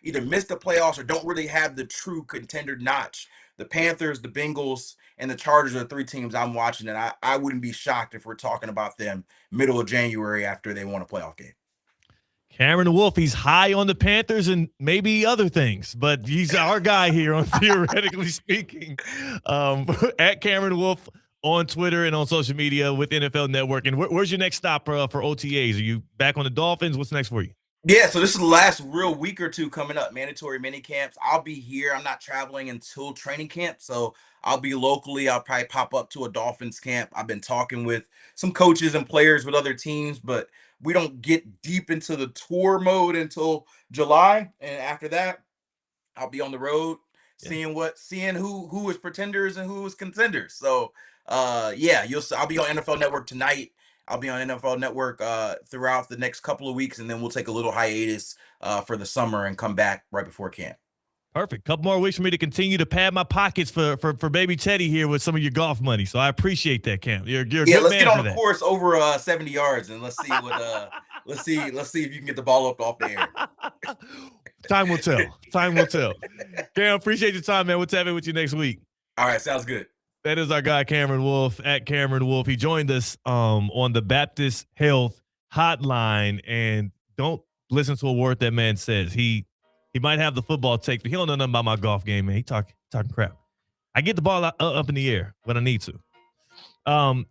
either miss the playoffs or don't really have the true contender notch, the Panthers, the Bengals, and the Chargers are the three teams I'm watching, and I wouldn't be shocked if we're talking about them middle of January after they won a playoff game. Cameron Wolf, he's high on the Panthers and maybe other things, but he's our guy here on Theoretically Speaking. At Cameron Wolf on Twitter and on social media with NFL Network. And where's your next stop for OTAs? Are you back on the Dolphins? What's next for you? Yeah, so this is the last real week or two coming up, mandatory mini camps. I'll be here. I'm not traveling until training camp, so I'll be locally. I'll probably pop up to a Dolphins camp. I've been talking with some coaches and players with other teams, but we don't get deep into the tour mode until July. And after that, I'll be on the road seeing who is pretenders and who is contenders. So, I'll be on NFL Network tonight. I'll be on NFL Network throughout the next couple of weeks, and then we'll take a little hiatus for the summer and come back right before camp. Perfect. Couple more weeks for me to continue to pad my pockets for baby Teddy here with some of your golf money. So I appreciate that, Cam. You're a good man. Let's get on the course over 70 yards, and let's see what let's see if you can get the ball up off the air. Time will tell. Cam, appreciate your time, man. We'll tap in with you next week. All right, sounds good. That is our guy, Cameron Wolf, at Cameron Wolf. He joined us on the Baptist Health Hotline, and don't listen to a word that man says. He might have the football take, but he don't know nothing about my golf game, man. He talking crap. I get the ball up in the air when I need to.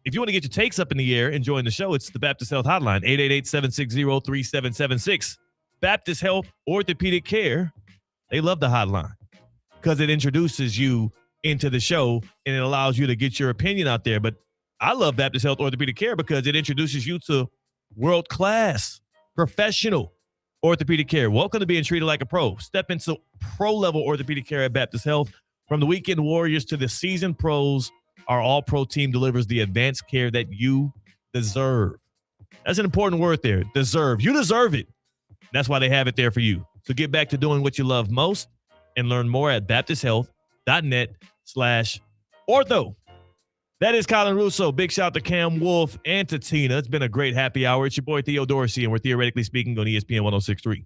If you want to get your takes up in the air and join the show, it's the Baptist Health Hotline, 888-760-3776. Baptist Health Orthopedic Care, they love the hotline because it introduces you into the show and it allows you to get your opinion out there. But I love Baptist Health Orthopedic Care because it introduces you to world-class professional orthopedic care. Welcome to being treated like a pro. Step into pro-level orthopedic care at Baptist Health. From the weekend warriors to the seasoned pros, our all-pro team delivers the advanced care that you deserve. That's an important word there. Deserve. You deserve it. That's why they have it there for you. So get back to doing what you love most and learn more at baptisthealth.net/ortho. That is Colin Russo. Big shout out to Cam Wolf and to Tina. It's been a great happy hour. It's your boy Theo Dorsey, and we're theoretically speaking on ESPN 106.3.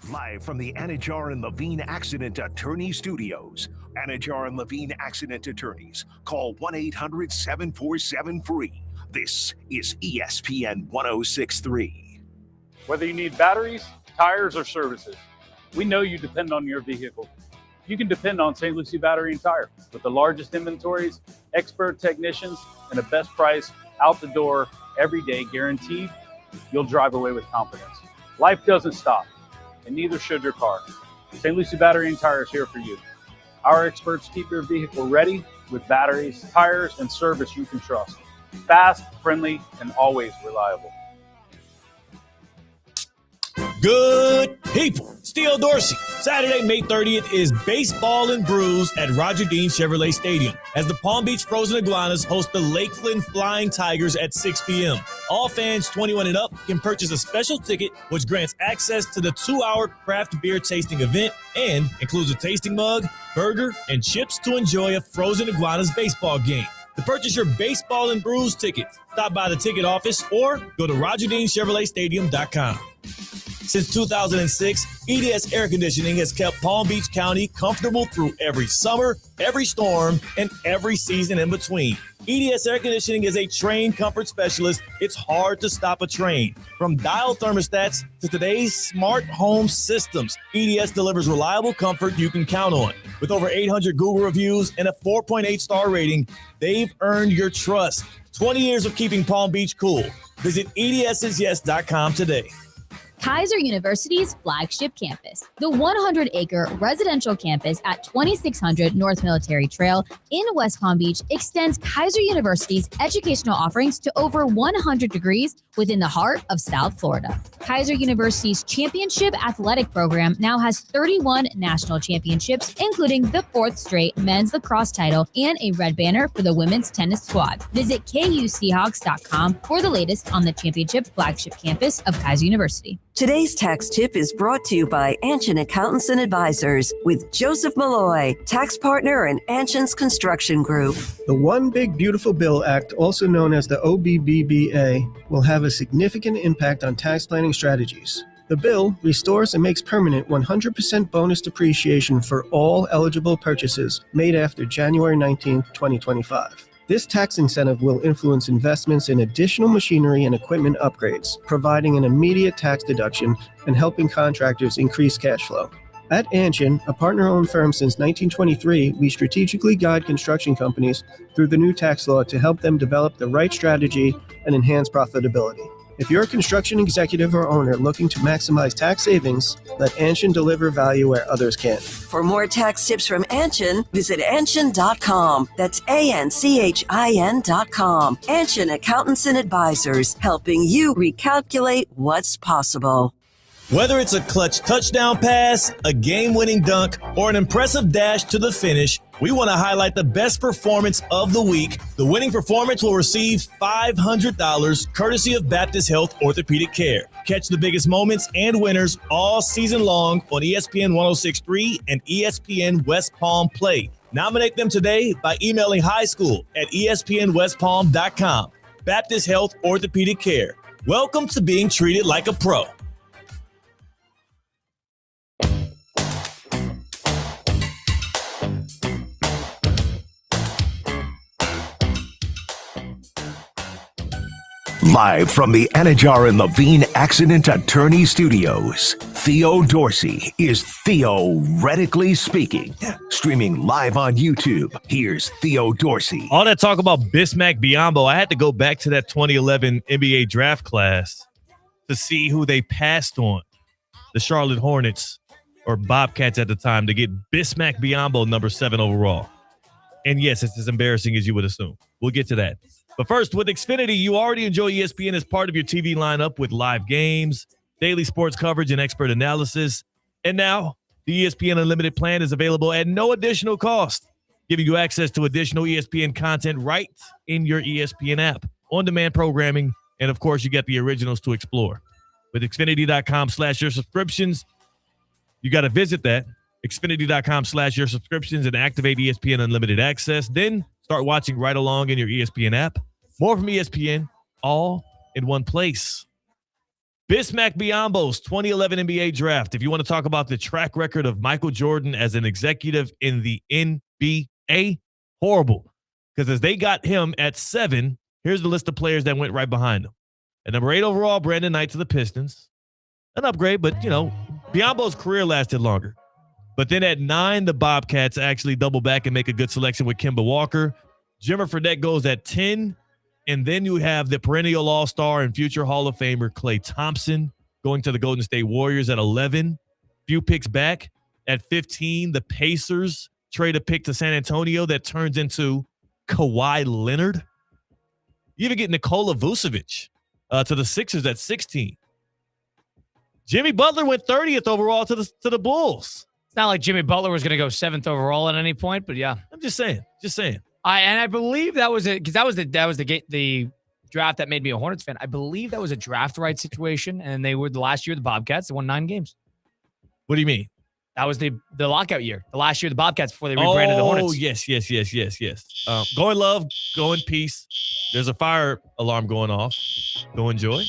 Live from the Anajar and Levine Accident Attorney Studios. Anajar and Levine Accident Attorneys. Call 1-800-747-FREE. This is ESPN 106.3. Whether you need batteries, tires, or services, we know you depend on your vehicle. You can depend on St. Lucie Battery and Tire. With the largest inventories, expert technicians, and the best price out the door every day guaranteed, you'll drive away with confidence. Life doesn't stop, and neither should your car. St. Lucie Battery and Tire is here for you. Our experts keep your vehicle ready with batteries, tires, and service you can trust. Fast, friendly, and always reliable. Good people. It's Theo Dorsey. Saturday, May 30th is Baseball and Brews at Roger Dean Chevrolet Stadium as the Palm Beach Frozen Iguanas host the Lakeland Flying Tigers at 6 p.m. All fans 21 and up can purchase a special ticket which grants access to the 2-hour craft beer tasting event and includes a tasting mug, burger, and chips to enjoy a Frozen Iguanas baseball game. To purchase your Baseball and Brews tickets, stop by the ticket office or go to RogerDeanChevroletStadium.com. Since 2006, EDS Air Conditioning has kept Palm Beach County comfortable through every summer, every storm, and every season in between. EDS Air Conditioning is a trained comfort specialist. It's hard to stop a train. From dial thermostats to today's smart home systems, EDS delivers reliable comfort you can count on. With over 800 Google reviews and a 4.8 star rating, they've earned your trust. 20 years of keeping Palm Beach cool. Visit EDSIsYes.com today. Kaiser University's flagship campus, the 100-acre residential campus at 2600 North Military Trail in West Palm Beach, extends Kaiser University's educational offerings to over 100 degrees within the heart of South Florida. Kaiser University's championship athletic program now has 31 national championships, including the 4th straight men's lacrosse title and a red banner for the women's tennis squad. Visit KUSeahawks.com for the latest on the championship flagship campus of Kaiser University. Today's tax tip is brought to you by Anshin Accountants and Advisors with Joseph Malloy, tax partner and Anshin's Construction Group. The One Big Beautiful Bill Act, also known as the OBBBA, will have a significant impact on tax planning strategies. The bill restores and makes permanent 100% bonus depreciation for all eligible purchases made after January 19, 2025. This tax incentive will influence investments in additional machinery and equipment upgrades, providing an immediate tax deduction and helping contractors increase cash flow. At Anshin, a partner-owned firm since 1923, we strategically guide construction companies through the new tax law to help them develop the right strategy and enhance profitability. If you're a construction executive or owner looking to maximize tax savings, let Anshin deliver value where others can't. For more tax tips from Anshin, visit Anshin.com. That's ANCHIN.com. Anshin Accountants and Advisors, helping you recalculate what's possible. Whether it's a clutch touchdown pass, a game-winning dunk, or an impressive dash to the finish, we want to highlight the best performance of the week. The winning performance will receive $500 courtesy of Baptist Health Orthopedic Care. Catch the biggest moments and winners all season long on ESPN 106.3 and ESPN West Palm Play. Nominate them today by emailing highschool@espnwestpalm.com. Baptist Health Orthopedic Care. Welcome to being treated like a pro. Live from the Anajar and Levine Accident Attorney Studios, Theo Dorsey is theoretically speaking. Streaming live on YouTube, here's Theo Dorsey. All that talk about Bismack Biyombo, I had to go back to that 2011 NBA draft class to see who they passed on. The Charlotte Hornets, or Bobcats at the time, to get Bismack Biyombo, number 7 overall. And yes, it's as embarrassing as you would assume. We'll get to that. But first, with Xfinity, you already enjoy ESPN as part of your TV lineup with live games, daily sports coverage, and expert analysis. And now, the ESPN Unlimited plan is available at no additional cost, giving you access to additional ESPN content right in your ESPN app. On-demand programming, And, of course, you get the originals to explore. With Xfinity.com/your subscriptions, you got to visit that. Xfinity.com/your subscriptions and activate ESPN Unlimited Access. Then start watching right along in your ESPN app. More from ESPN, all in one place. Bismack Biyombo's 2011 NBA draft. If you want to talk about the track record of Michael Jordan as an executive in the NBA, horrible. Because as they got him at 7, here's the list of players that went right behind him. At number 8 overall, Brandon Knight to the Pistons. An upgrade, but, Biyombo's career lasted longer. But then at 9, the Bobcats actually double back and make a good selection with Kemba Walker. Jimmer Fredette goes at 10. And then you have the perennial all-star and future Hall of Famer Klay Thompson going to the Golden State Warriors at 11. Few picks back. At 15, the Pacers trade a pick to San Antonio that turns into Kawhi Leonard. You even get Nikola Vucevic to the Sixers at 16. Jimmy Butler went 30th overall to the Bulls. It's not like Jimmy Butler was going to go 7th overall at any point, but yeah. I'm just saying. I believe that was it, because that was the draft that made me a Hornets fan. I believe that was a draft right situation, and they were the last year the Bobcats. They won 9 games. What do you mean? That was the lockout year. The last year the Bobcats before they rebranded the Hornets. Oh, yes. Go in love. Go in peace. There's a fire alarm going off. Go enjoy.